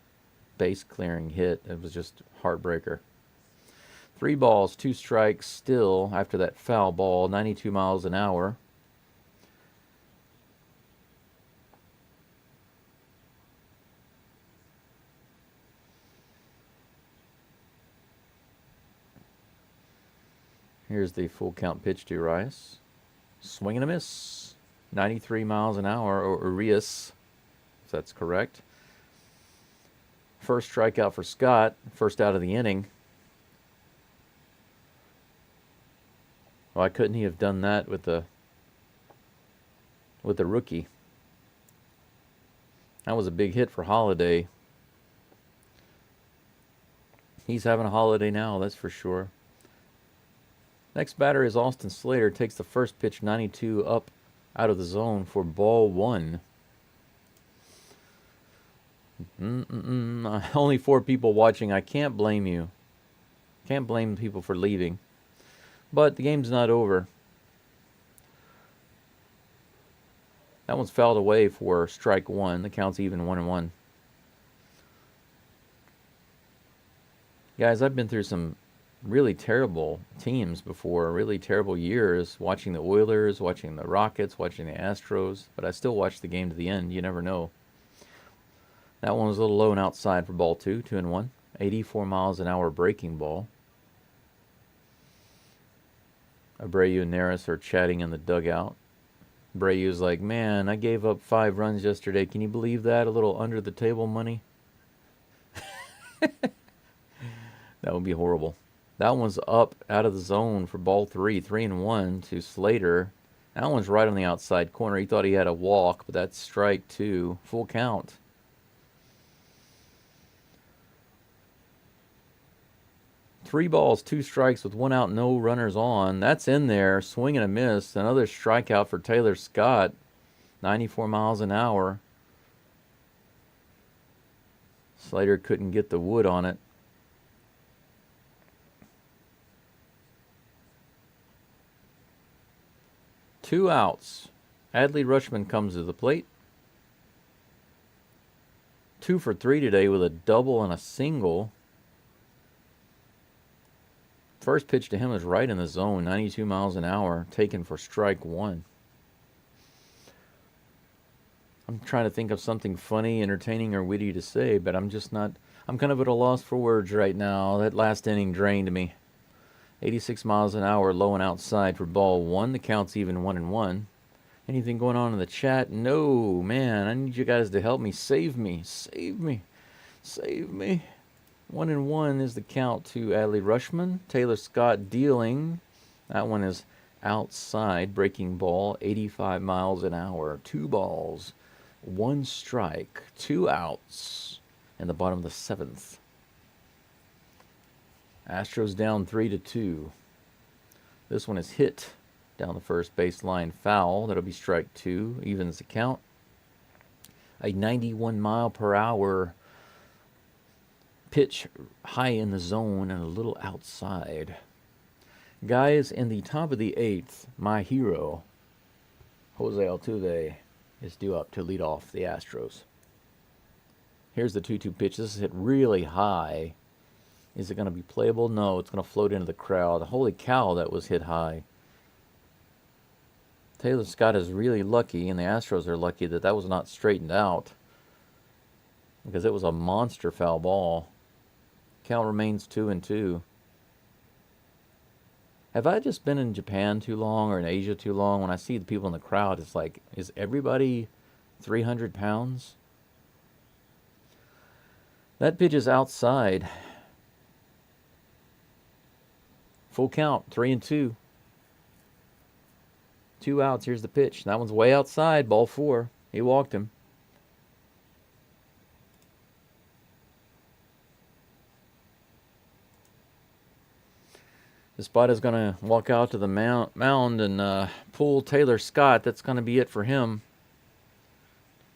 base clearing hit, it was just heartbreaker. 3 balls, 2 strikes still after that foul ball, 92 miles an hour. Here's the full count pitch to Urias. Swing and a miss. 93 miles an hour, or Urias, if that's correct. First strikeout for Scott, first out of the inning. Why couldn't he have done that with the rookie? That was a big hit for Holiday. He's having a holiday now, that's for sure. Next batter is Austin Slater. Takes the first pitch, 92 up out of the zone for ball 1. Only 4 people watching. I can't blame you. Can't blame people for leaving. But the game's not over. That one's fouled away for strike 1. The count's even 1-1. Guys, I've been through some really terrible teams before, really terrible years, watching the Oilers, watching the Rockets, watching the Astros, but I still watch the game to the end. You never know. That one was a little low and outside for ball 2, 2-1. 84 miles an hour breaking ball. Abreu and Neris are chatting in the dugout. Abreu's like, man, I gave up 5 runs yesterday. Can you believe that? A little under the table money. That would be horrible. That one's up out of the zone for ball 3, 3-1 to Slater. That one's right on the outside corner. He thought he had a walk, but that's strike 2. Full count. Three balls, 2 strikes with 1 out, no runners on. That's in there. Swing and a miss. Another strikeout for Taylor Scott. 94 miles an hour. Slater couldn't get the wood on it. Two outs. Adley Rutschman comes to the plate. 2 for 3 today with a double and a single. First pitch to him is right in the zone, 92 miles an hour, taken for strike 1. I'm trying to think of something funny, entertaining, or witty to say, but I'm just not. I'm kind of at a loss for words right now. That last inning drained me. 86 miles an hour, low and outside for ball 1. The count's even 1-1. Anything going on in the chat? No, man. I need you guys to help me. Save me. Save me. Save me. 1-1 is the count to Adley Rutschman. Taylor Scott dealing. That one is outside. Breaking ball, 85 miles an hour. 2 balls, 1 strike, 2 outs in the bottom of the 7th. Astros down 3-2. This one is hit down the first baseline, foul. That'll be strike 2. Evens the count. A 91 mile per hour pitch high in the zone and a little outside. Guys, in the top of the 8th, my hero, Jose Altuve, is due up to lead off the Astros. Here's the 2-2 pitch. This is hit really high. Is it going to be playable? No, it's going to float into the crowd. Holy cow, that was hit high. Taylor Scott is really lucky, and the Astros are lucky that that was not straightened out, because it was a monster foul ball. Count remains 2-2. Have I just been in Japan too long or in Asia too long? When I see the people in the crowd, it's like, is everybody 300 pounds? That pitch is outside. Full count, 3-2. 2 outs, here's the pitch. That one's way outside, ball 4. He walked him. The spot is going to walk out to the mound and pull Taylor Scott. That's going to be it for him.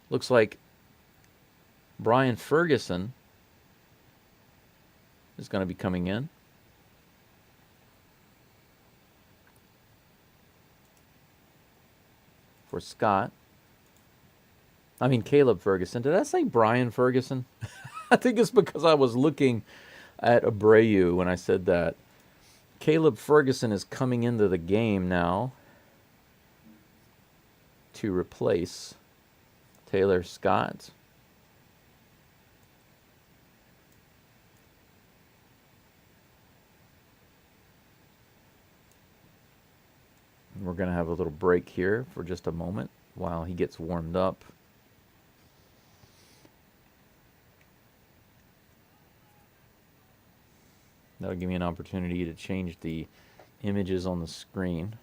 Looks like Brian Ferguson is going to be coming in. For Scott. I mean, Caleb Ferguson. Did I say Brian Ferguson? I think it's because I was looking at Abreu when I said that. Caleb Ferguson is coming into the game now to replace Taylor Scott. We're going to have a little break here for just a moment while he gets warmed up. That'll give me an opportunity to change the images on the screen,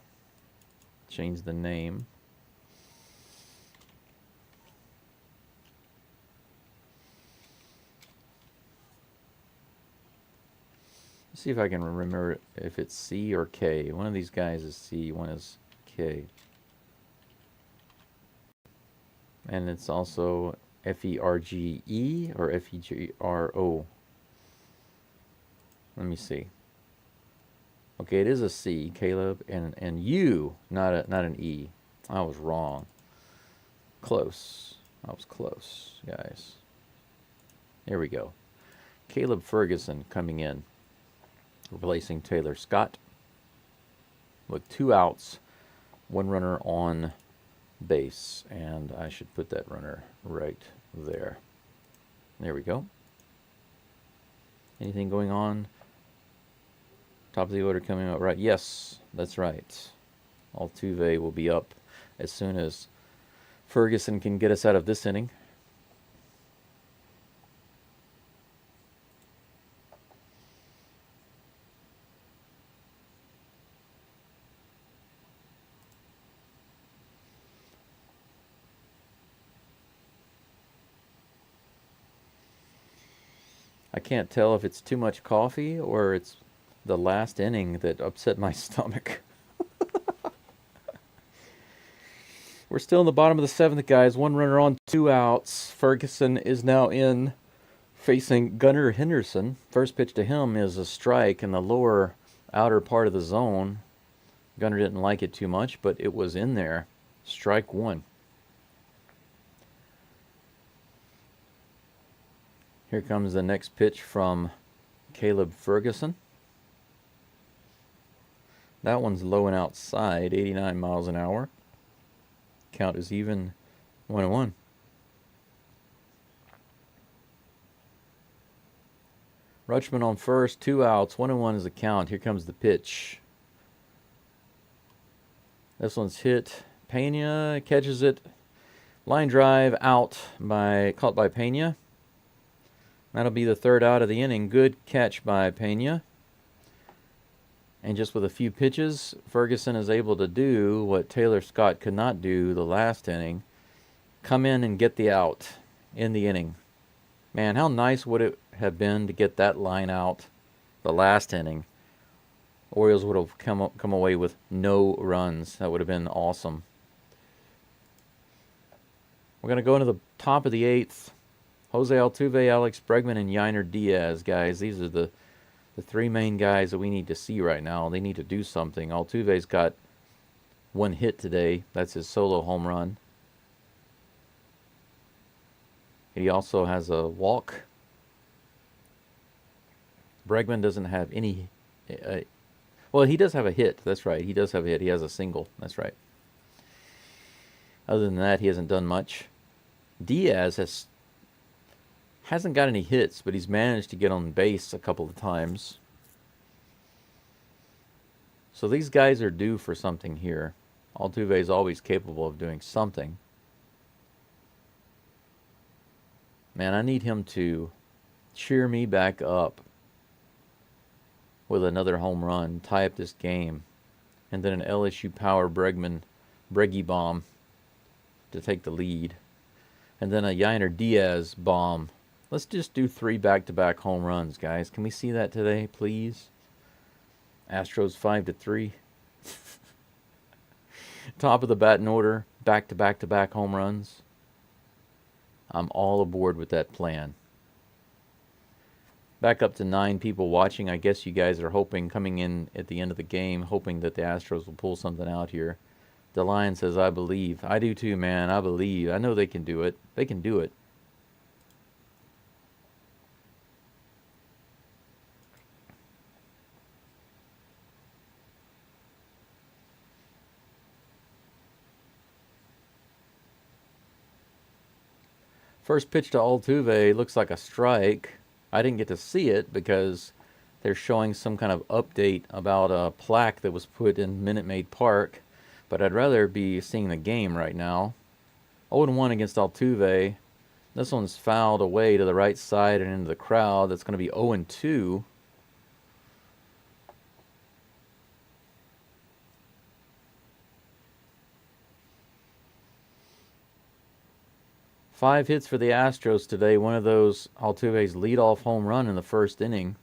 change the name. Let's see if I can remember if it's C or K. One of these guys is C, one is K. And it's also F-E-R-G-E or F-E-G-R-O. Let me see. Okay, it is a C, Caleb, and U, not an E. I was wrong. Close. I was close, guys. Here we go. Caleb Ferguson coming in, replacing Taylor Scott with 2 outs, 1 runner on base, and I should put that runner right there. There we go. Anything going on? Top of the order coming up, right? Yes, that's right. Altuve will be up as soon as Ferguson can get us out of this inning. I can't tell if it's too much coffee or it's the last inning that upset my stomach. We're still in the bottom of the seventh, guys. One runner on, 2 outs. Ferguson is now in, facing Gunnar Henderson. First pitch to him is a strike in the lower outer part of the zone. Gunnar didn't like it too much, but it was in there. Strike one. Here comes the next pitch from Caleb Ferguson. That one's low and outside, 89 miles an hour. Count is even, 1-1. Rutschman on first, 2 outs, 1-1 is the count. Here comes the pitch. This one's hit. Pena catches it. Line drive out caught by Pena. That'll be the third out of the inning. Good catch by Pena. And just with a few pitches, Ferguson is able to do what Taylor Scott could not do the last inning. Come in and get the out in the inning. Man, how nice would it have been to get that line out the last inning? Orioles would have come away with no runs. That would have been awesome. We're going to go into the top of the eighth. Jose Altuve, Alex Bregman, and Yainer Diaz, guys. These are the three main guys that we need to see right now. They need to do something. Altuve's got one hit today. That's his solo home run. He also has a walk. Bregman doesn't have any... well, he does have a hit. That's right. He does have a hit. He has a single. That's right. Other than that, he hasn't done much. Diaz hasn't got any hits, but he's managed to get on base a couple of times. So these guys are due for something here. Altuve is always capable of doing something. Man, I need him to cheer me back up with another home run, tie up this game, and then an LSU power Breggy bomb to take the lead, and then a Yainer Diaz bomb. Let's just do 3 back-to-back home runs, guys. Can we see that today, please? Astros 5-3. Top of the batting order, back-to-back-to-back home runs. I'm all aboard with that plan. Back up to 9 people watching. I guess you guys are hoping, coming in at the end of the game, hoping that the Astros will pull something out here. The Lion says, I believe. I do too, man. I believe. I know they can do it. They can do it. First pitch to Altuve looks like a strike. I didn't get to see it because they're showing some kind of update about a plaque that was put in Minute Maid Park. But I'd rather be seeing the game right now. 0-1 against Altuve. This one's fouled away to the right side and into the crowd. That's going to be 0-2. Five hits for the Astros today. One of those Altuve's leadoff home run in the first inning.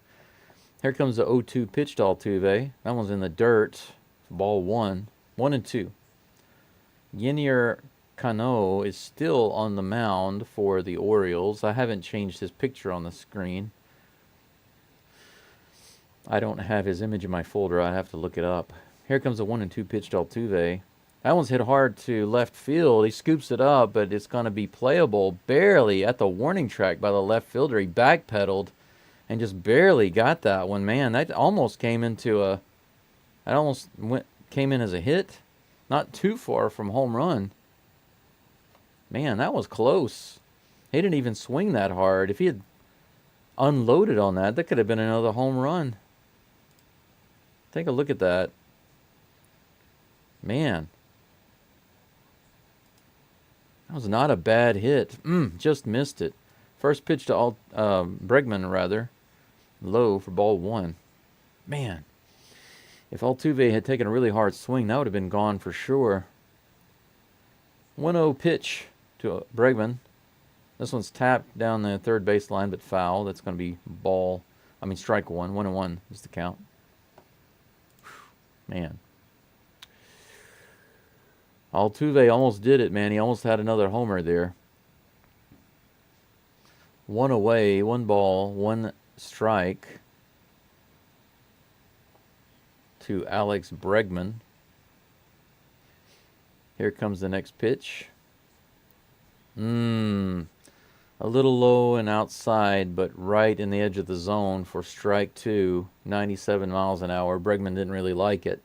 Here comes the 0-2 pitch to Altuve. That one's in the dirt. Ball 1. 1-2. Yennier Cano is still on the mound for the Orioles. I haven't changed his picture on the screen. I don't have his image in my folder. I have to look it up. Here comes the 1-2 pitch to Altuve. That one's hit hard to left field. He scoops it up, but it's going to be playable barely at the warning track by the left fielder. He backpedaled and just barely got that one. Man, that almost came into a... That almost came in as a hit. Not too far from home run. Man, that was close. He didn't even swing that hard. If he had unloaded on that, that could have been another home run. Take a look at that. Man. That was not a bad hit. Just missed it. First pitch to Bregman, rather. Low for ball 1. Man. If Altuve had taken a really hard swing, that would have been gone for sure. 1-0 pitch to Bregman. This one's tapped down the third baseline, but foul. That's going to be strike one. 1-1 is the count. Man. Altuve almost did it, man. He almost had another homer there. 1 away, 1 ball, 1 strike to Alex Bregman. Here comes the next pitch. A little low and outside, but right in the edge of the zone for strike 2, 97 miles an hour. Bregman didn't really like it.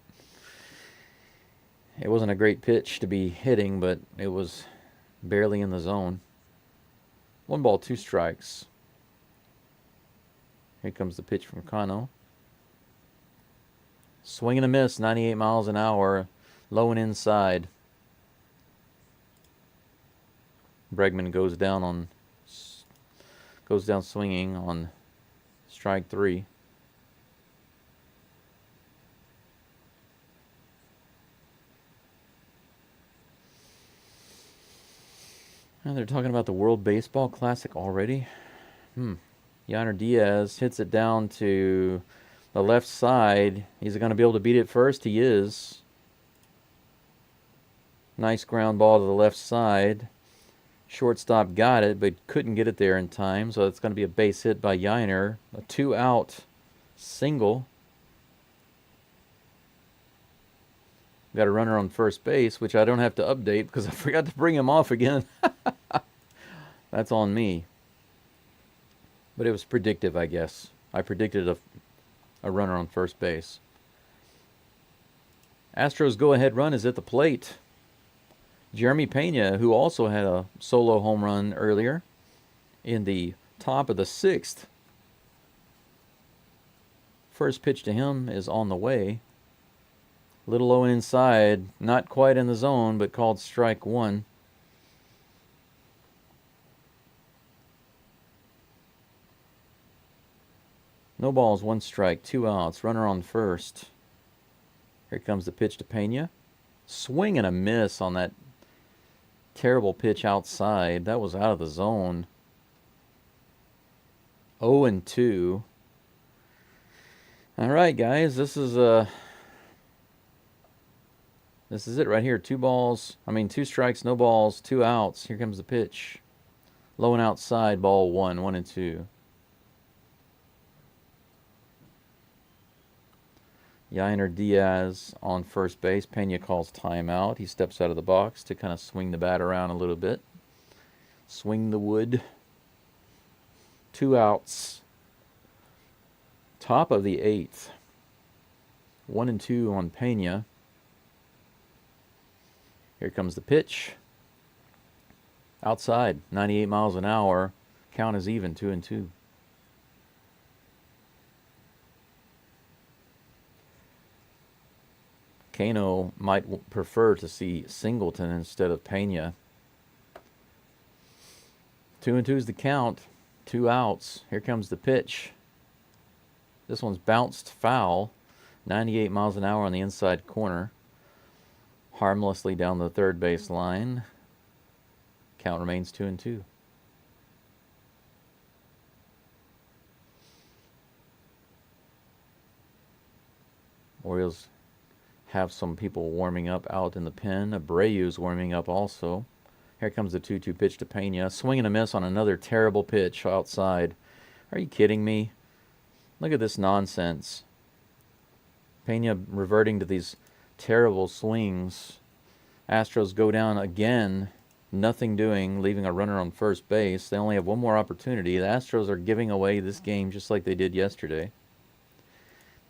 It wasn't a great pitch to be hitting, but it was barely in the zone. 1 ball, 2 strikes. Here comes the pitch from Cano. Swing and a miss, 98 miles an hour, low and inside. Bregman goes down swinging on strike 3. And they're talking about the World Baseball Classic already. Yainer Diaz hits it down to the left side. He's going to be able to beat it first. He is. Nice ground ball to the left side. Shortstop got it, but couldn't get it there in time. So it's going to be a base hit by Yainer. A 2-out single. Got a runner on first base, which I don't have to update because I forgot to bring him off again. That's on me. But it was predictive, I guess. I predicted a runner on first base. Astros go-ahead run is at the plate. Jeremy Pena, who also had a solo home run earlier in the top of the 6th. First pitch to him is on the way. Little low and inside, not quite in the zone, but called strike 1. No balls, 1 strike, 2 outs. Runner on first. Here comes the pitch to Pena. Swing and a miss on that terrible pitch outside. That was out of the zone. 0-2. All right, guys, this is it right here. 2 strikes, no balls, 2 outs. Here comes the pitch. Low and outside, ball 1, 1-2. Yainer Diaz on first base. Pena calls timeout. He steps out of the box to kind of swing the bat around a little bit. Swing the wood. 2 outs. Top of the 8th. 1-2 on Pena. Here comes the pitch. Outside, 98 miles an hour. Count is even, 2-2. Cano might prefer to see Singleton instead of Pena. 2-2 is the count. 2 outs. Here comes the pitch. This one's bounced foul. 98 miles an hour on the inside corner. Harmlessly down the third base line. Count remains 2-2. Orioles have some people warming up out in the pen. Abreu's warming up also. Here comes the 2-2 pitch to Pena. Swing and a miss on another terrible pitch outside. Are you kidding me? Look at this nonsense. Pena reverting to these terrible swings. Astros go down again. Nothing doing, leaving a runner on first base. They only have 1 more opportunity. The Astros are giving away this game just like they did yesterday.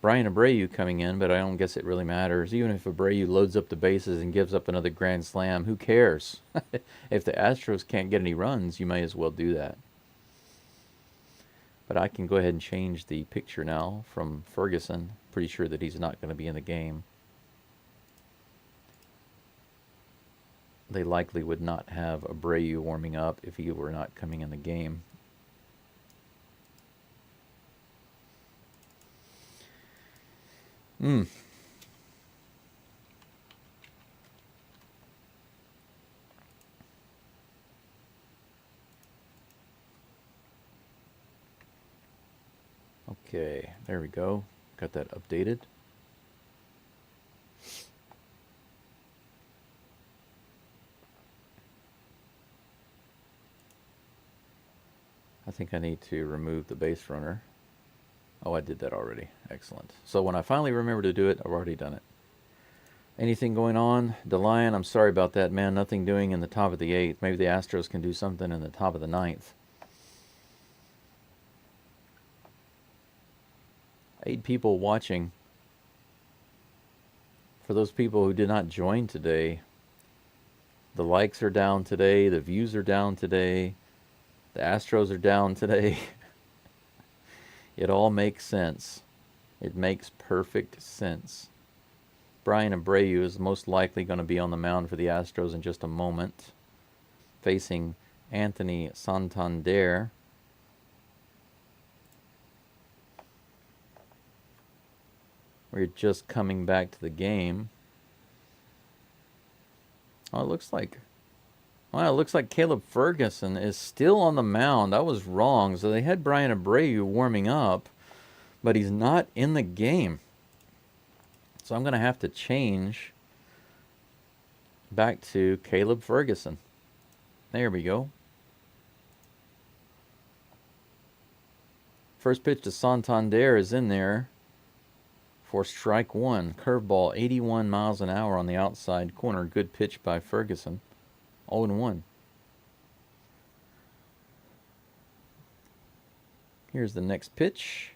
Brian Abreu coming in, but I don't guess it really matters. Even if Abreu loads up the bases and gives up another grand slam, who cares? If the Astros can't get any runs, you may as well do that. But I can go ahead and change the picture now from Ferguson. Pretty sure that he's not going to be in the game. They likely would not have Abreu warming up if he were not coming in the game. Okay, there we go. Got that updated. I think I need to remove the base runner. Oh, I did that already. Excellent. So when I finally remember to do it, I've already done it. Anything going on? DeLion, I'm sorry about that, man. Nothing doing in the top of the 8th. Maybe the Astros can do something in the top of the 9th. 8 people watching. For those people who did not join today, the likes are down today, the views are down today, the Astros are down today. It all makes sense. It makes perfect sense. Brian Abreu is most likely going to be on the mound for the Astros in just a moment, facing Anthony Santander. We're just coming back to the game. Oh, it looks like Caleb Ferguson is still on the mound. I was wrong. So they had Brian Abreu warming up, but he's not in the game. So I'm going to have to change back to Caleb Ferguson. There we go. First pitch to Santander is in there for strike 1. Curveball, 81 miles an hour on the outside corner. Good pitch by Ferguson. 0-1. Here's the next pitch.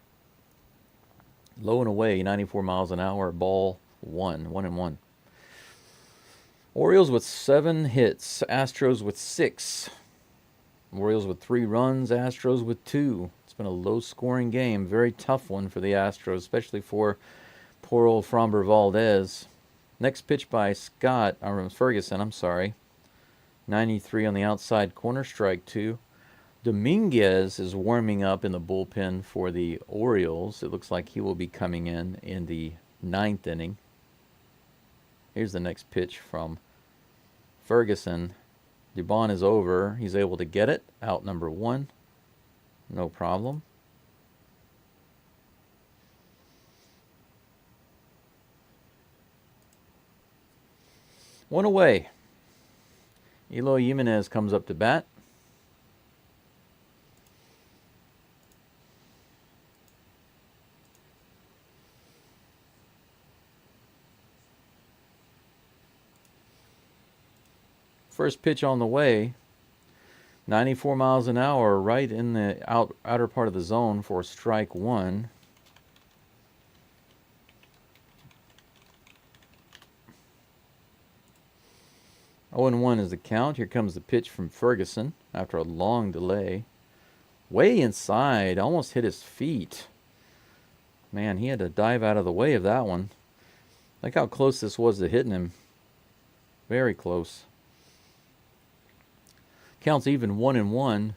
Low and away, 94 miles an hour, ball 1-1. Orioles with 7 hits, Astros with 6. Orioles with 3 runs, Astros with 2. It's been a low-scoring game, very tough one for the Astros, especially for poor old Framber Valdez. Next pitch by Ferguson, 93 on the outside corner, strike 2. Dominguez is warming up in the bullpen for the Orioles. It looks like he will be coming in the 9th inning. Here's the next pitch from Ferguson. Dubon is over. He's able to get it. Out number 1. No problem. One away. Eloy Jimenez comes up to bat. First pitch on the way. 94 miles an hour right in the outer part of the zone for strike 1. Oh, 0-1 is the count. Here comes the pitch from Ferguson after a long delay. Way inside, almost hit his feet. Man, he had to dive out of the way of that one. Look how close this was to hitting him. Very close. Counts even 1-1.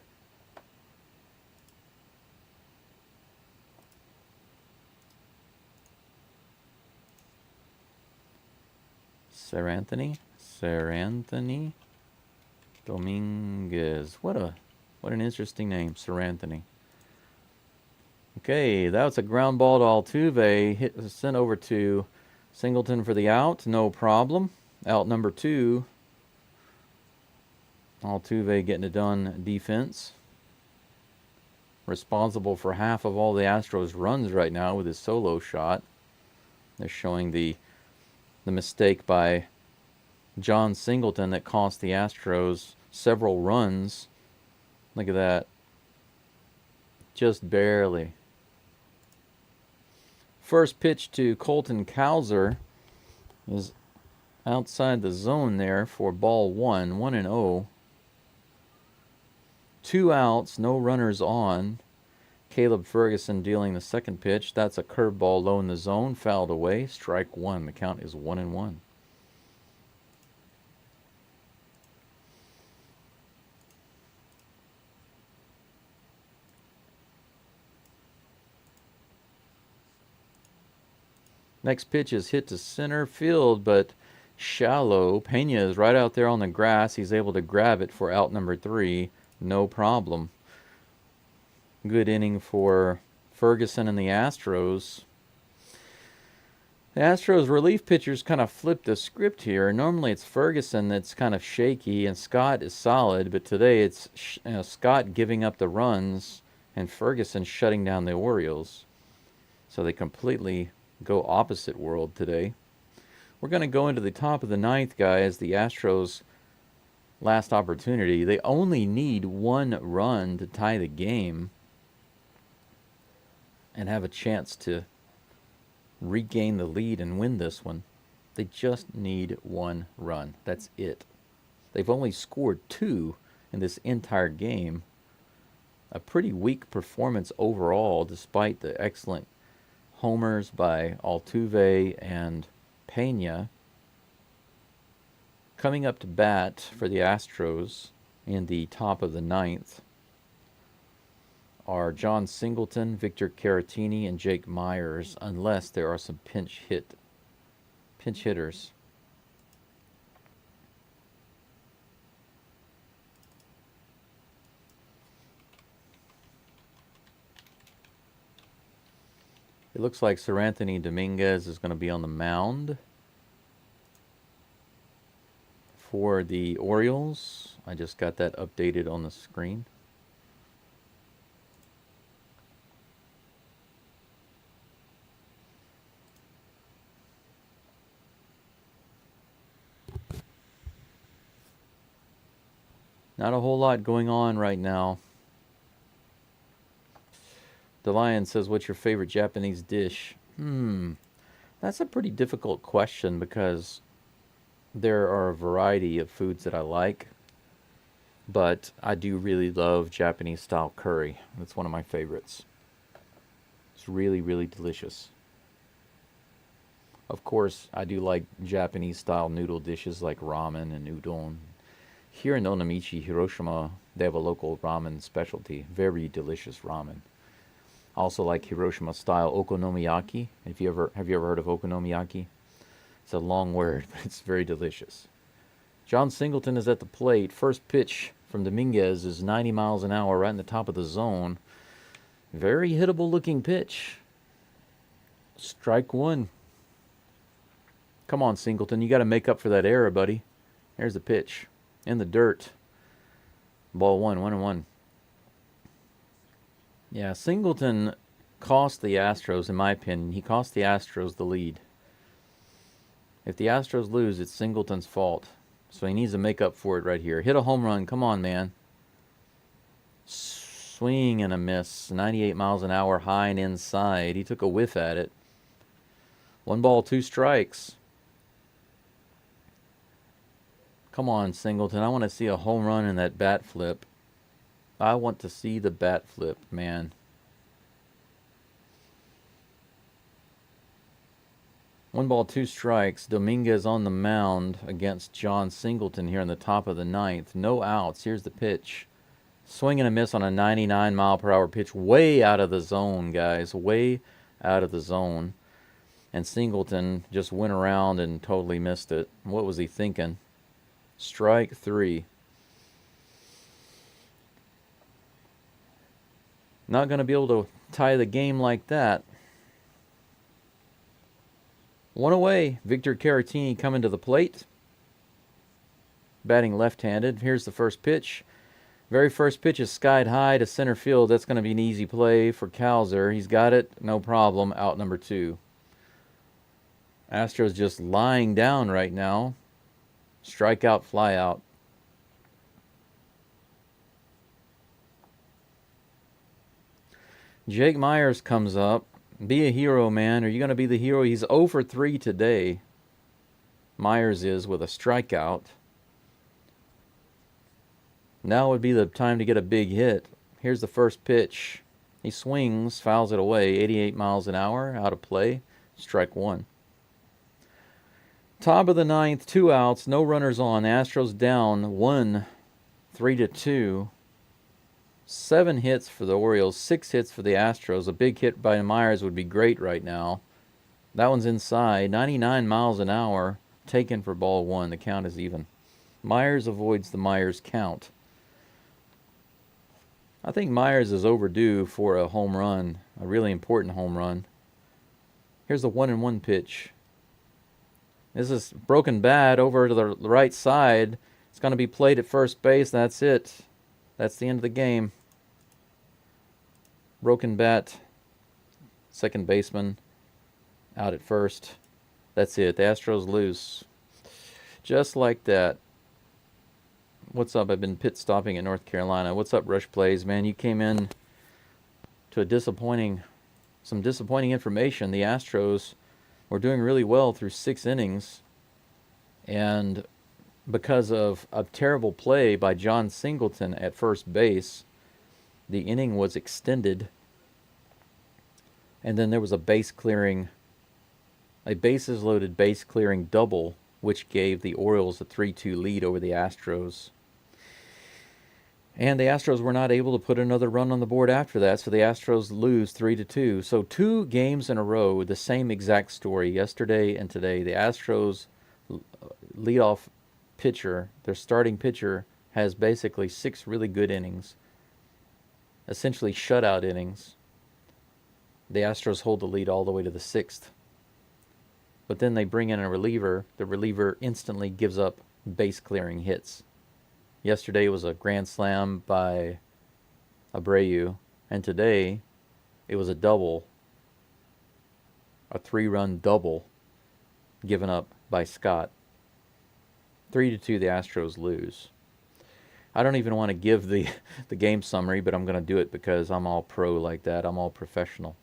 Seranthony Dominguez. What an interesting name, Seranthony. Okay, that's a ground ball to Altuve. Sent over to Singleton for the out. No problem. Out number 2. Altuve getting it done defense. Responsible for half of all the Astros runs right now with his solo shot. They're showing the mistake by John Singleton that cost the Astros several runs. Look at that. Just barely. First pitch to Colton Cowser is outside the zone there for ball 1. 1-0. 2 outs, no runners on. Caleb Ferguson dealing the second pitch. That's a curveball low in the zone, fouled away. Strike 1. The count is 1-1. Next pitch is hit to center field, but shallow. Pena is right out there on the grass. He's able to grab it for out number 3. No problem. Good inning for Ferguson and the Astros. The Astros relief pitchers kind of flipped the script here. Normally it's Ferguson that's kind of shaky and Scott is solid, but today it's Scott giving up the runs and Ferguson shutting down the Orioles. So they completely go opposite world today. We're going to go into the top of the ninth, guys. The Astros' last opportunity. They only need one run to tie the game and have a chance to regain the lead and win this one. They just need one run. That's it. They've only scored 2 in this entire game. A pretty weak performance overall, despite the excellent homers by Altuve and Pena. Coming up to bat for the Astros in the top of the ninth are John Singleton, Victor Caratini, and Jake Myers, unless there are some pinch hitters. It looks like Sir Anthony Dominguez is going to be on the mound for the Orioles. I just got that updated on the screen. Not a whole lot going on right now. The Lion says, what's your favorite Japanese dish? That's a pretty difficult question because there are a variety of foods that I like. But I do really love Japanese style curry. That's one of my favorites. It's really, really delicious. Of course, I do like Japanese style noodle dishes like ramen and udon. Here in Onomichi, Hiroshima, they have a local ramen specialty. Very delicious ramen. Also like Hiroshima style okonomiyaki. Have you ever heard of okonomiyaki? It's a long word, but it's very delicious. John Singleton is at the plate. First pitch from Dominguez is 90 miles an hour right in the top of the zone. Very hittable looking pitch. Strike one. Come on, Singleton. You got to make up for that error, buddy. There's the pitch. In the dirt. Ball 1-1. Yeah, Singleton cost the Astros, in my opinion. He cost the Astros the lead. If the Astros lose, it's Singleton's fault. So he needs to make up for it right here. Hit a home run. Come on, man. Swing and a miss. 98 miles an hour, high and inside. He took a whiff at it. 1 ball, 2 strikes. Come on, Singleton. I want to see a home run in that bat flip. I want to see the bat flip, man. 1 ball, 2 strikes. Dominguez on the mound against John Singleton here in the top of the ninth. No outs. Here's the pitch. Swing and a miss on a 99 mile per hour pitch. Way out of the zone, guys. Way out of the zone. And Singleton just went around and totally missed it. What was he thinking? Strike 3. Not going to be able to tie the game like that. 1 away. Victor Caratini coming to the plate. Batting left-handed. Here's the first pitch. Very first pitch is skied high to center field. That's going to be an easy play for Calzer. He's got it. No problem. Out number 2. Astros just lying down right now. Strikeout, fly out. Jake Myers comes up. Be a hero, man. Are you going to be the hero? He's 0 for 3 today. Myers is with a strikeout. Now would be the time to get a big hit. Here's the first pitch. He swings, fouls it away. 88 miles an hour, out of play. Strike 1. Top of the ninth, 2 outs, no runners on. Astros down 1, 3-2. 7 hits for the Orioles, 6 hits for the Astros. A big hit by Myers would be great right now. That one's inside. 99 miles an hour, taken for ball 1. The count is even. Myers avoids the Myers count. I think Myers is overdue for a home run, a really important home run. Here's the 1-1 pitch. This is broken bat over to the right side. It's going to be played at first base. That's it. That's the end of the game. Broken bat. Second baseman out at first. That's it. The Astros lose. Just like that. What's up? I've been pit stopping in North Carolina. What's up, Rush Plays? Man, you came in to some disappointing information. The Astros were doing really well through 6 innings, and because of a terrible play by John Singleton at first base, the inning was extended, and then there was a bases-loaded base-clearing double, which gave the Orioles a 3-2 lead over the Astros. And the Astros were not able to put another run on the board after that, so the Astros lose 3-2. So 2 games in a row, the same exact story, yesterday and today. The Astros leadoff pitcher, their starting pitcher, has basically 6 really good innings, essentially shutout innings. The Astros hold the lead all the way to the 6th. But then they bring in a reliever. The reliever instantly gives up base-clearing hits. Yesterday was a grand slam by Abreu, and today it was a double, a 3-run double given up by Scott. 3-2, the Astros lose. I don't even want to give the game summary, but I'm going to do it because I'm all pro like that. I'm all professional.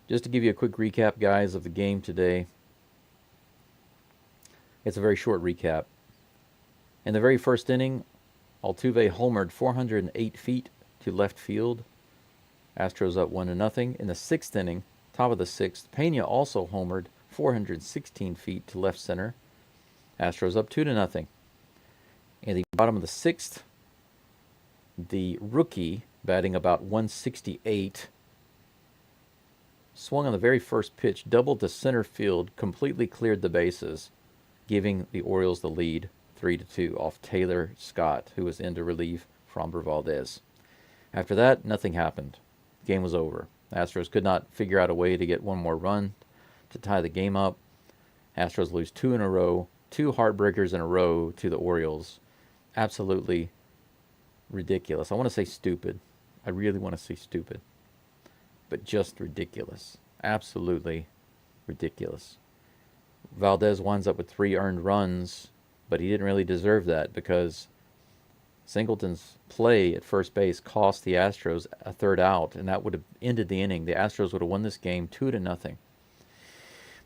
Just to give you a quick recap, guys, of the game today. It's a very short recap. In the very first inning, Altuve homered 408 feet to left field. Astros up 1-0. In the 6th inning, top of the 6th, Pena also homered 416 feet to left center. Astros up 2-0. In the bottom of the 6th, the rookie, batting about 168, swung on the very first pitch, doubled to center field, completely cleared the bases, giving the Orioles the lead 3-2 off Taylor Scott, who was in to relieve Framber Valdez. After that, nothing happened. The game was over. The Astros could not figure out a way to get one more run to tie the game up. Astros lose 2 in a row, 2 heartbreakers in a row to the Orioles. Absolutely ridiculous. I want to say stupid. I really want to say stupid. But just ridiculous. Absolutely ridiculous. Valdez winds up with 3 earned runs, but he didn't really deserve that because Singleton's play at first base cost the Astros a 3rd out, and that would have ended the inning. The Astros would have won this game 2-0.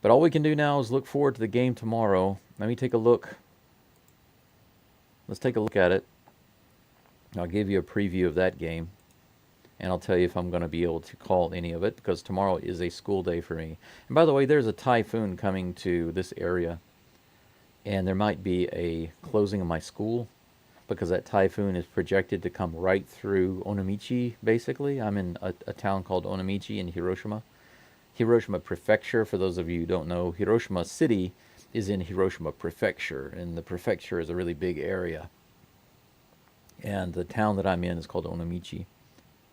But all we can do now is look forward to the game tomorrow. Let me take a look. Let's take a look at it. I'll give you a preview of that game, and I'll tell you if I'm going to be able to call any of it, because tomorrow is a school day for me. And by the way, there's a typhoon coming to this area, and there might be a closing of my school, because that typhoon is projected to come right through Onomichi, basically. I'm in a town called Onomichi in Hiroshima. Hiroshima Prefecture, for those of you who don't know, Hiroshima City is in Hiroshima Prefecture, and the prefecture is a really big area. And the town that I'm in is called Onomichi.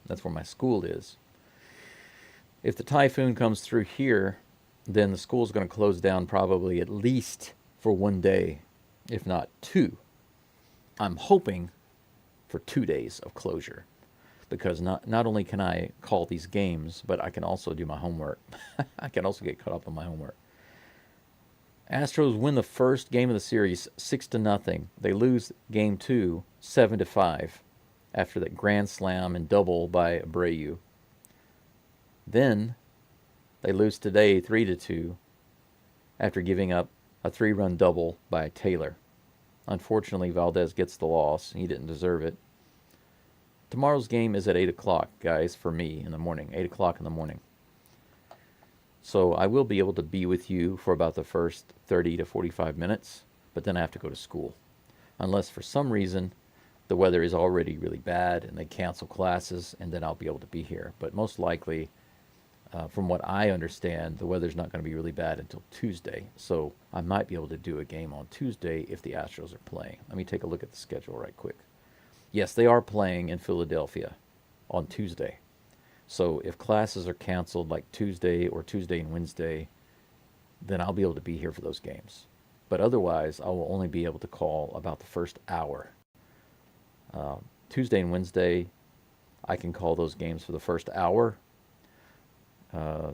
That's where my school is. If the typhoon comes through here, then the school's going to close down probably at least for 1 day, if not 2. I'm hoping for 2 days of closure, because not only can I call these games, but I can also do my homework. I can also get caught up on my homework. Astros win the first game of the series 6-0. They lose game 2 7-5 after that grand slam and double by Abreu. Then they lose today 3-2 after giving up a 3-run double by Taylor. Unfortunately, Valdez gets the loss. He didn't deserve it. Tomorrow's game is at 8 o'clock, guys, for me in the morning. 8 o'clock in the morning. So I will be able to be with you for about the first 30 to 45 minutes, but then I have to go to school. Unless for some reason the weather is already really bad and they cancel classes, and then I'll be able to be here. But most likely From what I understand, the weather's not going to be really bad until Tuesday. So I might be able to do a game on Tuesday if the Astros are playing. Let me take a look at the schedule right quick. Yes, they are playing in Philadelphia on Tuesday. So if classes are canceled like Tuesday or Tuesday and Wednesday, then I'll be able to be here for those games. But otherwise, I will only be able to call about the first hour. Tuesday and Wednesday, I can call those games for the first hour.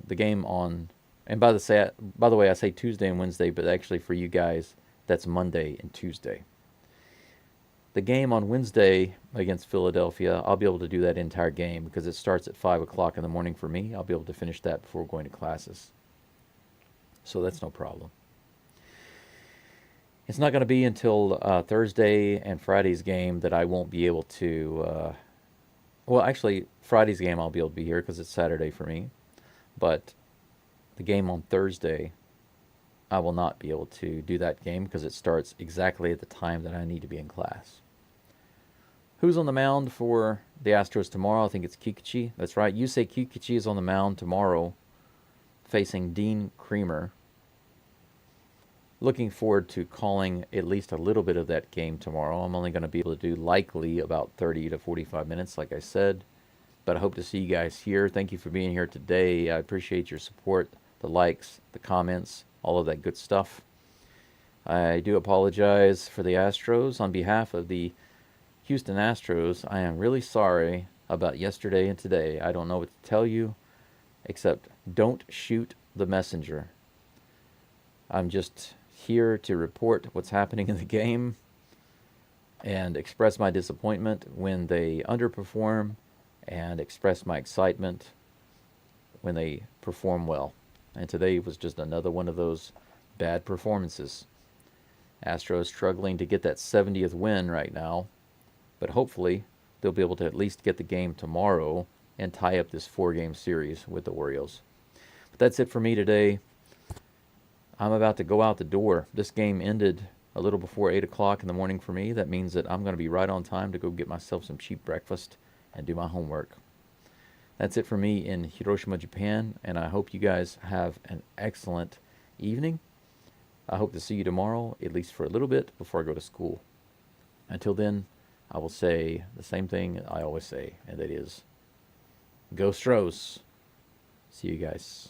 The game on, and by the way, I say Tuesday and Wednesday, but actually for you guys, that's Monday and Tuesday. The game on Wednesday against Philadelphia, I'll be able to do that entire game because it starts at 5 o'clock in the morning for me. I'll be able to finish that before going to classes. So that's no problem. It's not going to be until Thursday and Friday's game that I won't be able to. Well, actually, Friday's game I'll be able to be here because it's Saturday for me. But the game on Thursday, I will not be able to do that game because it starts exactly at the time that I need to be in class. Who's on the mound for the Astros tomorrow? I think it's Kikuchi. That's right. You say Kikuchi is on the mound tomorrow facing Dean Creamer. Looking forward to calling at least a little bit of that game tomorrow. I'm only going to be able to do likely about 30 to 45 minutes, like I said. But I hope to see you guys here. Thank you for being here today. I appreciate your support, the likes, the comments, all of that good stuff. I do apologize for the Astros. On behalf of the Houston Astros, I am really sorry about yesterday and today. I don't know what to tell you, except don't shoot the messenger. I'm just here to report what's happening in the game and express my disappointment when they underperform and express my excitement when they perform well. And today was just another one of those bad performances. Astros struggling to get that 70th win right now, but hopefully they'll be able to at least get the game tomorrow and tie up this 4-game series with the Orioles. But that's it for me today. I'm about to go out the door. This game ended a little before 8 o'clock in the morning for me. That means that I'm going to be right on time to go get myself some cheap breakfast and do my homework. That's it for me in Hiroshima, Japan, and I hope you guys have an excellent evening. I hope to see you tomorrow, at least for a little bit, before I go to school. Until then, I will say the same thing I always say, and that is, Go Stros. See you guys.